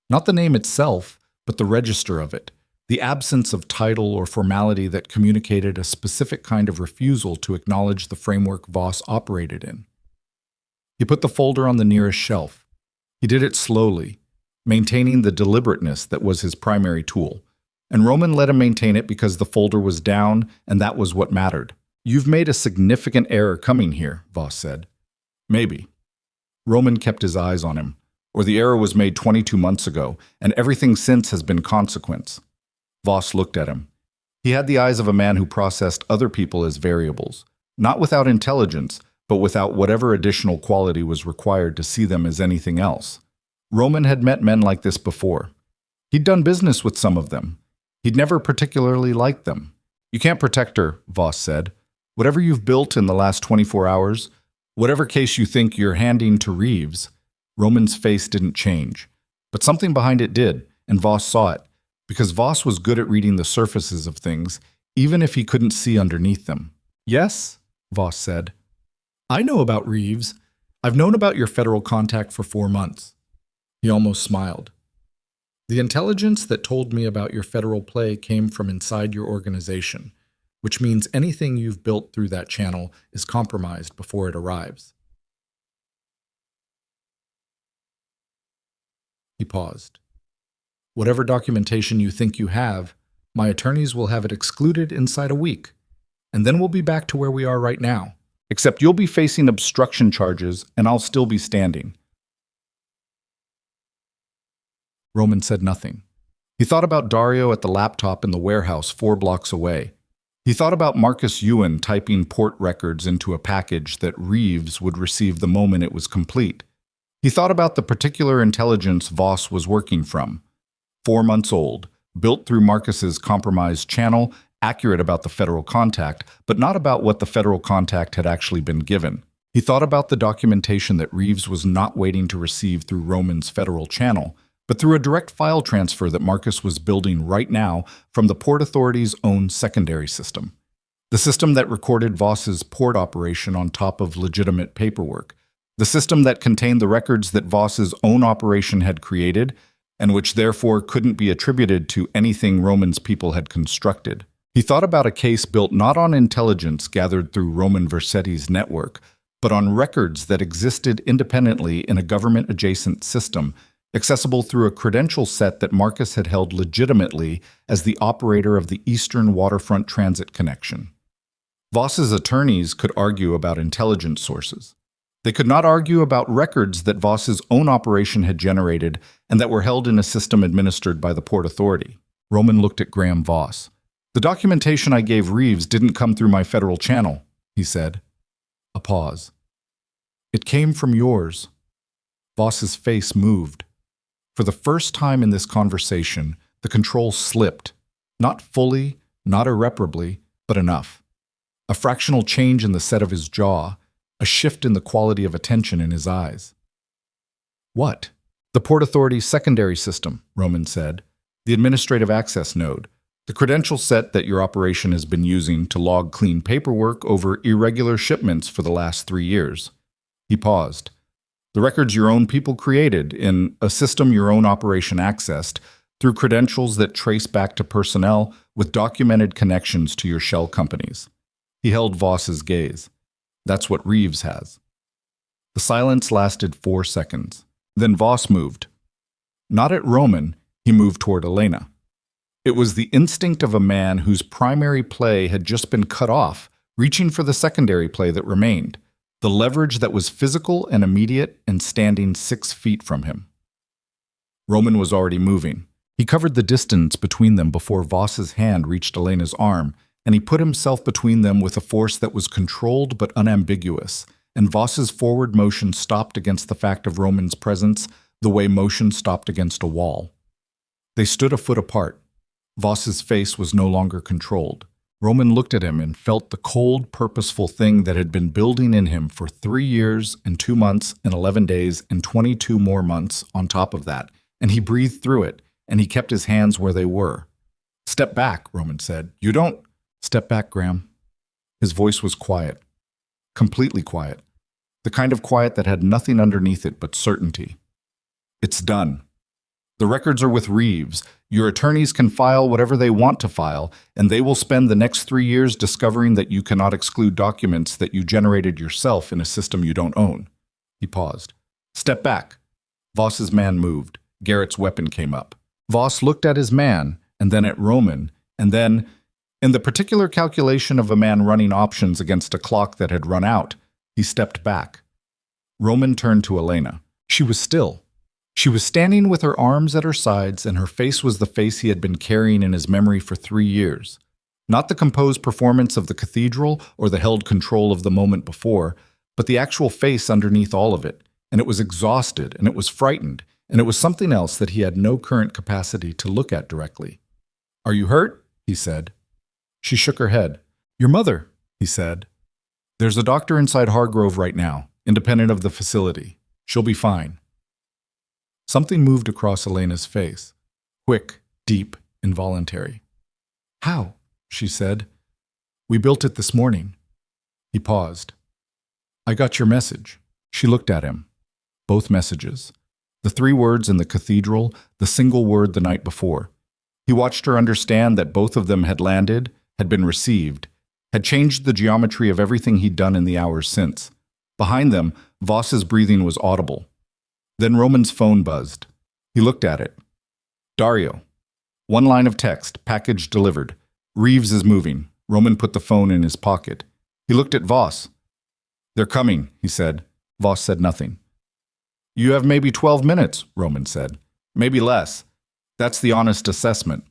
Not the name itself, but the register of it, the absence of title or formality that communicated a specific kind of refusal to acknowledge the framework Voss operated in. He put the folder on the nearest shelf. He did it slowly, maintaining the deliberateness that was his primary tool. And Roman let him maintain it because the folder was down, and that was what mattered. "You've made a significant error coming here," Voss said. "Maybe." Roman kept his eyes on him. "Or the error was made 22 months ago, and everything since has been consequence." Voss looked at him. He had the eyes of a man who processed other people as variables, not without intelligence, but without whatever additional quality was required to see them as anything else. Roman had met men like this before. He'd done business with some of them. He'd never particularly liked them. "You can't protect her," Voss said. "Whatever you've built in the last 24 hours, whatever case you think you're handing to Reeves." Roman's face didn't change, but something behind it did, and Voss saw it, because Voss was good at reading the surfaces of things, even if he couldn't see underneath them. "Yes," Voss said. "I know about Reeves. I've known about your federal contact for 4 months." He almost smiled. "The intelligence that told me about your federal play came from inside your organization, which means anything you've built through that channel is compromised before it arrives." He paused. "Whatever documentation you think you have, my attorneys will have it excluded inside a week, and then we'll be back to where we are right now. Except you'll be facing obstruction charges, and I'll still be standing." Roman said nothing. He thought about Dario at the laptop in the warehouse 4 blocks away. He thought about Marcus Ewan typing port records into a package that Reeves would receive the moment it was complete. He thought about the particular intelligence Voss was working from. 4 months old, built through Marcus's compromised channel, accurate about the federal contact, but not about what the federal contact had actually been given. He thought about the documentation that Reeves was not waiting to receive through Roman's federal channel, but through a direct file transfer that Marcus was building right now from the Port Authority's own secondary system. The system that recorded Voss's port operation on top of legitimate paperwork. The system that contained the records that Voss's own operation had created, and which therefore couldn't be attributed to anything Roman's people had constructed. He thought about a case built not on intelligence gathered through Roman Versetti's network, but on records that existed independently in a government-adjacent system, accessible through a credential set that Marcus had held legitimately as the operator of the Eastern Waterfront Transit Connection. Voss's attorneys could argue about intelligence sources. They could not argue about records that Voss's own operation had generated and that were held in a system administered by the Port Authority. Roman looked at Graham Voss. "The documentation I gave Reeves didn't come through my federal channel," he said. A pause. "It came from yours." Voss's face moved. For the first time in this conversation, the control slipped. Not fully, not irreparably, but enough. A fractional change in the set of his jaw, a shift in the quality of attention in his eyes. What? The Port Authority's secondary system, Roman said. The administrative access node. The credential set that your operation has been using to log clean paperwork over irregular shipments for the last 3 years. He paused. The records your own people created in a system your own operation accessed through credentials that trace back to personnel with documented connections to your shell companies. He held Voss's gaze. That's what Reeves has. The silence lasted 4 seconds. Then Voss moved. Not at Roman, he moved toward Elena. It was the instinct of a man whose primary play had just been cut off, reaching for the secondary play that remained, the leverage that was physical and immediate and standing 6 feet from him. Roman was already moving. He covered the distance between them before Voss's hand reached Elena's arm, and he put himself between them with a force that was controlled but unambiguous, and Voss's forward motion stopped against the fact of Roman's presence the way motion stopped against a wall. They stood a foot apart. Voss's face was no longer controlled. Roman looked at him and felt the cold, purposeful thing that had been building in him for 3 years and 2 months and 11 days and 22 more months on top of that, and he breathed through it, and he kept his hands where they were. "Step back," Roman said. "You don't—" "Step back, Graham." His voice was quiet. Completely quiet. The kind of quiet that had nothing underneath it but certainty. "It's done. The records are with Reeves. Your attorneys can file whatever they want to file, and they will spend the next 3 years discovering that you cannot exclude documents that you generated yourself in a system you don't own." He paused. "Step back." Voss's man moved. Garrett's weapon came up. Voss looked at his man, and then at Roman, and then, in the particular calculation of a man running options against a clock that had run out, he stepped back. Roman turned to Elena. She was still. She was standing with her arms at her sides, and her face was the face he had been carrying in his memory for 3 years. Not the composed performance of the cathedral or the held control of the moment before, but the actual face underneath all of it, and it was exhausted, and it was frightened, and it was something else that he had no current capacity to look at directly. "Are you hurt?" he said. She shook her head. "Your mother," he said. "There's a doctor inside Hargrove right now, independent of the facility. She'll be fine." Something moved across Elena's face. Quick, deep, involuntary. "How?" she said. "We built it this morning." He paused. "I got your message." She looked at him. Both messages. The 3 words in the cathedral, the single word the night before. He watched her understand that both of them had landed, had been received, had changed the geometry of everything he'd done in the hours since. Behind them, Voss's breathing was audible. Then Roman's phone buzzed. He looked at it. "Dario." 1 line of text, package delivered. "Reeves is moving." Roman put the phone in his pocket. He looked at Voss. "They're coming," he said. Voss said nothing. "You have maybe 12 minutes, Roman said. "Maybe less. That's the honest assessment."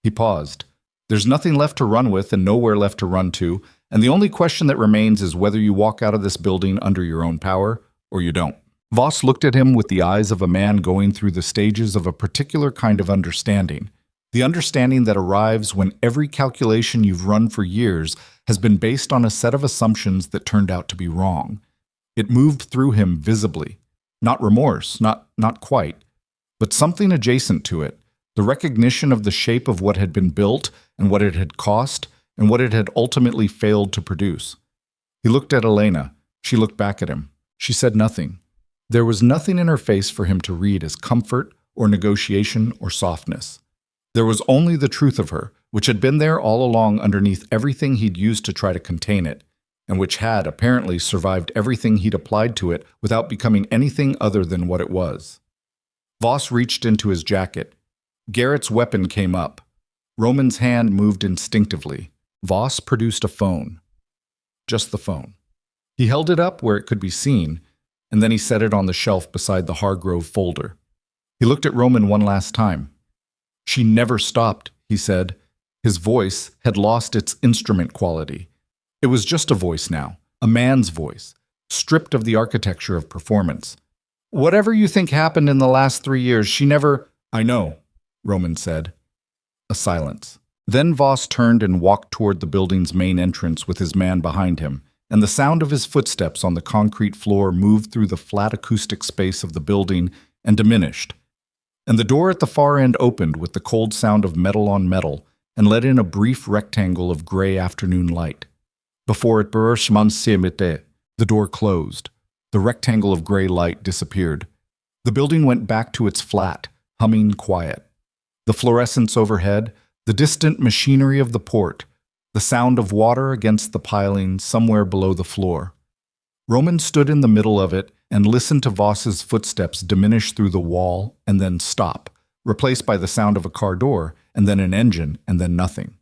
He paused. "There's nothing left to run with and nowhere left to run to, and the only question that remains is whether you walk out of this building under your own power or you don't." Voss looked at him with the eyes of a man going through the stages of a particular kind of understanding, the understanding that arrives when every calculation you've run for years has been based on a set of assumptions that turned out to be wrong. It moved through him visibly. Not remorse, not quite, but something adjacent to it, the recognition of the shape of what had been built and what it had cost and what it had ultimately failed to produce. He looked at Elena. She looked back at him. She said nothing. There was nothing in her face for him to read as comfort or negotiation or softness. There was only the truth of her, which had been there all along underneath everything he'd used to try to contain it, and which had, apparently, survived everything he'd applied to it without becoming anything other than what it was. Voss reached into his jacket. Garrett's weapon came up. Roman's hand moved instinctively. Voss produced a phone. Just the phone. He held it up where it could be seen, and then he set it on the shelf beside the Hargrove folder. He looked at Roman one last time. "She never stopped," he said. His voice had lost its instrument quality. It was just a voice now, a man's voice, stripped of the architecture of performance. Whatever you think happened in the last 3 years, she never. I know, Roman said. A silence. Then Voss turned and walked toward the building's main entrance with his man behind him, and the sound of his footsteps on the concrete floor moved through the flat acoustic space of the building and diminished. And the door at the far end opened with the cold sound of metal on metal and let in a brief rectangle of gray afternoon light. Before it, the door closed. The rectangle of gray light disappeared. The building went back to its flat, humming quiet. The fluorescence overhead, the distant machinery of the port, the sound of water against the piling somewhere below the floor. Roman stood in the middle of it and listened to Voss's footsteps diminish through the wall and then stop, replaced by the sound of a car door, and then an engine, and then nothing.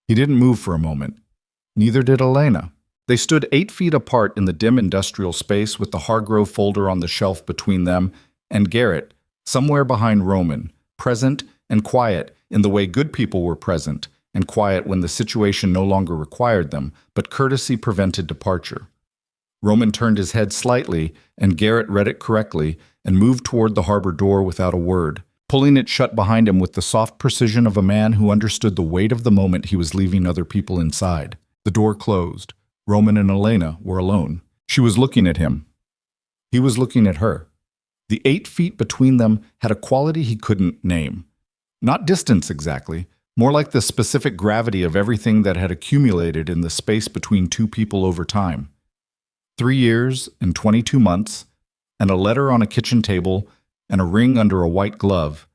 He didn't move for a moment. Neither did Elena. They stood 8 feet apart in the dim industrial space with the Hargrove folder on the shelf between them and Garrett, somewhere behind Roman, present and quiet in the way good people were present and quiet when the situation no longer required them, but courtesy prevented departure. Roman turned his head slightly, and Garrett read it correctly and moved toward the harbor door without a word, pulling it shut behind him with the soft precision of a man who understood the weight of the moment he was leaving other people inside. The door closed. Roman and Elena were alone. She was looking at him. He was looking at her. The 8 feet between them had a quality he couldn't name. Not distance exactly, more like the specific gravity of everything that had accumulated in the space between two people over time. 3 years and 22 months, and a letter on a kitchen table, and a ring under a white glove,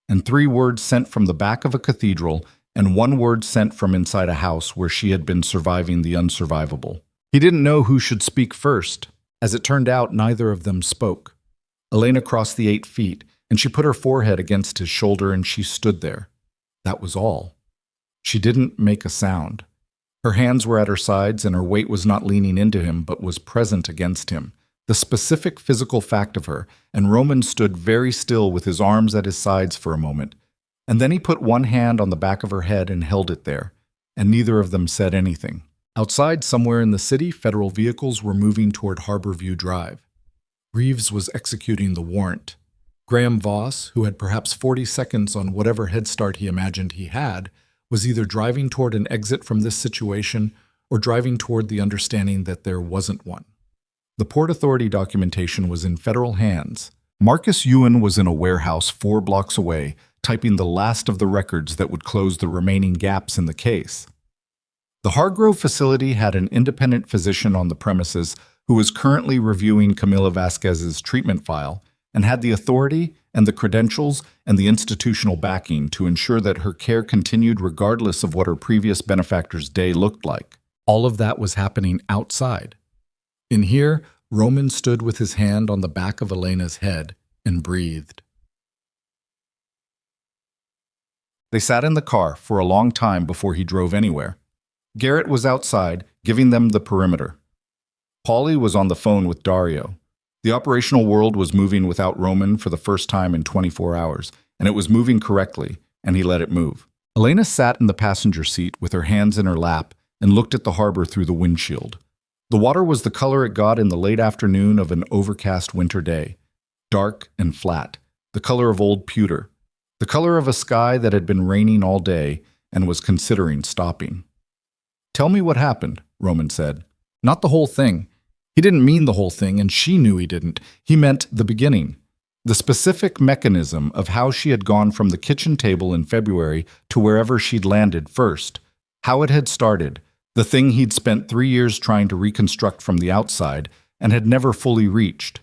and 3 words sent from the back of a cathedral, and 1 word sent from inside a house where she had been surviving the unsurvivable. He didn't know who should speak first. As it turned out, neither of them spoke. Elena crossed the 8 feet, and she put her forehead against his shoulder, and she stood there. That was all. She didn't make a sound. Her hands were at her sides, and her weight was not leaning into him, but was present against him. The specific physical fact of her, and Roman stood very still with his arms at his sides for a moment. And then he put one hand on the back of her head and held it there, and neither of them said anything. Outside, somewhere in the city, federal vehicles were moving toward Harborview Drive. Reeves was executing the warrant. Graham Voss, who had perhaps 40 seconds on whatever head start he imagined he had, was either driving toward an exit from this situation or driving toward the understanding that there wasn't one. The Port Authority documentation was in federal hands. Marcus Ewan was in a warehouse 4 blocks away, typing the last of the records that would close the remaining gaps in the case. The Hargrove facility had an independent physician on the premises who was currently reviewing Camila Vasquez's treatment file and had the authority and the credentials and the institutional backing to ensure that her care continued regardless of what her previous benefactor's day looked like. All of that was happening outside. In here, Roman stood with his hand on the back of Elena's head and breathed. They sat in the car for a long time before he drove anywhere. Garrett was outside, giving them the perimeter. Paulie was on the phone with Dario. The operational world was moving without Roman for the first time in 24 hours, and it was moving correctly, and he let it move. Elena sat in the passenger seat with her hands in her lap and looked at the harbor through the windshield. The water was the color it got in the late afternoon of an overcast winter day, dark and flat, the color of old pewter, the color of a sky that had been raining all day and was considering stopping. "Tell me what happened," Roman said. "Not the whole thing." He didn't mean the whole thing, and she knew he didn't. He meant the beginning. The specific mechanism of how she had gone from the kitchen table in February to wherever she'd landed first. How it had started, the thing he'd spent 3 years trying to reconstruct from the outside and had never fully reached.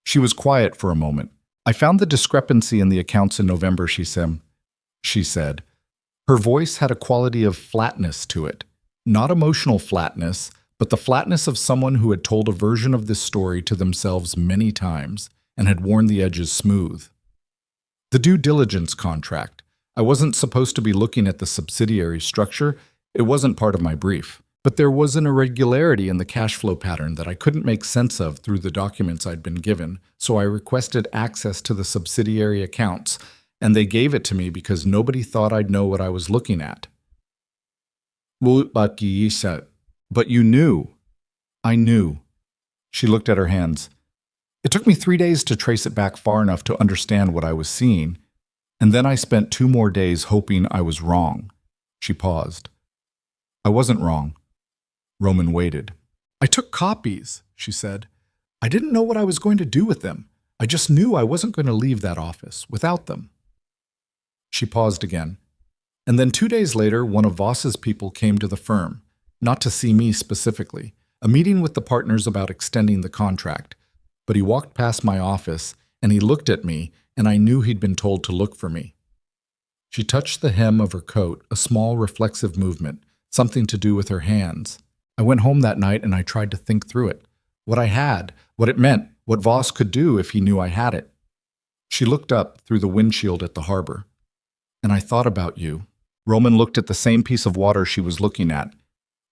She was quiet for a moment. "I found the discrepancy in the accounts in November," she said. Her voice had a quality of flatness to it. Not emotional flatness, but the flatness of someone who had told a version of this story to themselves many times and had worn the edges smooth. The due diligence contract. I wasn't supposed to be looking at the subsidiary structure. It wasn't part of my brief. But there was an irregularity in the cash flow pattern that I couldn't make sense of through the documents I'd been given, so I requested access to the subsidiary accounts, and they gave it to me because nobody thought I'd know what I was looking at. "But you knew." "I knew." She looked at her hands. It took me 3 days to trace it back far enough to understand what I was seeing, and then I spent 2 more days hoping I was wrong. She paused. I wasn't wrong. Roman waited. I took copies, she said. I didn't know what I was going to do with them. I just knew I wasn't going to leave that office without them. She paused again. And then 2 days later, one of Voss's people came to the firm, not to see me specifically, a meeting with the partners about extending the contract. But he walked past my office, and he looked at me, and I knew he'd been told to look for me. She touched the hem of her coat, a small reflexive movement, something to do with her hands. I went home that night and I tried to think through it. What I had, what it meant, what Voss could do if he knew I had it. She looked up through the windshield at the harbor. And I thought about you. Roman looked at the same piece of water she was looking at.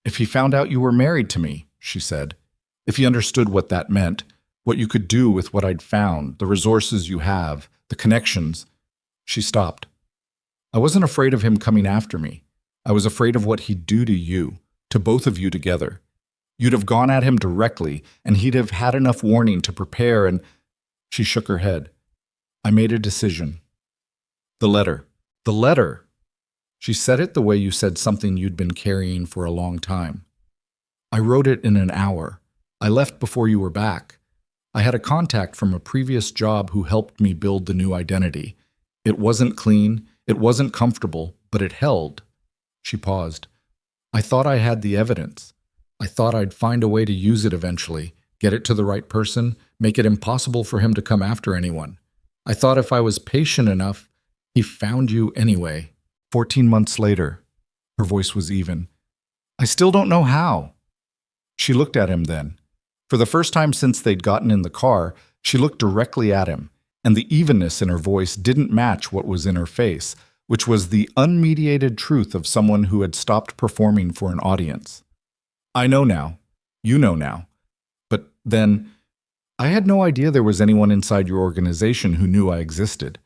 If he found out you were married to me, she said. If he understood what that meant, what you could do with what I'd found, the resources you have, the connections. She stopped. I wasn't afraid of him coming after me. I was afraid of what he'd do to you, to both of you together. You'd have gone at him directly, and he'd have had enough warning to prepare, and... She shook her head. I made a decision. The letter. The letter! She said it the way you said something you'd been carrying for a long time. I wrote it in an hour. I left before you were back. I had a contact from a previous job who helped me build the new identity. It wasn't clean, it wasn't comfortable, but it held. She paused. I thought I had the evidence. I thought I'd find a way to use it eventually, get it to the right person, make it impossible for him to come after anyone. I thought if I was patient enough, he found you anyway. 14 months later, her voice was even. I still don't know how. She looked at him then. For the first time since they'd gotten in the car, she looked directly at him, and the evenness in her voice didn't match what was in her face, which was the unmediated truth of someone who had stopped performing for an audience. I know now. You know now. But then, I had no idea there was anyone inside your organization who knew I existed.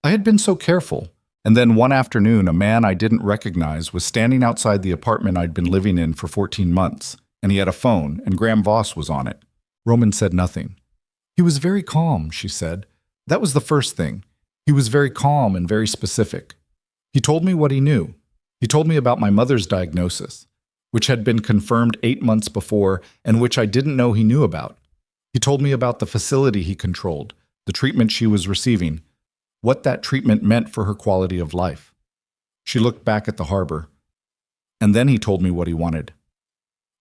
I had been so careful. And then one afternoon, a man I didn't recognize was standing outside the apartment I'd been living in for 14 months, and he had a phone, and Graham Voss was on it. Roman said nothing. He was very calm, she said. That was the first thing. He was very calm and very specific. He told me what he knew. He told me about my mother's diagnosis, which had been confirmed 8 months before and which I didn't know he knew about. He told me about the facility he controlled, the treatment she was receiving, what that treatment meant for her quality of life. She looked back at the harbor. And then he told me what he wanted.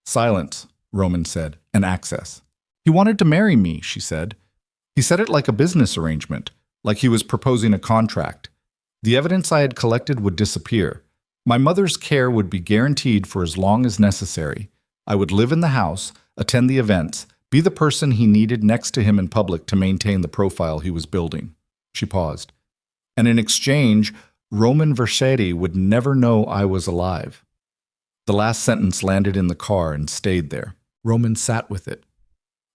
Silence, Roman said, and access. He wanted to marry me, she said. He said it like a business arrangement, like he was proposing a contract. The evidence I had collected would disappear. My mother's care would be guaranteed for as long as necessary. I would live in the house, attend the events, be the person he needed next to him in public to maintain the profile he was building. She paused. And in exchange, Roman Vercetti would never know I was alive. The last sentence landed in the car and stayed there. Roman sat with it.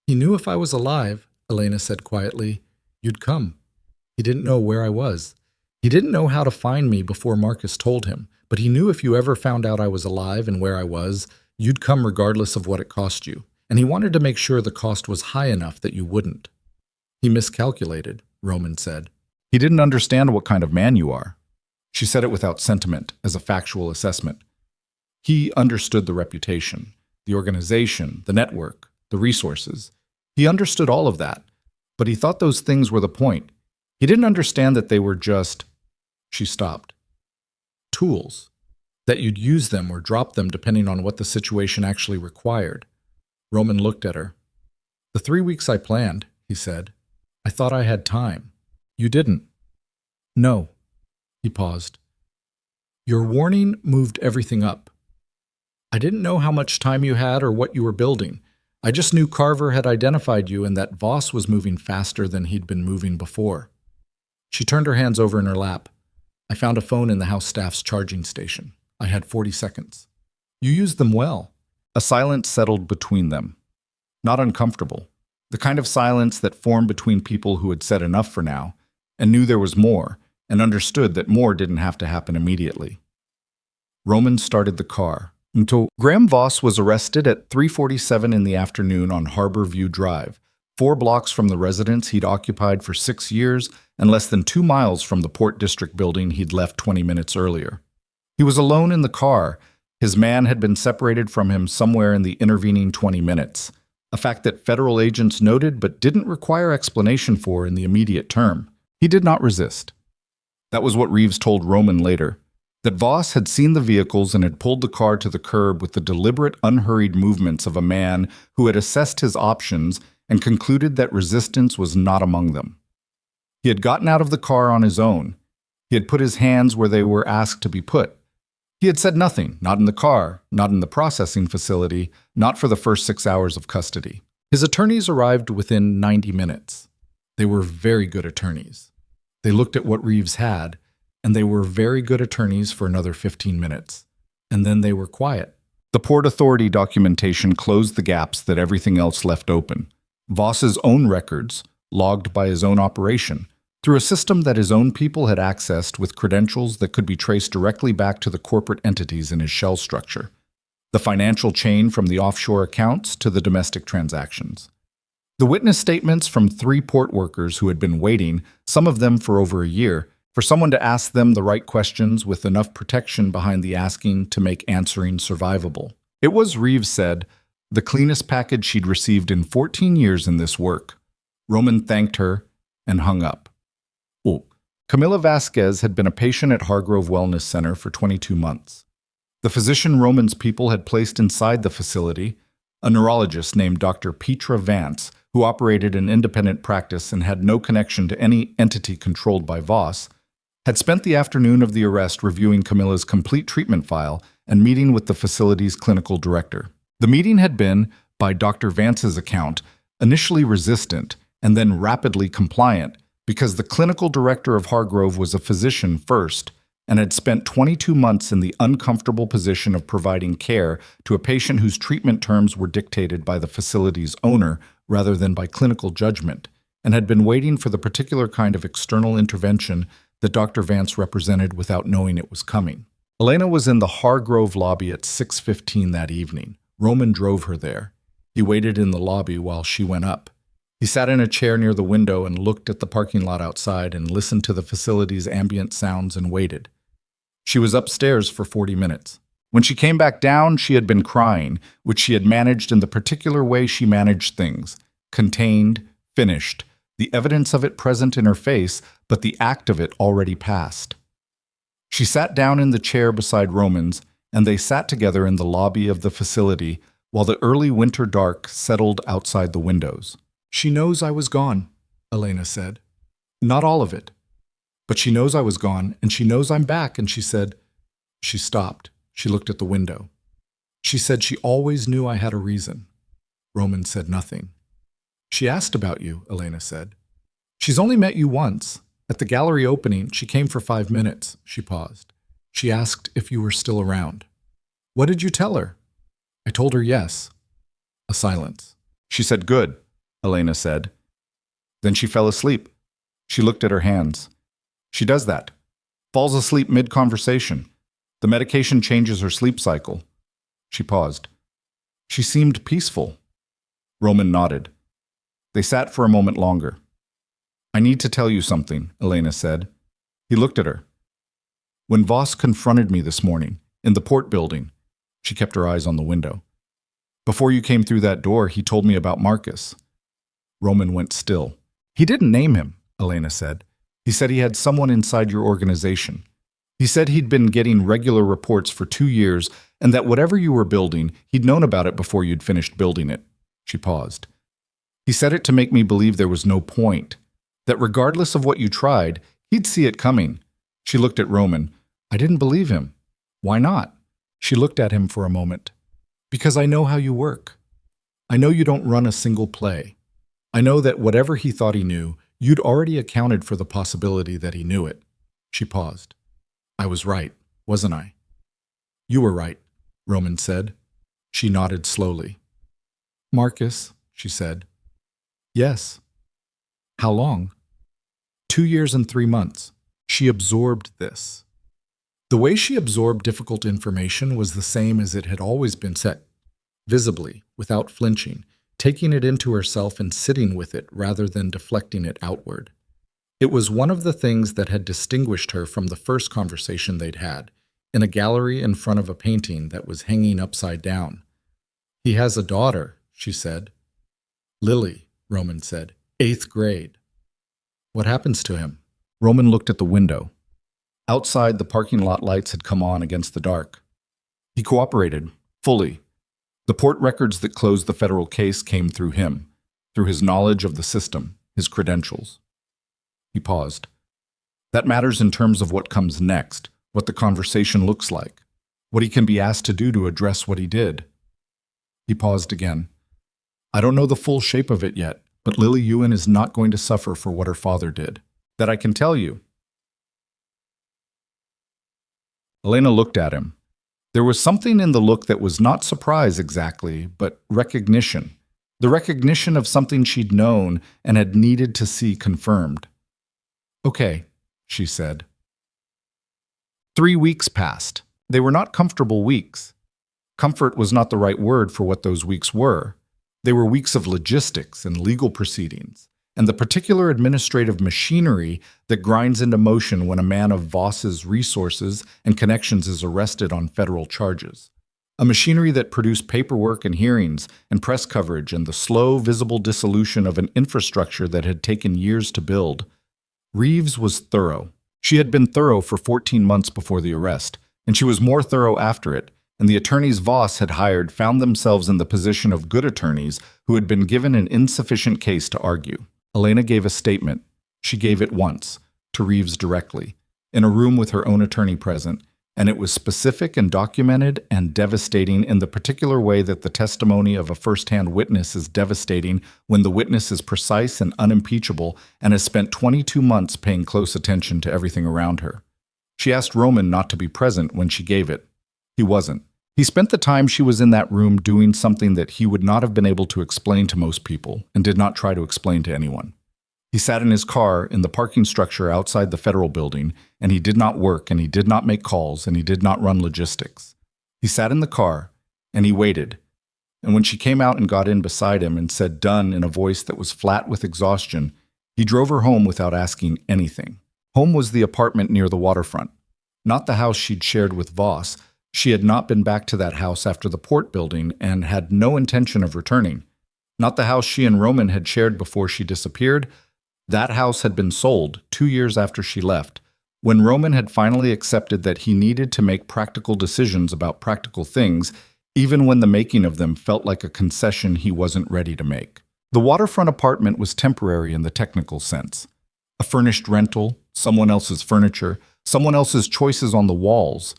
He knew if I was alive, Elena said quietly, you'd come. He didn't know where I was. He didn't know how to find me before Marcus told him, but he knew if you ever found out I was alive and where I was, you'd come regardless of what it cost you. And he wanted to make sure the cost was high enough that you wouldn't. He miscalculated, Roman said. He didn't understand what kind of man you are. She said it without sentiment, as a factual assessment. He understood the reputation, the organization, the network, the resources. He understood all of that, but he thought those things were the point. He didn't understand that they were just... She stopped. Tools. That you'd use them or drop them depending on what the situation actually required. Roman looked at her. The 3 weeks I planned, he said. I thought I had time. You didn't. No. He paused. Your warning moved everything up. I didn't know how much time you had or what you were building. I just knew Carver had identified you and that Voss was moving faster than he'd been moving before. She turned her hands over in her lap. I found a phone in the house staff's charging station. I had 40 seconds. You used them well. A silence settled between them. Not uncomfortable. The kind of silence that formed between people who had said enough for now, and knew there was more, and understood that more didn't have to happen immediately. Roman started the car until Graham Voss was arrested at 3:47 in the afternoon on Harbor View Drive, 4 blocks from the residence he'd occupied for 6 years and less than 2 miles from the Port District building he'd left 20 minutes earlier. He was alone in the car. His man had been separated from him somewhere in the intervening 20 minutes, a fact that federal agents noted but didn't require explanation for in the immediate term. He did not resist. That was what Reeves told Roman later, that Voss had seen the vehicles and had pulled the car to the curb with the deliberate, unhurried movements of a man who had assessed his options and concluded that resistance was not among them. He had gotten out of the car on his own. He had put his hands where they were asked to be put. He had said nothing, not in the car, not in the processing facility, not for the first 6 hours of custody. His attorneys arrived within 90 minutes. They were very good attorneys. They looked at what Reeves had, and they were very good attorneys for another 15 minutes. And then they were quiet. The Port Authority documentation closed the gaps that everything else left open. Voss's own records, logged by his own operation, through a system that his own people had accessed with credentials that could be traced directly back to the corporate entities in his shell structure. The financial chain from the offshore accounts to the domestic transactions. The witness statements from 3 port workers who had been waiting, some of them for over a year, for someone to ask them the right questions with enough protection behind the asking to make answering survivable. It was, Reeves said, the cleanest package she'd received in 14 years in this work. Roman thanked her and hung up. Camila Vasquez had been a patient at Hargrove Wellness Center for 22 months. The physician Roman's people had placed inside the facility, a neurologist named Dr. Petra Vance, who operated an independent practice and had no connection to any entity controlled by Voss, had spent the afternoon of the arrest reviewing Camila's complete treatment file and meeting with the facility's clinical director. The meeting had been, by Dr. Vance's account, initially resistant and then rapidly compliant, because the clinical director of Hargrove was a physician first and had spent 22 months in the uncomfortable position of providing care to a patient whose treatment terms were dictated by the facility's owner rather than by clinical judgment, and had been waiting for the particular kind of external intervention that Dr. Vance represented without knowing it was coming. Elena was in the Hargrove lobby at 6:15 that evening. Roman drove her there. He waited in the lobby while she went up. He sat in a chair near the window and looked at the parking lot outside and listened to the facility's ambient sounds and waited. She was upstairs for 40 minutes. When she came back down, she had been crying, which she had managed in the particular way she managed things. Contained, finished, the evidence of it present in her face, but the act of it already past. She sat down in the chair beside Roman's, and they sat together in the lobby of the facility while the early winter dark settled outside the windows. "She knows I was gone," Elena said. "Not all of it. But she knows I was gone, and she knows I'm back," and she said. She stopped. She looked at the window. She said she always knew I had a reason. Roman said nothing. "She asked about you," Elena said. "She's only met you once. At the gallery opening, she came for 5 minutes." She paused. "She asked if you were still around." "What did you tell her?" "I told her yes." A silence. She said, "Good," Elena said. Then she fell asleep. She looked at her hands. She does that. Falls asleep mid-conversation. The medication changes her sleep cycle. She paused. She seemed peaceful. Roman nodded. They sat for a moment longer. "I need to tell you something," Elena said. He looked at her. "When Voss confronted me this morning, in the port building," she kept her eyes on the window. "Before you came through that door, he told me about Marcus." Roman went still. "He didn't name him," Elena said. "He said he had someone inside your organization. He said he'd been getting regular reports for 2 years and that whatever you were building, he'd known about it before you'd finished building it." She paused. "He said it to make me believe there was no point, that regardless of what you tried, he'd see it coming." She looked at Roman. "I didn't believe him." "Why not?" She looked at him for a moment. "Because I know how you work. I know you don't run a single play. I know that whatever he thought he knew, you'd already accounted for the possibility that he knew it." She paused. "I was right, wasn't I?" "You were right," Roman said. She nodded slowly. "Marcus," she said. "Yes." "How long?" 2 years and 3 months. She absorbed this. The way she absorbed difficult information was the same as it had always been said, visibly, without flinching, taking it into herself and sitting with it rather than deflecting it outward. It was one of the things that had distinguished her from the first conversation they'd had, in a gallery in front of a painting that was hanging upside down. "He has a daughter," she said. "Lily," Roman said. "8th grade. What happens to him?" Roman looked at the window. Outside, the parking lot lights had come on against the dark. He cooperated, fully. The court records that closed the federal case came through him, through his knowledge of the system, his credentials. He paused. That matters in terms of what comes next, what the conversation looks like, what he can be asked to do to address what he did. He paused again. "I don't know the full shape of it yet, but Lily Ewan is not going to suffer for what her father did. That I can tell you." Elena looked at him. There was something in the look that was not surprise exactly, but recognition. The recognition of something she'd known and had needed to see confirmed. "Okay," she said. 3 weeks passed. They were not comfortable weeks. Comfort was not the right word for what those weeks were. They were weeks of logistics and legal proceedings, and the particular administrative machinery that grinds into motion when a man of Voss's resources and connections is arrested on federal charges. A machinery that produced paperwork and hearings and press coverage and the slow, visible dissolution of an infrastructure that had taken years to build. Reeves was thorough. She had been thorough for 14 months before the arrest, and she was more thorough after it, and the attorneys Voss had hired found themselves in the position of good attorneys who had been given an insufficient case to argue. Elena gave a statement. She gave it once, to Reeves directly, in a room with her own attorney present, and it was specific and documented and devastating in the particular way that the testimony of a first-hand witness is devastating when the witness is precise and unimpeachable and has spent 22 months paying close attention to everything around her. She asked Roman not to be present when she gave it. He wasn't. He spent the time she was in that room doing something that he would not have been able to explain to most people and did not try to explain to anyone. He sat in his car in the parking structure outside the federal building, and he did not work, and he did not make calls, and he did not run logistics. He sat in the car, and he waited. And when she came out and got in beside him and said "done" in a voice that was flat with exhaustion, he drove her home without asking anything. Home was the apartment near the waterfront, not the house she'd shared with Voss. She had not been back to that house after the port building and had no intention of returning. Not the house she and Roman had shared before she disappeared. That house had been sold 2 years after she left, when Roman had finally accepted that he needed to make practical decisions about practical things, even when the making of them felt like a concession he wasn't ready to make. The waterfront apartment was temporary in the technical sense. A furnished rental, someone else's furniture, someone else's choices on the walls.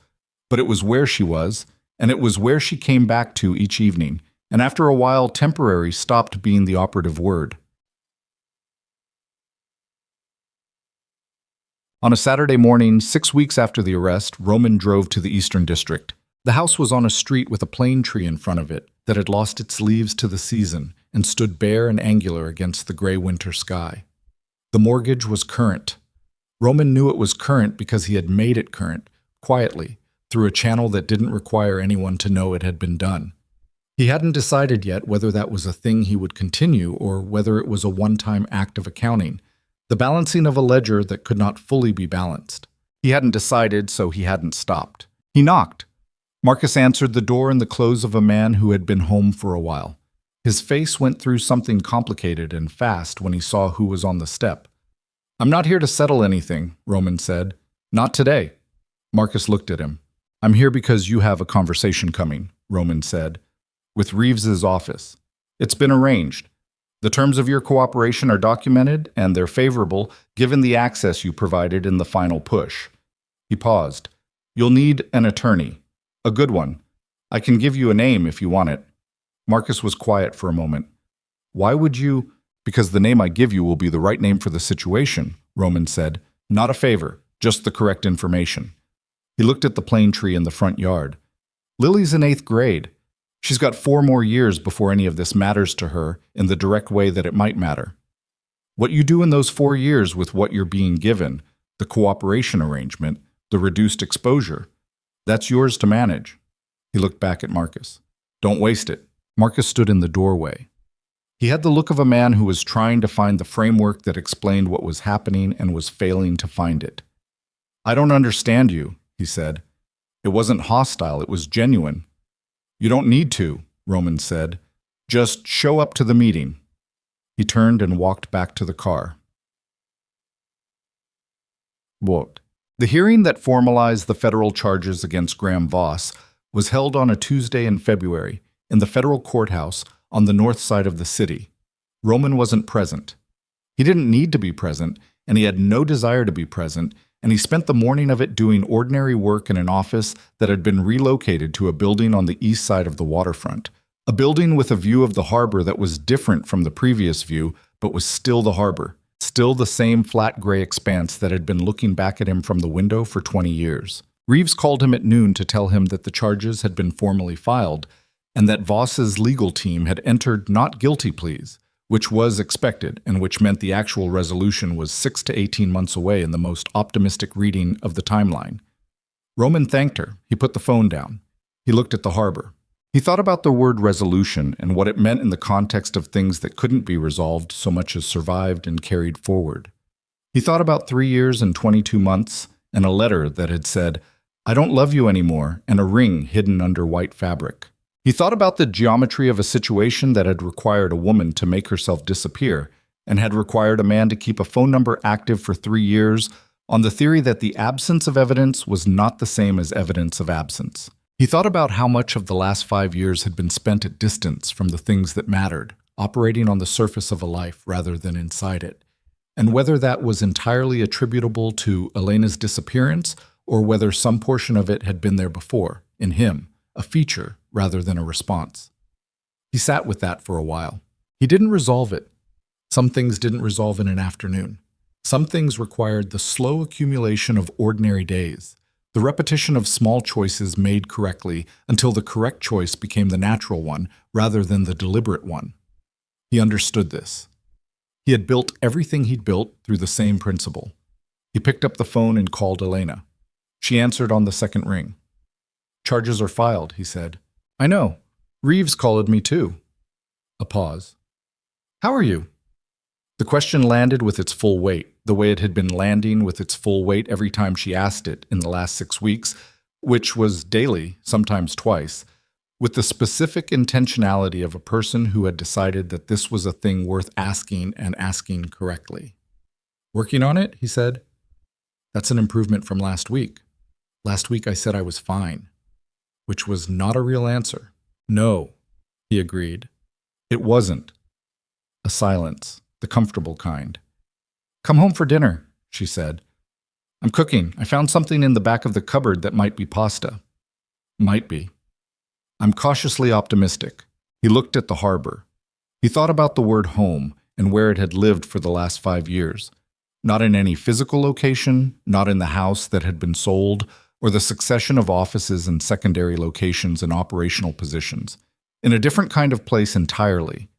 But it was where she was, and it was where she came back to each evening, and after a while temporary stopped being the operative word. On a Saturday morning, 6 weeks after the arrest, Roman drove to the Eastern District. The house was on a street with a plane tree in front of it that had lost its leaves to the season and stood bare and angular against the gray winter sky. The mortgage was current. Roman knew it was current because he had made it current, quietly, through a channel that didn't require anyone to know it had been done. He hadn't decided yet whether that was a thing he would continue or whether it was a one-time act of accounting, the balancing of a ledger that could not fully be balanced. He hadn't decided, so he hadn't stopped. He knocked. Marcus answered the door in the clothes of a man who had been home for a while. His face went through something complicated and fast when he saw who was on the step. "I'm not here to settle anything," Roman said. "Not today." Marcus looked at him. "I'm here because you have a conversation coming," Roman said, "with Reeves's office. It's been arranged. The terms of your cooperation are documented, and they're favorable given the access you provided in the final push." He paused. "You'll need an attorney. A good one. I can give you a name if you want it." Marcus was quiet for a moment. "Why would you—" "Because the name I give you will be the right name for the situation," Roman said. "Not a favor, just the correct information." He looked at the plane tree in the front yard. "Lily's in 8th grade. She's got 4 more years before any of this matters to her in the direct way that it might matter. What you do in those 4 years with what you're being given, the cooperation arrangement, the reduced exposure, that's yours to manage." He looked back at Marcus. "Don't waste it." Marcus stood in the doorway. He had the look of a man who was trying to find the framework that explained what was happening and was failing to find it. "I don't understand you," he said. "It wasn't hostile, it was genuine." "You don't need to," Roman said. "Just show up to the meeting." He turned and walked back to the car. What? The hearing that formalized the federal charges against Graham Voss was held on a Tuesday in February in the federal courthouse on the north side of the city. Roman wasn't present. He didn't need to be present, and he had no desire to be present, and he spent the morning of it doing ordinary work in an office that had been relocated to a building on the east side of the waterfront, a building with a view of the harbor that was different from the previous view, but was still the harbor, still the same flat gray expanse that had been looking back at him from the window for 20 years. Reeves called him at noon to tell him that the charges had been formally filed and that Voss's legal team had entered not guilty pleas, which was expected and which meant the actual resolution was 6 to 18 months away in the most optimistic reading of the timeline. Roman thanked her. He put the phone down. He looked at the harbor. He thought about the word resolution and what it meant in the context of things that couldn't be resolved so much as survived and carried forward. He thought about 3 years and 22 months and a letter that had said, "I don't love you anymore," and a ring hidden under white fabric. He thought about the geometry of a situation that had required a woman to make herself disappear and had required a man to keep a phone number active for 3 years on the theory that the absence of evidence was not the same as evidence of absence. He thought about how much of the last 5 years had been spent at distance from the things that mattered, operating on the surface of a life rather than inside it, and whether that was entirely attributable to Elena's disappearance or whether some portion of it had been there before, in him, a feature rather than a response. He sat with that for a while. He didn't resolve it. Some things didn't resolve in an afternoon. Some things required the slow accumulation of ordinary days, the repetition of small choices made correctly until the correct choice became the natural one rather than the deliberate one. He understood this. He had built everything he'd built through the same principle. He picked up the phone and called Elena. She answered on the second ring. "Charges are filed," he said. "I know. Reeves called me too." A pause. "How are you?" The question landed with its full weight, the way it had been landing with its full weight every time she asked it in the last 6 weeks, which was daily, sometimes twice, with the specific intentionality of a person who had decided that this was a thing worth asking and asking correctly. "Working on it?" he said. "That's an improvement from last week. Last week I said I was fine," which was not a real answer. "No," he agreed. "It wasn't." A silence, the comfortable kind. "Come home for dinner," she said. "I'm cooking. I found something in the back of the cupboard that might be pasta." "Might be." "I'm cautiously optimistic." He looked at the harbor. He thought about the word home and where it had lived for the last 5 years. Not in any physical location, not in the house that had been sold, or the succession of offices and secondary locations and operational positions. In a different kind of place entirely.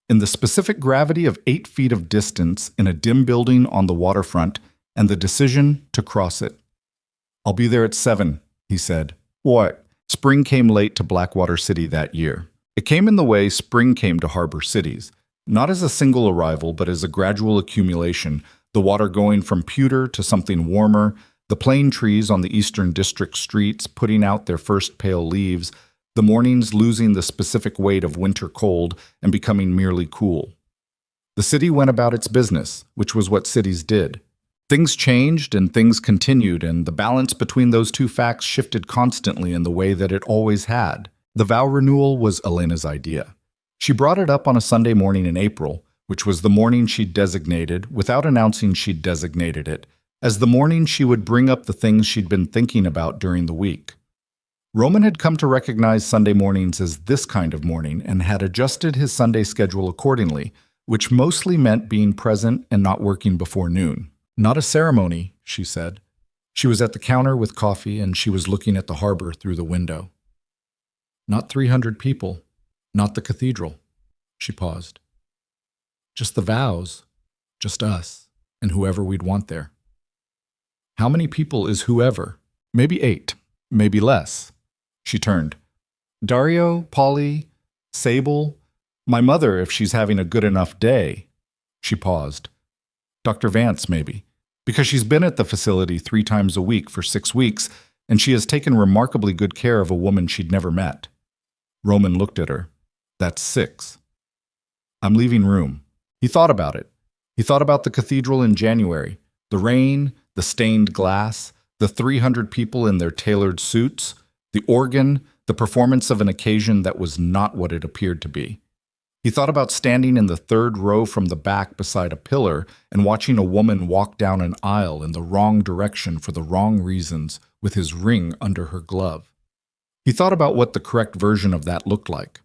In the specific gravity of 8 feet of distance in a dim building on the waterfront and the decision to cross it. "I'll be there at 7, he said. "What?" Spring came late to Blackwater City that year. It came in the way spring came to harbor cities, not as a single arrival, but as a gradual accumulation, the water going from pewter to something warmer, the plane trees on the eastern district streets putting out their first pale leaves, the mornings losing the specific weight of winter cold and becoming merely cool. The city went about its business, which was what cities did. Things changed and things continued, and the balance between those two facts shifted constantly in the way that it always had. The vow renewal was Elena's idea. She brought it up on a Sunday morning in April, which was the morning she'd designated, without announcing she'd designated it, as the morning she would bring up the things she'd been thinking about during the week. Roman had come to recognize Sunday mornings as this kind of morning and had adjusted his Sunday schedule accordingly, which mostly meant being present and not working before noon. "Not a ceremony," she said. She was at the counter with coffee and she was looking at the harbor through the window. "Not 300 people, not the cathedral." She paused. "Just the vows, just us, and whoever we'd want there." "How many people is whoever?" "Maybe 8, maybe less." She turned. "Dario, Polly, Sable, My mother, if she's having a good enough day. She paused. Dr. Vance, maybe. Because she's been at the facility 3 times a week for 6 weeks, and she has taken remarkably good care of a woman she'd never met. Roman looked at her. That's 6. I'm leaving room. He thought about it. He thought about the cathedral in January, the rain, the stained glass, the 300 people in their tailored suits, the organ, the performance of an occasion that was not what it appeared to be. He thought about standing in the 3rd row from the back beside a pillar and watching a woman walk down an aisle in the wrong direction for the wrong reasons with his ring under her glove. He thought about what the correct version of that looked like.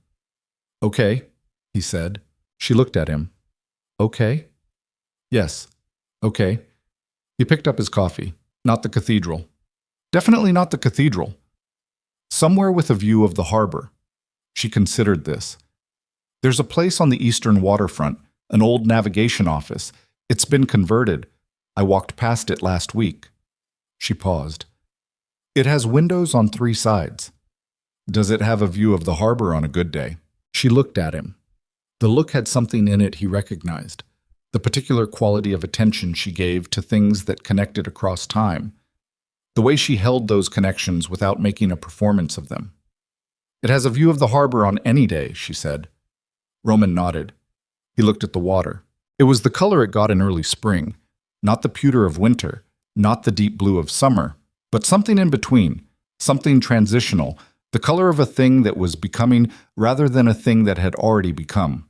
Okay, he said. She looked at him. Okay? Yes. Okay. He picked up his coffee. Not the cathedral. Definitely not the cathedral. Somewhere with a view of the harbor. She considered this. There's a place on the eastern waterfront, an old navigation office. It's been converted. I walked past it last week. She paused. It has windows on 3 sides. Does it have a view of the harbor on a good day? She looked at him. The look had something in it he recognized, the particular quality of attention she gave to things that connected across time, the way she held those connections without making a performance of them. It has a view of the harbor on any day, she said. Roman nodded. He looked at the water. It was the color it got in early spring, not the pewter of winter, not the deep blue of summer, but something in between, something transitional, the color of a thing that was becoming rather than a thing that had already become.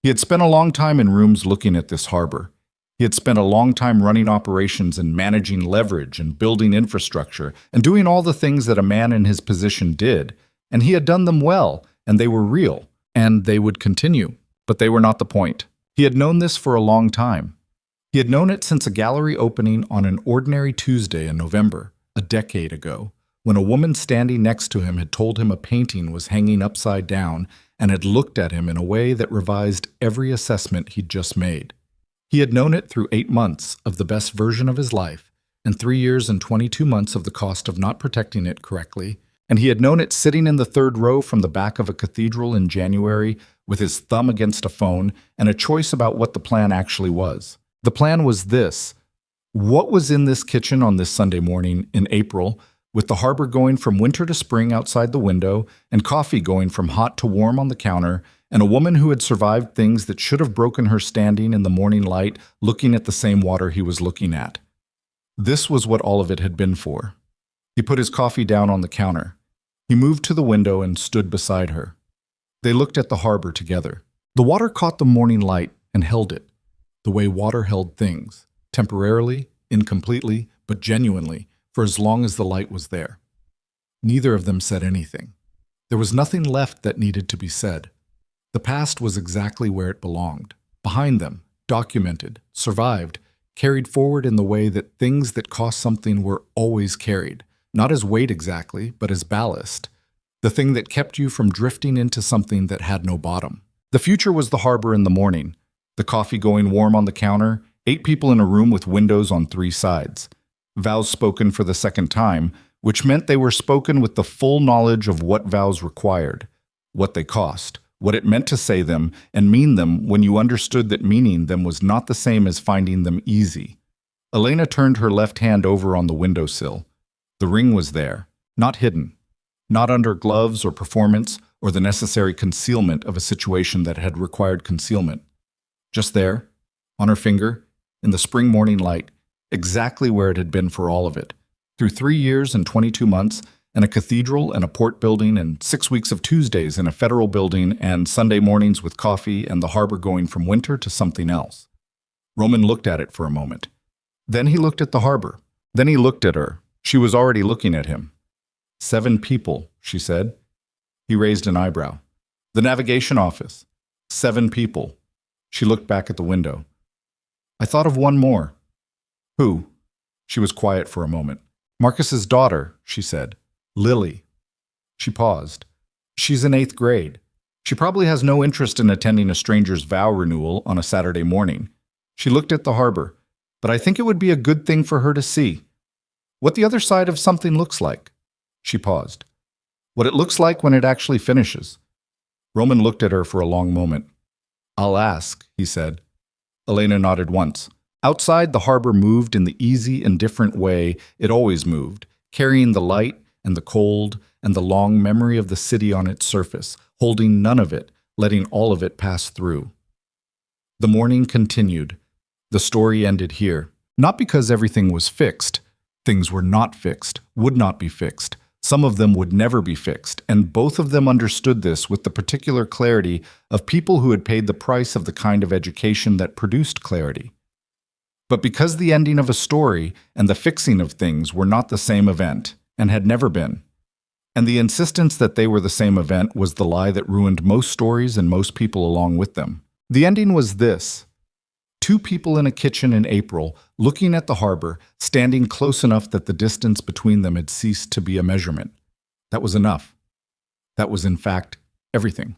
He had spent a long time in rooms looking at this harbor. He had spent a long time running operations and managing leverage and building infrastructure and doing all the things that a man in his position did, and he had done them well, and they were real, and they would continue, but they were not the point. He had known this for a long time. He had known it since a gallery opening on an ordinary Tuesday in November, a decade ago, when a woman standing next to him had told him a painting was hanging upside down and had looked at him in a way that revised every assessment he'd just made. He had known it through 8 months of the best version of his life and 3 years and 22 months of the cost of not protecting it correctly, and he had known it sitting in the 3rd row from the back of a cathedral in January with his thumb against a phone and a choice about what the plan actually was. The plan was this. What was in this kitchen on this Sunday morning in April, with the harbor going from winter to spring outside the window and coffee going from hot to warm on the counter, and a woman who had survived things that should have broken her standing in the morning light looking at the same water he was looking at. This was what all of it had been for. He put his coffee down on the counter. He moved to the window and stood beside her. They looked at the harbor together. The water caught the morning light and held it, the way water held things, temporarily, incompletely, but genuinely, for as long as the light was there. Neither of them said anything. There was nothing left that needed to be said. The past was exactly where it belonged, behind them, documented, survived, carried forward in the way that things that cost something were always carried, not as weight exactly, but as ballast, the thing that kept you from drifting into something that had no bottom. The future was the harbor in the morning, the coffee going warm on the counter, 8 people in a room with windows on 3 sides. Vows spoken for the 2nd time, which meant they were spoken with the full knowledge of what vows required, what they cost, what it meant to say them and mean them when you understood that meaning them was not the same as finding them easy. Elena turned her left hand over on the windowsill. The ring was there, not hidden, not under gloves or performance or the necessary concealment of a situation that had required concealment. Just there, on her finger, in the spring morning light, exactly where it had been for all of it, through 3 years and 22 months, and a cathedral and a port building and 6 weeks of Tuesdays in a federal building and Sunday mornings with coffee and the harbor going from winter to something else. Roman looked at it for a moment. Then he looked at the harbor. Then he looked at her. She was already looking at him. 7 people, she said. He raised an eyebrow. The navigation office. 7 people. She looked back at the window. I thought of one more. Who? She was quiet for a moment. Marcus's daughter, she said. Lily. She paused. She's in 8th grade. She probably has no interest in attending a stranger's vow renewal on a Saturday morning. She looked at the harbor, but I think it would be a good thing for her to see. What the other side of something looks like. She paused. What it looks like when it actually finishes. Roman looked at her for a long moment. "I'll ask," he said. Elena nodded once. Outside, the harbor moved in the easy, indifferent way it always moved, carrying the light and the cold and the long memory of the city on its surface, holding none of it, letting all of it pass through. The morning continued. The story ended here. Not because everything was fixed. Things were not fixed, would not be fixed. Some of them would never be fixed, and both of them understood this with the particular clarity of people who had paid the price of the kind of education that produced clarity. But because the ending of a story and the fixing of things were not the same event, and had never been, and the insistence that they were the same event was the lie that ruined most stories and most people along with them. The ending was this: two people in a kitchen in April, looking at the harbor, standing close enough that the distance between them had ceased to be a measurement. That was enough. That was, in fact, everything.